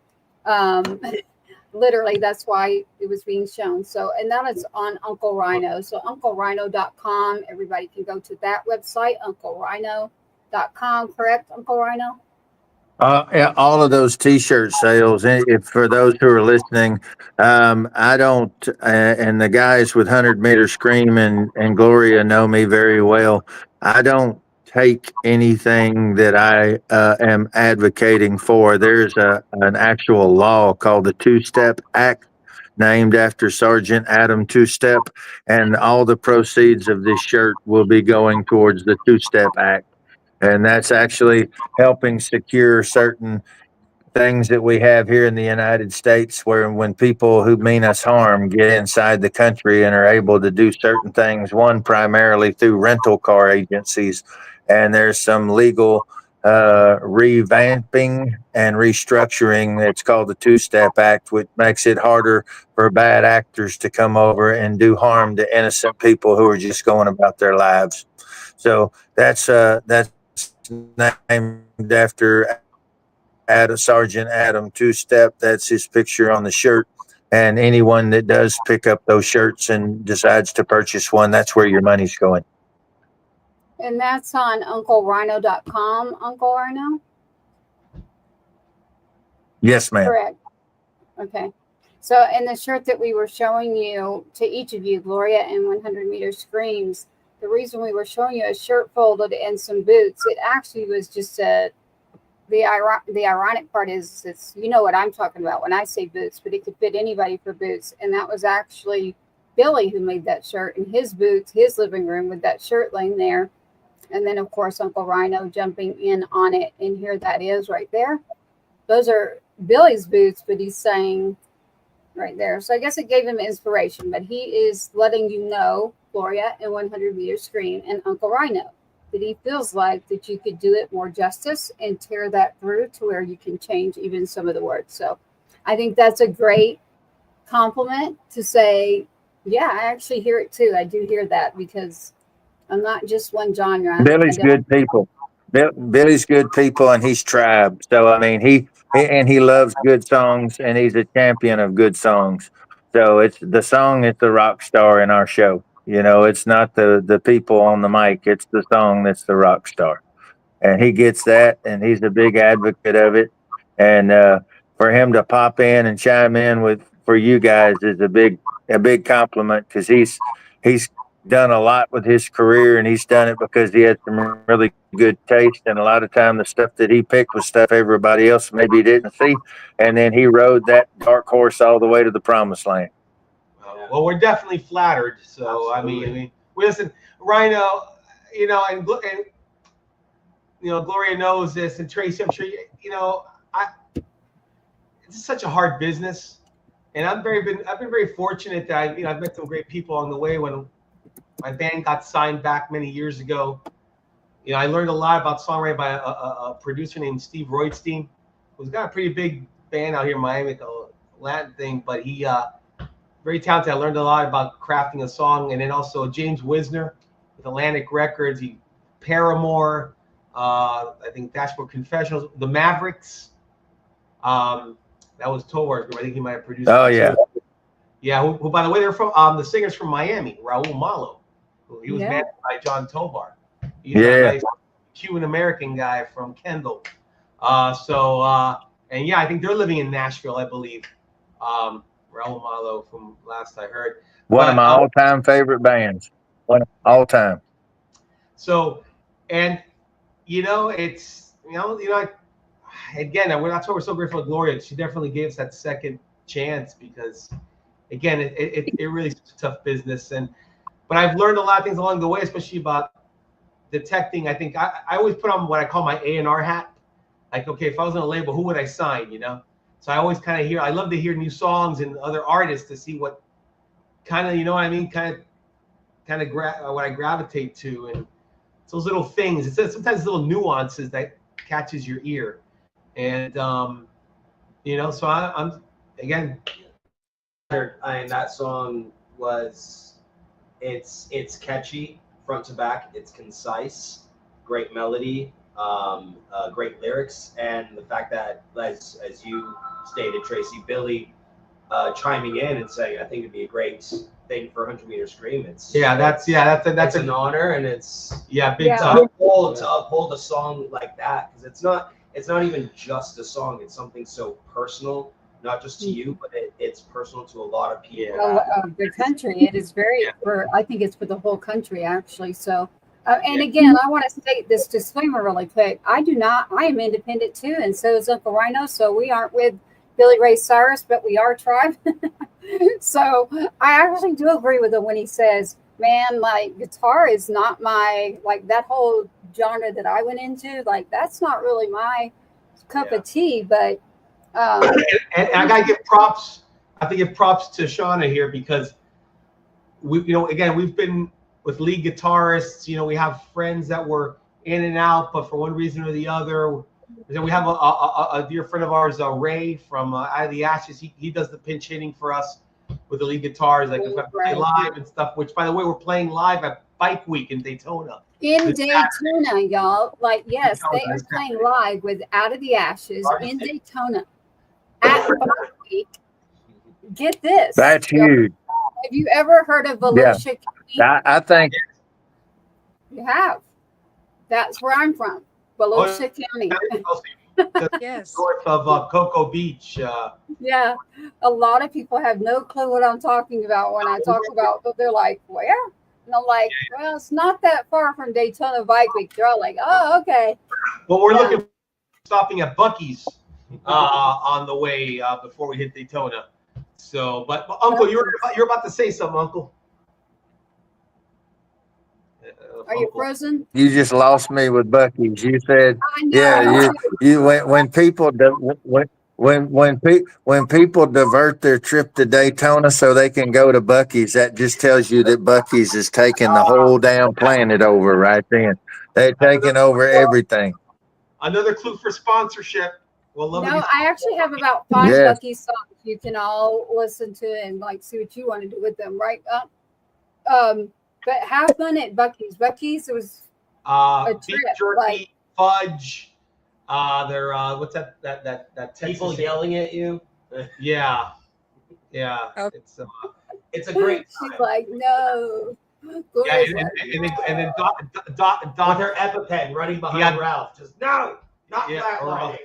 Literally, that's why it was being shown. So, and that is on Uncle Rhino. So UncleRyano.com. Everybody can go to that website, UncleRyano.com. Correct, Uncle Rhino? Yeah, all of those T-shirt sales. And if for those who are listening, I don't, and the guys with 100 Meter Scream and Gloria know me very well. I don't take anything that I am advocating for. There's an actual law called the Two-Step Act, named after Sergeant Adam Two-Step, and all the proceeds of this shirt will be going towards the Two-Step Act. And that's actually helping secure certain things that we have here in the United States, where when people who mean us harm get inside the country and are able to do certain things, one primarily through rental car agencies. And there's some legal revamping and restructuring. It's called the Two-Step Act, which makes it harder for bad actors to come over and do harm to innocent people who are just going about their lives. So that's named after Sergeant Adam Two-Step. That's his picture on the shirt. And anyone that does pick up those shirts and decides to purchase one, that's where your money's going. And that's on UncleRyano.com, Uncle Rhino? Yes, ma'am. Correct. Okay. So in the shirt that we were showing you, to each of you, Gloria and 100 Meter Screams, the reason we were showing you a shirt folded and some boots, it actually was just the ironic part is it's, you know what I'm talking about when I say boots, but it could fit anybody for boots. And that was actually Billy who made that shirt in his boots, his living room with that shirt laying there. And then, of course, Uncle Rhino jumping in on it. And here that is right there. Those are Billy's boots, but he's saying right there. So I guess it gave him inspiration, but he is letting you know, Gloria and 100 Meter Scream and Uncle Rhino, that he feels like that you could do it more justice and tear that through to where you can change even some of the words. So I think that's a great compliment to say, yeah, I actually hear it too. I do hear that because I'm not just one genre. Billy's good people. Billy's good people, and he's tribe. So I mean, he loves good songs, and he's a champion of good songs. So it's the song. It's the rock star in our show. It's not the people on the mic. It's the song that's the rock star, and he gets that, and he's a big advocate of it. And for him to pop in and chime in for you guys is a big compliment, because he's done a lot with his career, and he's done it because he had some really good taste. And a lot of time the stuff that he picked was stuff everybody else maybe didn't see. And then he rode that dark horse all the way to the promised land. Well, we're definitely flattered. So, Absolutely. I mean, we listen, Rhino, and Gloria knows this, and Tracy, I'm sure, it's such a hard business, and I've been very fortunate that I've met some great people on the way. When my band got signed back many years ago, I learned a lot about songwriting by a producer named Steve Roydstein, who's got a pretty big band out here in Miami, called Latin thing, but he very talented. I learned a lot about crafting a song, and then also James Wisner with Atlantic Records, Paramore, I think Dashboard Confessionals, the Mavericks. That was Towar's group. I think he might have produced. Oh yeah. Yeah. Who by the way, they're from the singer's from Miami, Raul Malo. He was managed by John Tovar. He's a nice Cuban American guy from Kendall. And yeah, I think they're living in Nashville, I believe. Raul Malo, from last I heard. One of my all-time favorite bands. All time. So, and it's again, that's why we're so grateful to Gloria. She definitely gave us that second chance, because again, it really is a tough business. But I've learned a lot of things along the way, especially about detecting. I think I always put on what I call my A&R hat. Like, okay, if I was on a label, who would I sign? So I always kind of I love to hear new songs and other artists to see what kind of, what I gravitate to. And it's those little things. It's sometimes little nuances that catches your ear. And, so I'm again. And that song it's catchy front to back. It's concise, great melody, great lyrics, and the fact that, as you stated, Tracy, Billy chiming in and saying, I think it'd be a great thing for 100 Meter Scream. That's an honor, and it's big to uphold a song like that, because it's not even just a song. It's something so personal, not just to you, but it's personal to a lot of people. The country. It is very. I think it's for the whole country, actually. So. And again, I want to state this disclaimer really quick. I am independent too, and so is UncleRyano. So we aren't with Billy Ray Cyrus, but we are Tribe. So I actually do agree with him when he says, man, like, guitar is not my, like, that whole genre that I went into, like, that's not really my cup of tea. But and I gotta give props. I have to give props to Shauna here, because again, we've been with lead guitarists, we have friends that were in and out, but for one reason or the other. Then we have a dear friend of ours, Ray from Out of the Ashes. He does the pinch hitting for us with the lead guitars, like if I play live and stuff. Which, by the way, we're playing live at Bike Week in Daytona. Daytona, y'all. Like, yes, they are playing live with Out of the Ashes in Daytona at Bike Week. Get this. That's huge. Have you ever heard of Volusia County? I think you have. That's where I'm from, Volusia County. Yes. North of Cocoa Beach. Yeah, a lot of people have no clue what I'm talking about when I talk about, but they're like, where? And I'm like, well, it's not that far from Daytona Bike Week. They're all like, oh, okay. Well, we're looking for stopping at Buc-ee's on the way before we hit Daytona. So, but Uncle, you're about to say something, Uncle. Are you frozen? you just lost me with Buc-ee's. You said, when people divert their trip to Daytona so they can go to Buc-ee's, that just tells you that Buc-ee's is taking the whole damn planet over right then. They're taking over everything. Another clue for sponsorship. I actually have about 5 Buc-ee's songs you can all listen to and like see what you want to do with them, right? But have fun at Buc-ee's. Buc-ee's, it was a trip. Beef jerky, fudge. They're what's that Texas people yelling at you. Yeah. Okay. It's a great time. She's like, no. Yeah, and then Doc With her EpiPen running behind Ralph. Just no, not that right.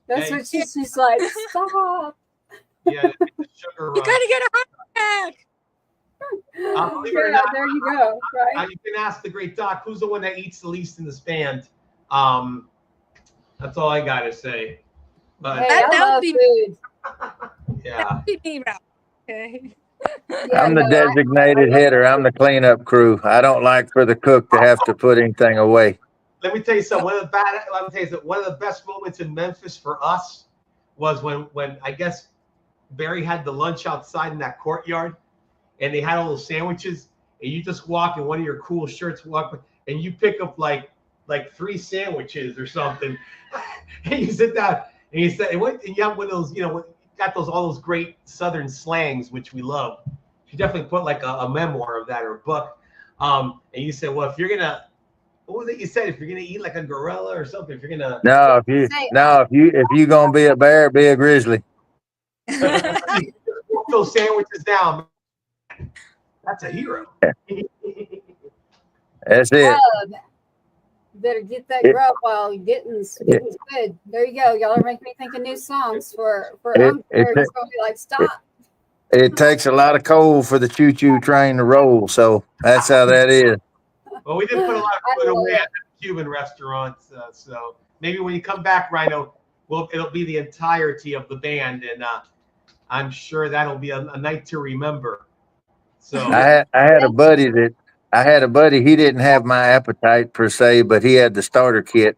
That's what she's like, stop. Yeah, the sugar. You gotta get a heart attack. There you go. Right. You can ask the great Doc, who's the one that eats the least in this band. That's all I gotta say. But Hey, I love food. Yeah. That would be me, Ralph. Okay. I'm the designated hitter. I'm the cleanup crew. I don't like for the cook to have to put anything away. Let me tell you something. One of the best moments in Memphis for us was when I guess Barry had the lunch outside in that courtyard, and they had all those sandwiches, and you just walk in one of your cool shirts, and you pick up like 3 sandwiches or something, and you sit down and you say, and you have one of those, got all those great Southern slangs which we love. You definitely put like a memoir of that or a book, and you said, well, if you're gonna, what was it you said? If you're gonna eat like a gorilla or something, if you're gonna if you gonna be a bear, be a grizzly. walk those sandwiches down, that's a hero. That's it. Better get that grub while you're getting good. There you go. Y'all are making me think of new songs for Uncle. It's gonna be like, stop. It takes a lot of coal for the choo-choo train to roll, so that's how that is. Well, we did put a lot of food away at the Cuban restaurants, so maybe when you come back, Rhino, it'll be the entirety of the band, and I'm sure that'll be a night to remember. So I had a buddy. He didn't have my appetite per se, but he had the starter kit,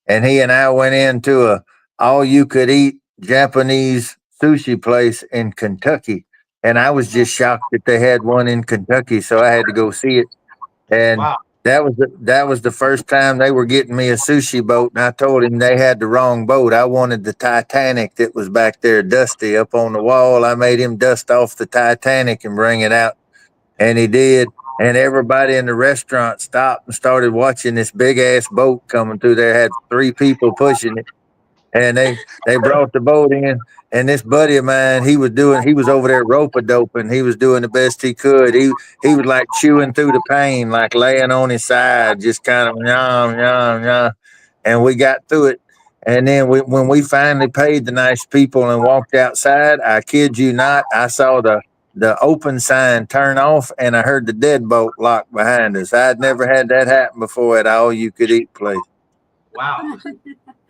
and he and I went into a all-you-could-eat Japanese sushi place in Kentucky, and I was just shocked that they had one in Kentucky, so I had to go see it. And wow. that was the first time they were getting me a sushi boat, and I told him they had the wrong boat. I wanted the Titanic that was back there dusty up on the wall. I made him dust off the Titanic and bring it out, and he did. And everybody in the restaurant stopped and started watching this big ass boat coming through there. Had 3 people pushing it, and they brought the boat in. And this buddy of mine, he was over there rope-a-doping. He was doing the best he could. He was like chewing through the pain, like laying on his side, just kind of yum, yum, yum. And we got through it. And then when we finally paid the nice people and walked outside, I kid you not, I saw the open sign turn off, and I heard the deadbolt lock behind us. I'd never had that happen before at all-you-could-eat place. Wow.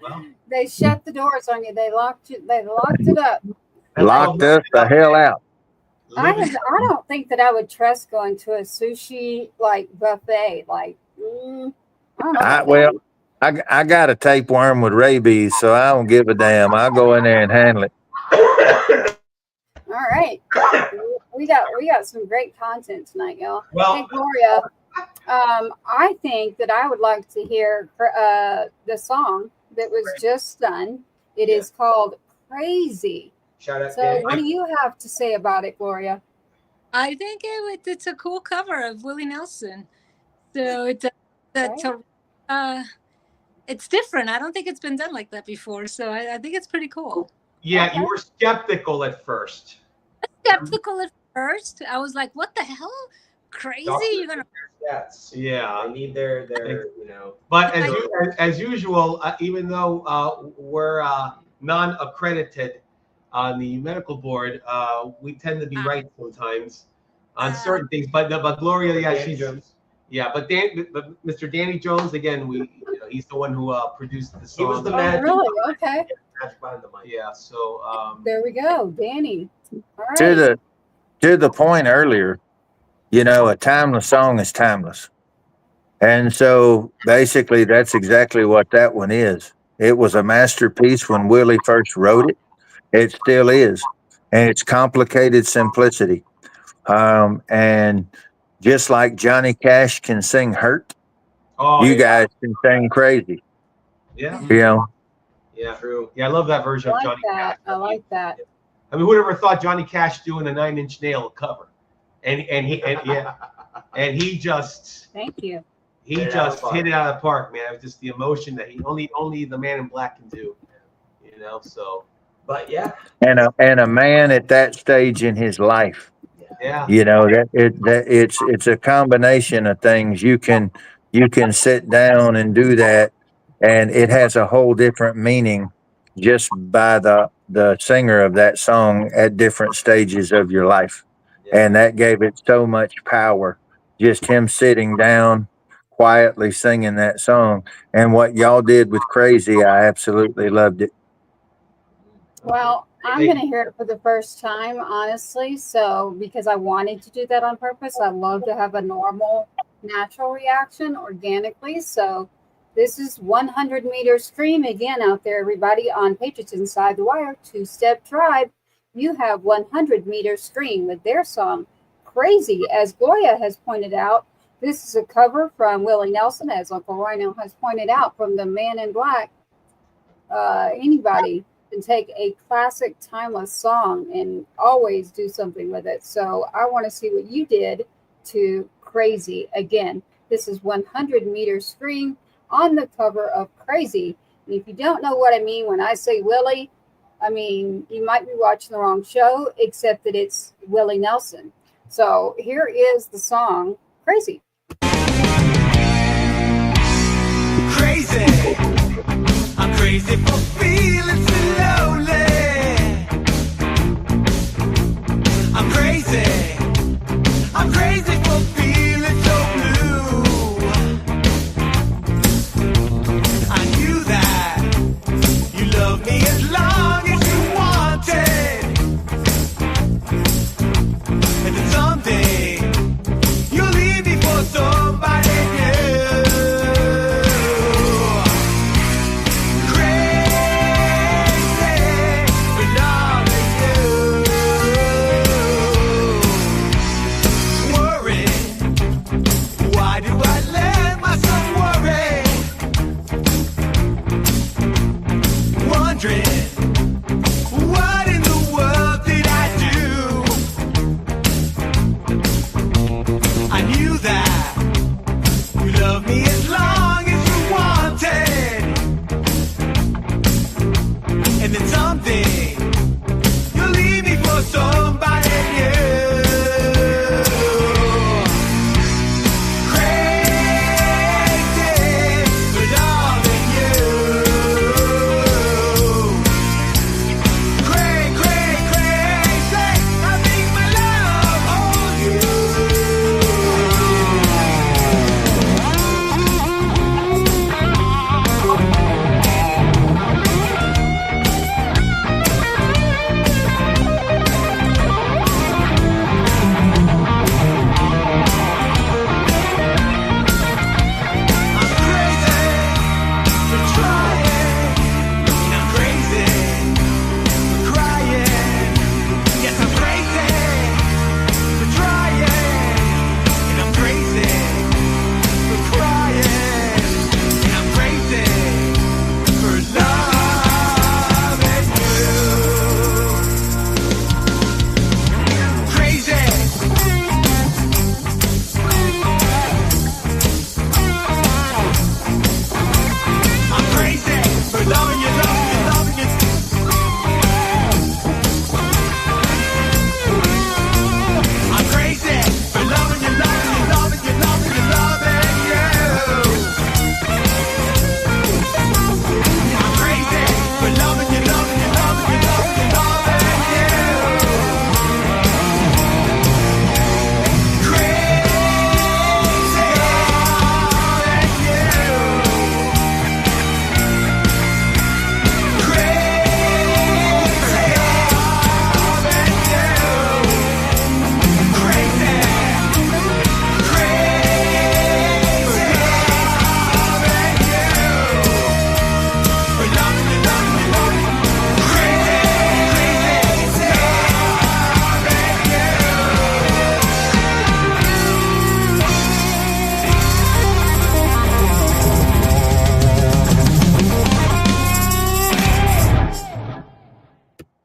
Well, They shut the doors on you. They locked you. They locked it up. Locked us the hell out. I don't think that I would trust going to a sushi buffet. I don't know. I got a tapeworm with rabies, so I don't give a damn. I'll go in there and handle it. All right, we got some great content tonight, y'all. Well, hey, Gloria, I think that I would like to hear the song that was just done. It is called "Crazy." Shout out. So, what do you have to say about it, Gloria? I think it's a cool cover of Willie Nelson. So it's different. I don't think it's been done like that before. So I think it's pretty cool. Yeah, you were skeptical at first. I was like, what the hell? Crazy? You're gonna Yes. Yeah. They need their But as usual, even though we're non-accredited on the medical board, we tend to be right sometimes on certain things. But Gloria, but Mr. Danny Jones, again, he's the one who produced the song. He was the man. Really? Okay. Yeah. So there we go, Danny. All right. To the point earlier, a timeless song is timeless. And so basically that's exactly what that one is. It was a masterpiece when Willie first wrote it. It still is. And it's complicated simplicity. And just like Johnny Cash can sing Hurt, guys can sing Crazy. Yeah. Yeah, true. Yeah, I love that version of Johnny Cash. I like that. I mean, who'd ever thought Johnny Cash doing a 9 Inch Nail cover? And he just thank you. He just hit it out of the park, man. It was just the emotion that only the Man in Black can do. So but yeah. And a man at that stage in his life. Yeah. It's a combination of things. You can sit down and do that, and it has a whole different meaning just by the singer of that song at different stages of your life. Yeah. And that gave it so much power. Just him sitting down quietly singing that song. And what y'all did with Crazy, I absolutely loved it. Well, I'm going to hear it for the first time, honestly. So, because I wanted to do that on purpose, I love to have a normal, natural reaction organically. So, This is 100 meter stream again out there, everybody, on Patriots Inside the Wire, two-step tribe. You have 100 meter stream with their song Crazy. As Goya has pointed out, this is a cover from Willie Nelson, as UncleRyano has pointed out, from the Man in Black. Anybody can take a classic, timeless song and always do something with it. So I want to see what you did to Crazy. Again, this is 100 meter stream on the cover of Crazy. And if you don't know what I mean when I say Willie, I mean, you might be watching the wrong show, except that it's Willie Nelson. So here is the song Crazy. Crazy, I'm crazy for feeling so lonely. I'm crazy for feeling so blue. I knew that you loved me as long as you wanted, and then someday you'll leave me for somebody new. What in the world did I do? I knew that you loved me as long as you wanted, and then someday you'll leave me for somebody new.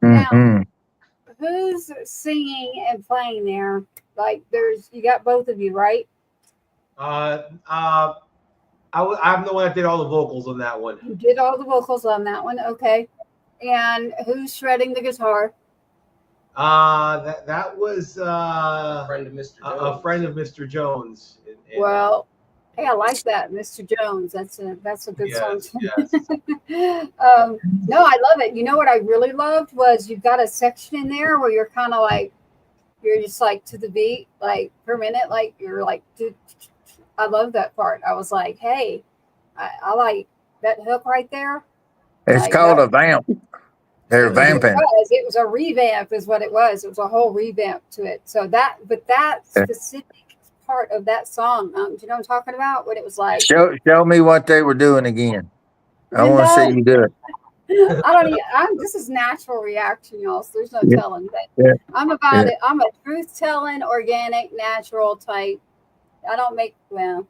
Now, who's singing and playing there? Like, you got both of you, right? I'm the one that did all the vocals on that one. You did all the vocals on that one, okay. And who's shredding the guitar? That was A friend of Mr. Jones. a friend of Mr. Jones. Well, hey, I like that, Mr. Jones. That's a good song. Yes. No, I love it. You know what I really loved was you've got a section in there where you're kind of like, you're just like to the beat, like per minute, like you're like, I love that part. I was like, hey, I like that hook right there. It's Like, called a vamp. They're vamping. It was a revamp is what it was. It was a whole revamp to it. So that specific part of that song. Do you know what I'm talking about? When it was like, Show me what they were doing again. I you want to see know, you do it. I don't even, this is natural reaction, y'all. So there's no Yeah. telling. But Yeah. I'm about Yeah. it. I'm a truth telling, organic, natural type. I don't make, well,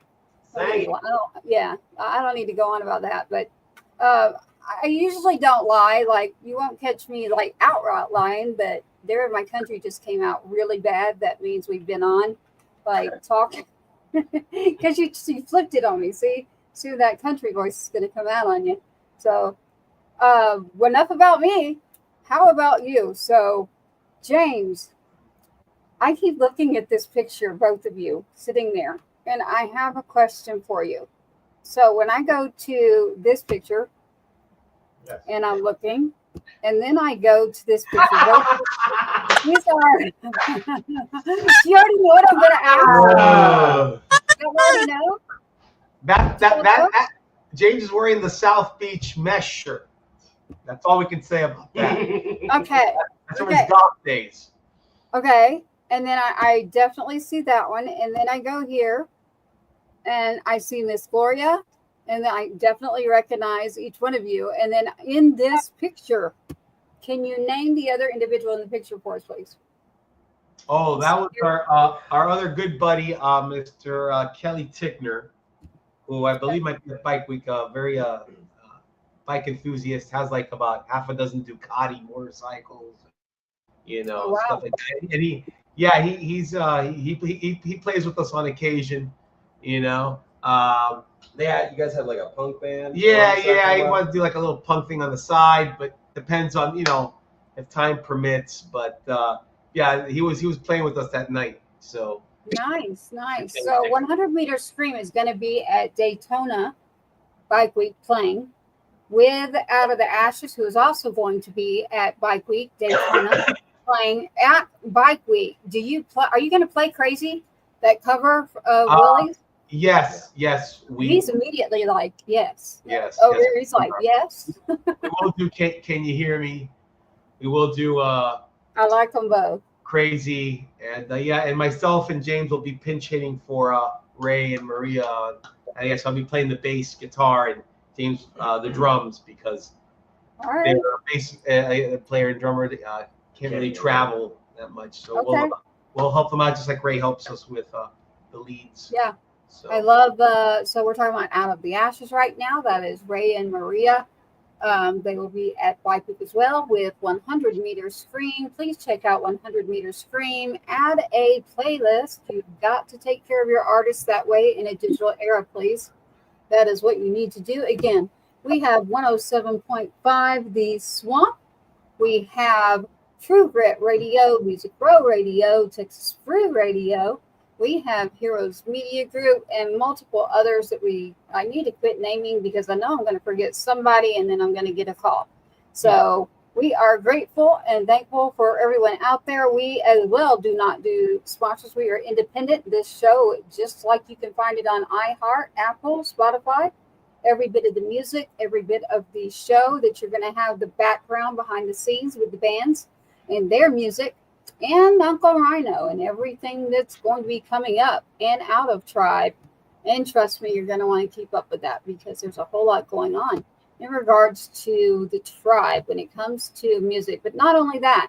I don't need to go on about that. But I usually don't lie. Like, you won't catch me like outright lying, but There in My Country just came out really bad. That means we've been on, like, talking. Because you flipped it on me. See, soon that country voice is going to come out on you. So, enough about me. How about you? So, James, I keep looking at this picture, both of you sitting there, and I have a question for you. So, when I go to this picture, Yes. and I'm looking, and then I go to this picture. These are. You already know what I'm going to ask. You already know. That James is wearing the South Beach mesh shirt. That's all we can say about that. Okay. That's from his golf days. Okay. And then I definitely see that one. And then I go here and I see Miss Gloria. And then I definitely recognize each one of you. And then in this picture, can you name the other individual in the picture for us, please? Oh, that was our other good buddy, Mr. Kelly Tickner, who I believe might be a bike week, very bike enthusiast, has like about half a dozen Ducati motorcycles, stuff like that. And he plays with us on occasion, Yeah, you guys had like a punk band. He wants to do like a little punk thing on the side, but depends on if time permits. But he was playing with us that night. So nice. So 100 Meter Scream is going to be at Daytona Bike Week playing with Out of the Ashes, who is also going to be at Bike Week Daytona playing at Bike Week. Are you going to play Crazy, that cover of Willie's? Yes. He's immediately like, yes. Yes. Oh, yes. He's like, yes. We will do Can You Hear Me? We will do I like them both. Crazy. And and myself and James will be pinch hitting for Ray and Maria. I guess I'll be playing the bass guitar and James the drums, because they're a bass player and drummer. Can't really travel that much. So we'll help them out just like Ray helps us with the leads. Yeah. So. I love so we're talking about Out of the Ashes right now. That is Ray and Maria. They will be at Bike Week as well with 100 Meter Scream. Please check out 100 Meter Scream. Add a playlist. You've got to take care of your artists that way in a digital era, please. That is what you need to do. Again, we have 107.5 The Swamp. We have True Grit Radio, Music Row Radio, Texas Free Radio. We have Heroes Media Group and multiple others that I need to quit naming, because I know I'm going to forget somebody and then I'm going to get a call. So we are grateful and thankful for everyone out there. We as well do not do sponsors. We are independent. This show, just like you can find it on iHeart, Apple, Spotify, every bit of the music, every bit of the show that you're going to have the background behind the scenes with the bands and their music, and UncleRyano and everything that's going to be coming up and out of Tribe. And trust me, you're going to want to keep up with that, because there's a whole lot going on in regards to the Tribe when it comes to music. But not only that,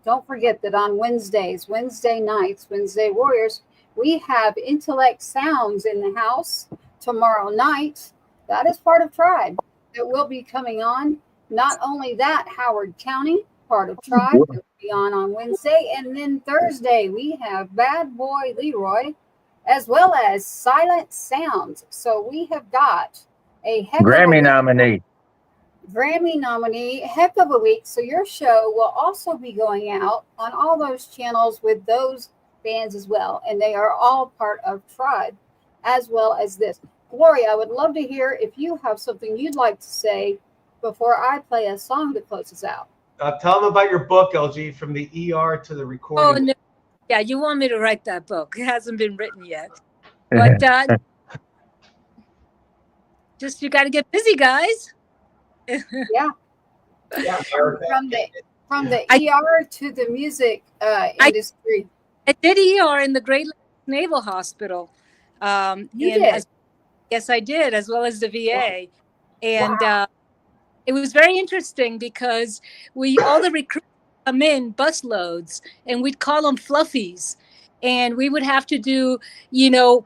don't forget that on Wednesdays, Wednesday nights, Wednesday Warriors, we have Intellect Sounds in the house tomorrow night. That is part of Tribe that will be coming on. Not only that, Howard County, part of Tribe, will be on Wednesday. And then Thursday, we have Bad Boy Leroy, as well as Silent Sounds. So we have got a Grammy nominee. Grammy nominee, heck of a week. So your show will also be going out on all those channels with those bands as well. And they are all part of Tribe, as well as this. Gloria, I would love to hear if you have something you'd like to say before I play a song to close us out. Tell them about your book, LG, from the ER to the recording. Oh, no. Yeah, you want me to write that book. It hasn't been written yet. But just you got to get busy, guys. Yeah. From the ER to the music industry. I did ER in the Great Lakes Naval Hospital. You did? Yes, I did, as well as the VA. And Wow. it was very interesting because all the recruits come in busloads, and we'd call them fluffies. And we would have to do,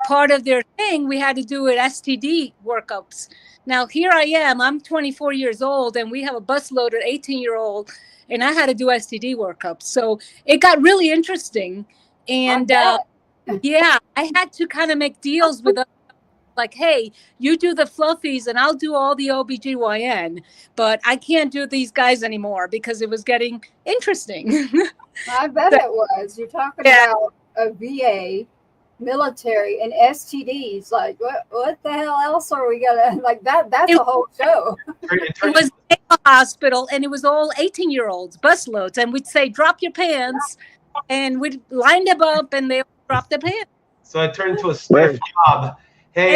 part of their thing, we had to do an STD workups. Now, here I am, I'm 24 years old, and we have a busload of 18-year-old, and I had to do STD workups. So it got really interesting. And yeah, I had to kind of make deals with them, like, hey, you do the fluffies and I'll do all the OBGYN, but I can't do these guys anymore because it was getting interesting. I bet it was. You're talking about a VA, military, and STDs. Like, what the hell else are we gonna like? That's a whole show. It was a hospital, and it was all 18-year-olds, busloads, and we'd say, "Drop your pants," and we'd line them up, and they drop their pants. So it turned into a stiff job. Hey,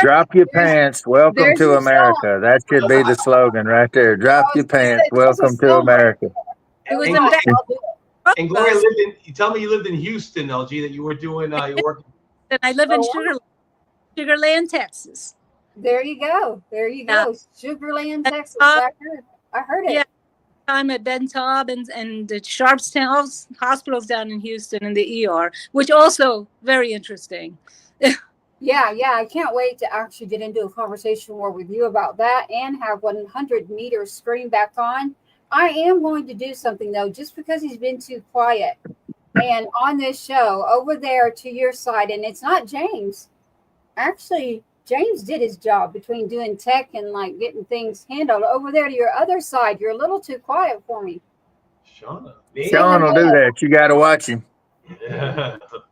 drop your pants. Welcome to America. That should be the slogan right there. Drop your pants. Welcome to America. It was and Gloria you tell me you lived in Houston, LG, that you were doing your work. And I live in Sugarland, Texas. There you go. Sugarland, Texas. I heard it. Yeah. I'm at Ben Taub and the Sharpstown hospitals down in Houston in the ER, which also very interesting. Yeah, I can't wait to actually get into a conversation more with you about that and have 100 meters screen back on. I am going to do something, though, just because he's been too quiet. And on this show, over there to your side, and it's not James. Actually, James did his job between doing tech and like getting things handled. Over there to your other side, you're a little too quiet for me. Sean will do that. You got to watch him.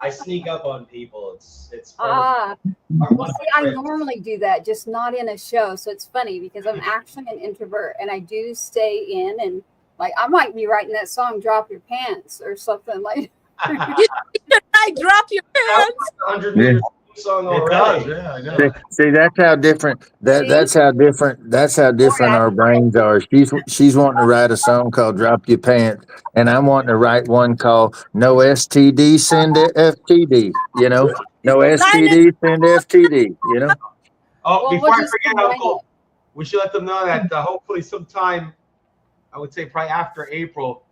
I sneak up on people. It's well, see, I normally do that, just not in a show. So it's funny because I'm actually an introvert and I do stay in, and like I might be writing that song "Drop Your Pants" or something like. I drop your pants. 100 meters song already. Yeah, I know. See, that's how different. That's how different our brains are. She's wanting to write a song called "Drop Your Pants," and I'm wanting to write one called "No STD, Send FTD." You know, no STD, send FTD. You know. Oh, before I forget, Uncle, we should let them know that hopefully sometime, I would say probably after April,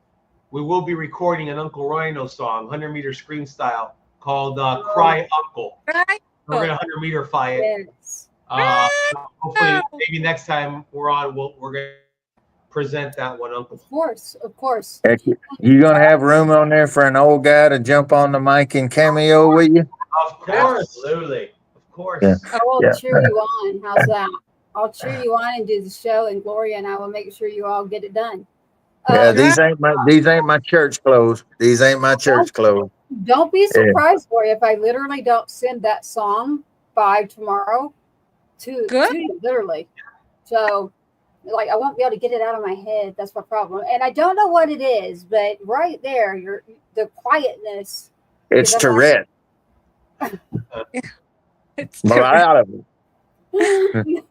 we will be recording an UncleRyano song, 100 meter scream style, called "Cry Uncle." Right. We're gonna 100-meter it. Yes. Hopefully, maybe next time we're on, we're gonna present that one, Uncle. Of course. You gonna have room on there for an old guy to jump on the mic and cameo with you? Of course, absolutely, of course. Yeah. I will cheer you on. How's that? I'll cheer you on and do the show, and Gloria and I will make sure you all get it done. Yeah, these ain't my church clothes. These ain't my church clothes. Don't be surprised, Gloria, if I literally don't send that song by tomorrow to you, literally. So, like, I won't be able to get it out of my head. That's my problem. And I don't know what it is, but right there, the quietness. It's Tourette. It's out of it.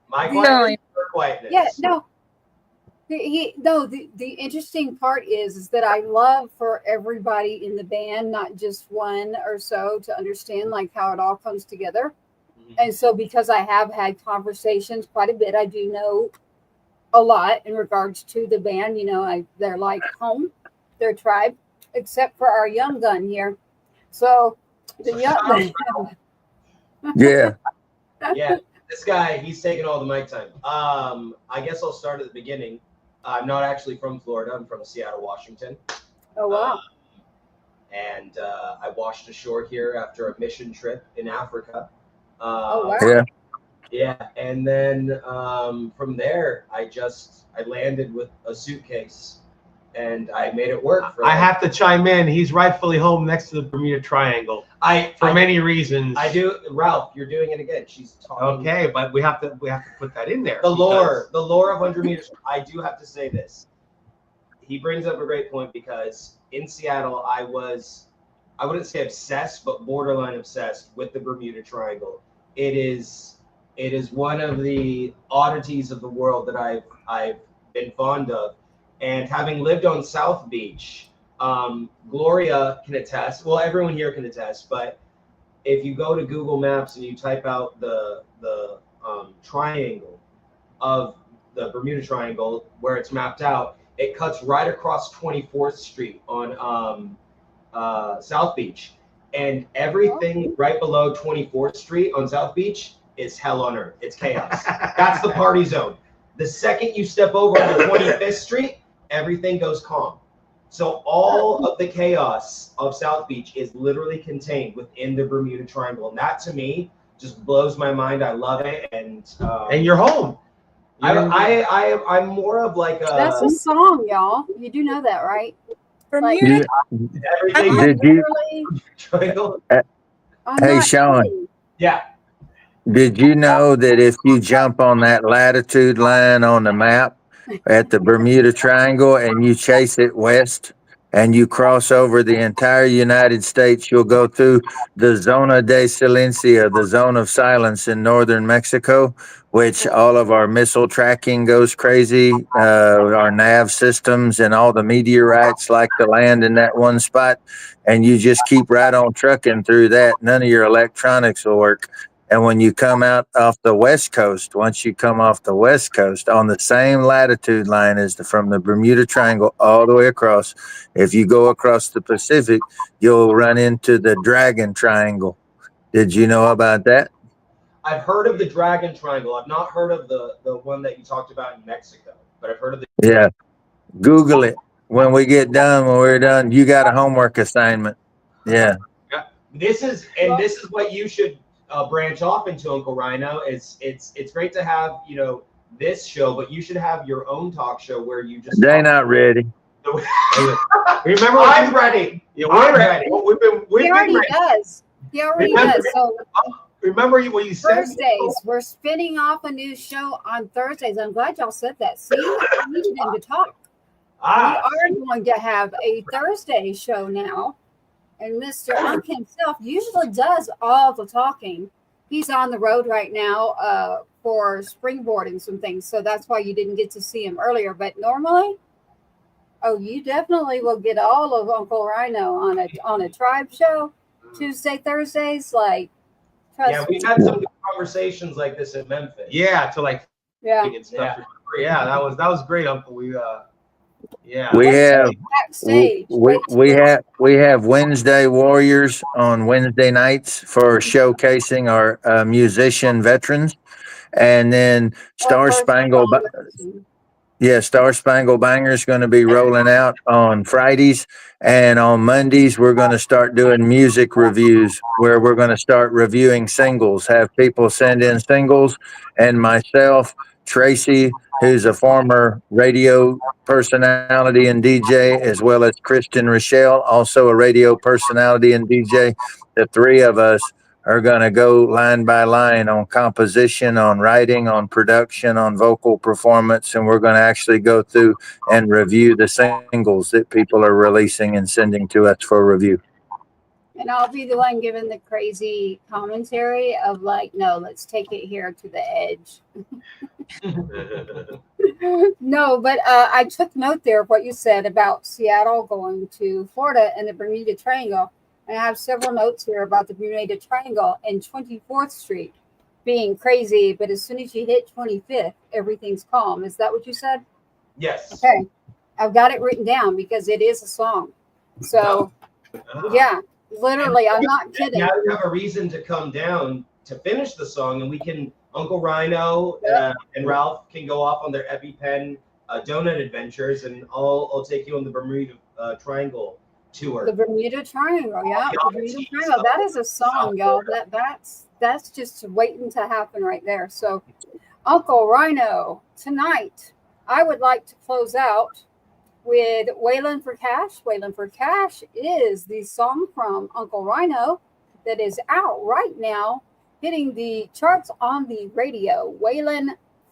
My quietness. Yeah, no. The interesting part is that I love for everybody in the band, not just one or so, to understand like how it all comes together. And so because I have had conversations quite a bit, I do know a lot in regards to the band. You know, they're like home, their tribe, except for our young gun here. So the young Yeah. Yeah, this guy, he's taking all the mic time. I guess I'll start at the beginning. I'm not actually from Florida. I'm from Seattle, Washington. Oh, wow. And I washed ashore here after a mission trip in Africa. Oh, wow. Yeah. Yeah, and then from there, I landed with a suitcase, and I made it work. I have to chime in. He's rightfully home next to the Bermuda Triangle. For many reasons. I do, Ralph. You're doing it again. She's talking. Okay, but we have to put that in there. The lore of 100 meters. I do have to say this. He brings up a great point because in Seattle, I wouldn't say obsessed, but borderline obsessed with the Bermuda Triangle. It is one of the oddities of the world that I've been fond of. And having lived on South Beach, Gloria can attest. Well, everyone here can attest. But if you go to Google Maps and you type out the triangle of the Bermuda Triangle where it's mapped out, it cuts right across 24th Street on South Beach, and everything right below 24th Street on South Beach is hell on earth. It's chaos. That's the party zone. The second you step over onto 25th Street, everything goes calm. So all of the chaos of South Beach is literally contained within the Bermuda Triangle, and that to me just blows my mind. I love it, and you're home. I'm more of like a. That's a song, y'all. You do know that, right? Bermuda. Everything. Did you? Triangle. Hey, Sean. Yeah. Did you know that if you jump on that latitude line on the map at the Bermuda Triangle and you chase it west and you cross over the entire United States, you'll go through the Zona de Silencia, the zone of silence in northern Mexico, which all of our missile tracking goes crazy, our nav systems and all the meteorites like to land in that one spot. And you just keep right on trucking through that. None of your electronics will work. And when you come out off the West Coast, once you come off the West Coast on the same latitude line as from the Bermuda Triangle all the way across, if you go across the Pacific, you'll run into the Dragon Triangle. Did you know about that? I've heard of the Dragon Triangle. I've not heard of the one that you talked about in Mexico, but I've heard of the. Yeah. Google it. When we get done, when we're done, you got a homework assignment. Yeah. This is what you should branch off into, Uncle Rhino. It's great to have this show, but you should have your own talk show where you just. They're not ready. Remember, I'm ready. Yeah, we're ready. He already does. He already does. So remember when you said Thursdays, we're spinning off a new show on Thursdays. I'm glad y'all said that. See, I needed him to talk. We are going to have a Thursday show now. And Mr. Unc himself usually does all the talking. He's on the road right now for springboarding some things. So that's why you didn't get to see him earlier. But normally, you definitely will get all of Uncle Rhino on a tribe show Tuesday, Thursdays. Like, yeah, we had some good conversations like this in Memphis. Yeah, to like and stuff. Yeah, that was great, Uncle. We have Wednesday Warriors on Wednesday nights for showcasing our musician veterans, and then Star Spangled Banger is going to be rolling out on Fridays, and on Mondays we're going to start doing music reviews where we're going to start reviewing singles, have people send in singles, and myself, Tracy, who's a former radio personality and DJ, as well as Christian Rochelle, also a radio personality and DJ. The three of us are going to go line by line on composition, on writing, on production, on vocal performance, and we're going to actually go through and review the singles that people are releasing and sending to us for review. And I'll be the one giving the crazy commentary of like, no, let's take it here to the edge. No, but I took note there of what you said about Seattle going to Florida and the Bermuda Triangle. And I have several notes here about the Bermuda Triangle and 24th Street being crazy. But as soon as you hit 25th, everything's calm. Is that what you said? Yes. Okay. I've got it written down because it is a song. So, yeah. Literally, I'm not kidding. Now you have a reason to come down to finish the song, and we can, Uncle Rhino and Ralph can go off on their EpiPen donut adventures, and I'll take you on the Bermuda Triangle tour. The Bermuda Triangle, yeah. The Bermuda Triangle. That is a song, y'all. That's just waiting to happen right there. So, Uncle Rhino, tonight, I would like to close out with Waylon for Cash. Waylon for Cash is the song from Uncle Rhino that is out right now, hitting the charts on the radio. Waylon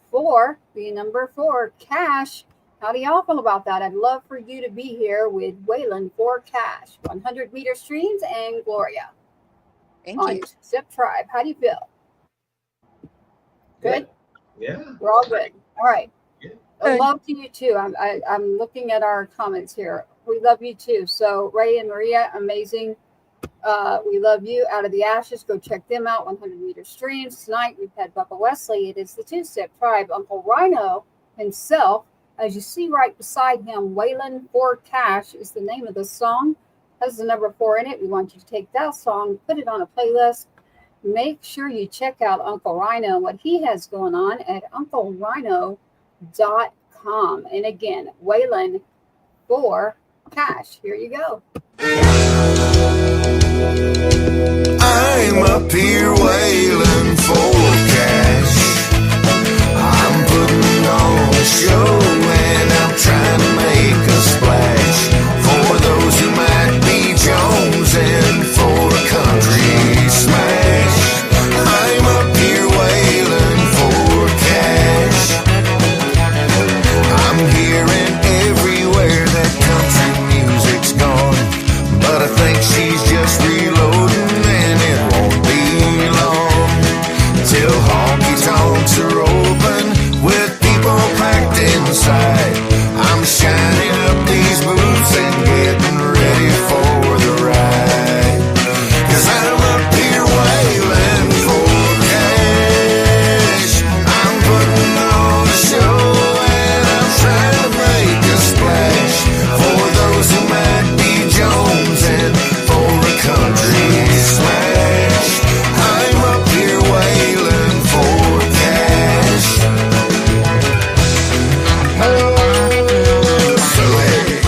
for the number 4, Cash. How do y'all feel about that? I'd love for you to be here with Waylon for Cash. 100 Meter Streams and Gloria. Thank you. Zip Tribe. How do you feel? Good? Yeah. We're all good. All right. Yeah. Good. Love to you too. I'm looking at our comments here. We love you too. So Ray and Maria, amazing. We love you. Out of the Ashes, go check them out. 100-meter streams tonight. We've had Bubba Westly. It is the Two-Step Tribe. Uncle Rhino himself, as you see right beside him, Waylon for Cash is the name of the song. Has the number 4 in it. We want you to take that song, put it on a playlist. Make sure you check out Uncle Rhino, what he has going on at UncleRyano.com. And again, Waylon for Cash. Here you go. I'm up here wailing for cash. I'm putting on a show and I'm trying to make a splash for those who might be jonesing for a country smash. I'm up here wailing for cash. I'm hearing everywhere that country music's gone, but I think she's just reloading and it won't be long till honky tonks are open with people packed inside. I'm shining up these boots and getting ready for the ride, 'cause I'm up here wailing for cash. I'm putting on a show and I'm trying to make a splash for those who might be jonesing for a country smash. I'm up here wailing for cash. Oh, so hey.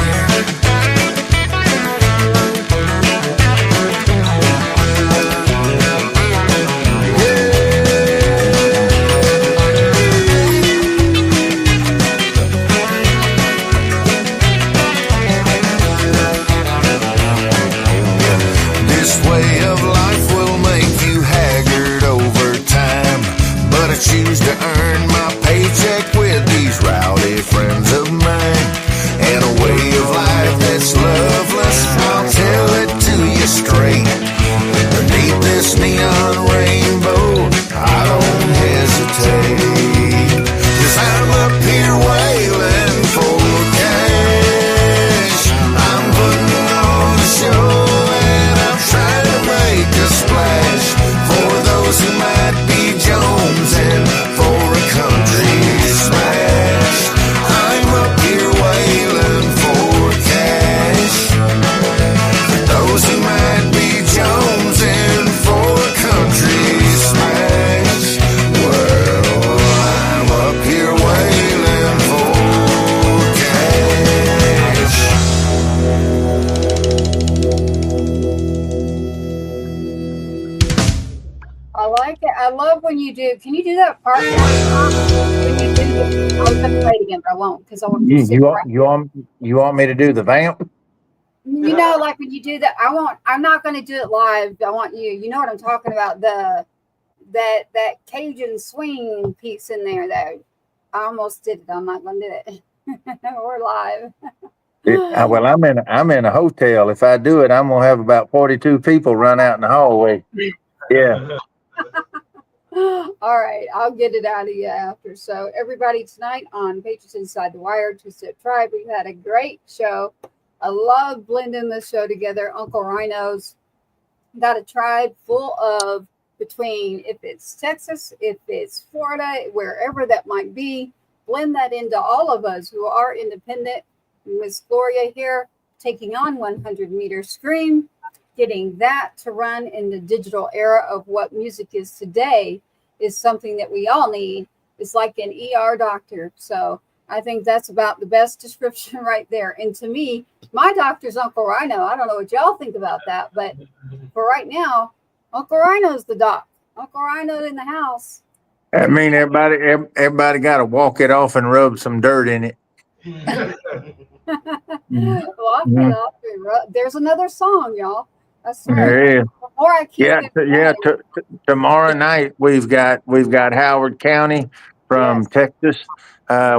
This way of life will make you haggard over time, but I choose to earn my paycheck with these rowdy friends of mine. And a way of life that's loveless, I'll tell it to you straight. Beneath this neon rainbow, I don't hesitate, 'cause I'm up here wailing for cash. I'm putting on a show and I'm trying to make a splash for those who might be jonesing for a country smash. I'm up here wailing for cash for those who might be jonesing for a country smash. Well, I'm up here wailing for cash. I like it. I love when you do. Can you do that part? When you do I was going to play it again, but I won't because I want you to sit right. You want me to do the vamp? You know, like when you do that, I'm not going to do it live. I want you. You know what I'm talking about? That Cajun swing piece in there. That I almost did it. I'm not going to do it. We're live. Well, I'm in a hotel. If I do it, I'm gonna have about 42 people run out in the hallway. Yeah. All right, I'll get it out of you after. So everybody tonight on Patriots Inside the Wire, Two-Step Tribe, we've had a great show. I love blending this show together. Uncle Rhino's got a tribe full of between, if it's Texas, if it's Florida, wherever that might be, blend that into all of us who are independent. Miss Gloria here taking on 100-meter scream, getting that to run in the digital era of what music is today is something that we all need. It's like an ER doctor. So I think that's about the best description right there. And to me, my doctor's Uncle Rhino. I don't know what y'all think about that, but for right now, Uncle Rhino's the doc. Uncle Rhino in the house. I mean, everybody got to walk it off and rub some dirt in it. There's another song, y'all. That's right. There is. Before I keep tomorrow night we've got Howard County from Texas.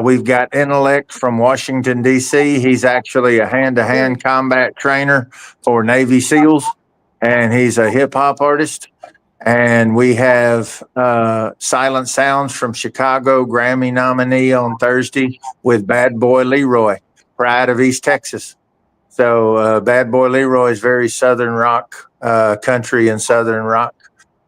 We've got Intellect from Washington D.C. He's actually a hand-to-hand combat trainer for Navy SEALs, and he's a hip hop artist. And we have Silent Sounds from Chicago, Grammy nominee on Thursday with Bad Boy Leroy, Pride of East Texas. So Bad Boy Leroy is very Southern rock, country and Southern rock.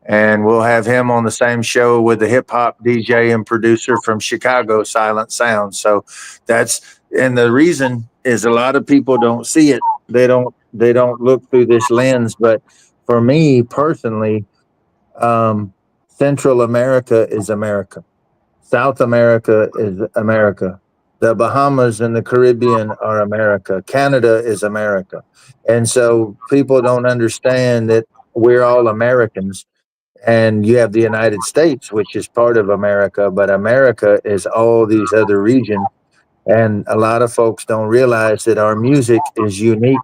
And we'll have him on the same show with the hip hop DJ and producer from Chicago, Silent Sounds. So and the reason is a lot of people don't see it. They don't look through this lens. But for me personally, Central America is America. South America is America. The Bahamas and the Caribbean are America. Canada is America. And so people don't understand that we're all Americans. And you have the United States, which is part of America, but America is all these other regions. And a lot of folks don't realize that our music is unique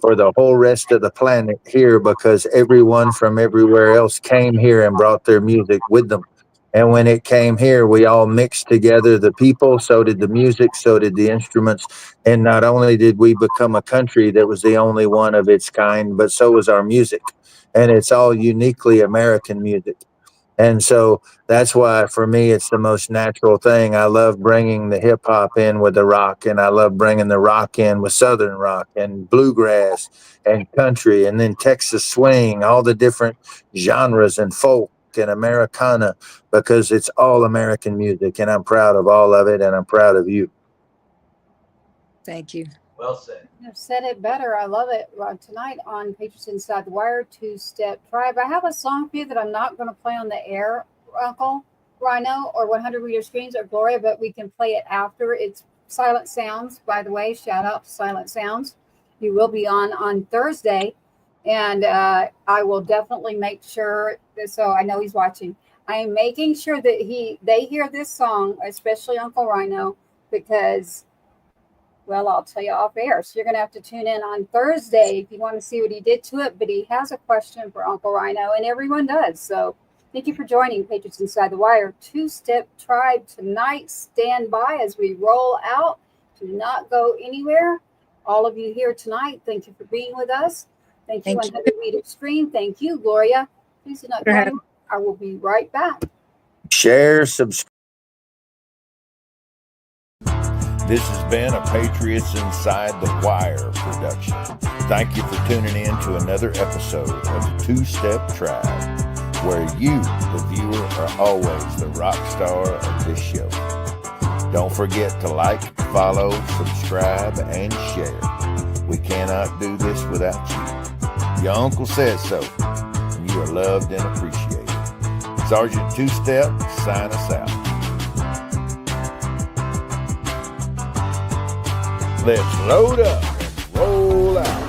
for the whole rest of the planet here, because everyone from everywhere else came here and brought their music with them. And when it came here, we all mixed together, the people, so did the music, so did the instruments. And not only did we become a country that was the only one of its kind, but so was our music. And it's all uniquely American music. And so that's why, for me, it's the most natural thing. I love bringing the hip hop in with the rock, and I love bringing the rock in with Southern rock and bluegrass and country, and then Texas swing, all the different genres, and folk and Americana, because it's all American music. And I'm proud of all of it, and I'm proud of you. Thank you. Well said. You've said it better. I love it. Tonight on Patriots Inside the Wire, Two-Step Tribe. I have a song for you that I'm not going to play on the air, Uncle Rhino, or 100 Reader Screens, or Gloria, but we can play it after. It's Silent Sounds, by the way. Shout out to Silent Sounds. He will be on Thursday, and I will definitely make sure, so I know he's watching. I am making sure that they hear this song, especially Uncle Rhino, because, well, I'll tell you off air. So you're going to have to tune in on Thursday if you want to see what he did to it. But he has a question for Uncle Rhino, and everyone does. So thank you for joining Patriots Inside the Wire. Two-Step Tribe tonight. Stand by as we roll out. Do not go anywhere. All of you here tonight, thank you for being with us. Thank you, 100 Meter Screen. Thank you, Gloria. Please do not go. I will be right back. Share, subscribe. This has been a Patriots Inside the Wire production. Thank you for tuning in to another episode of the Two-Step Tribe, where you, the viewer, are always the rock star of this show. Don't forget to like, follow, subscribe, and share. We cannot do this without you. Your uncle says so, and you are loved and appreciated. Sergeant Two-Step, sign us out. Let's load up and roll out.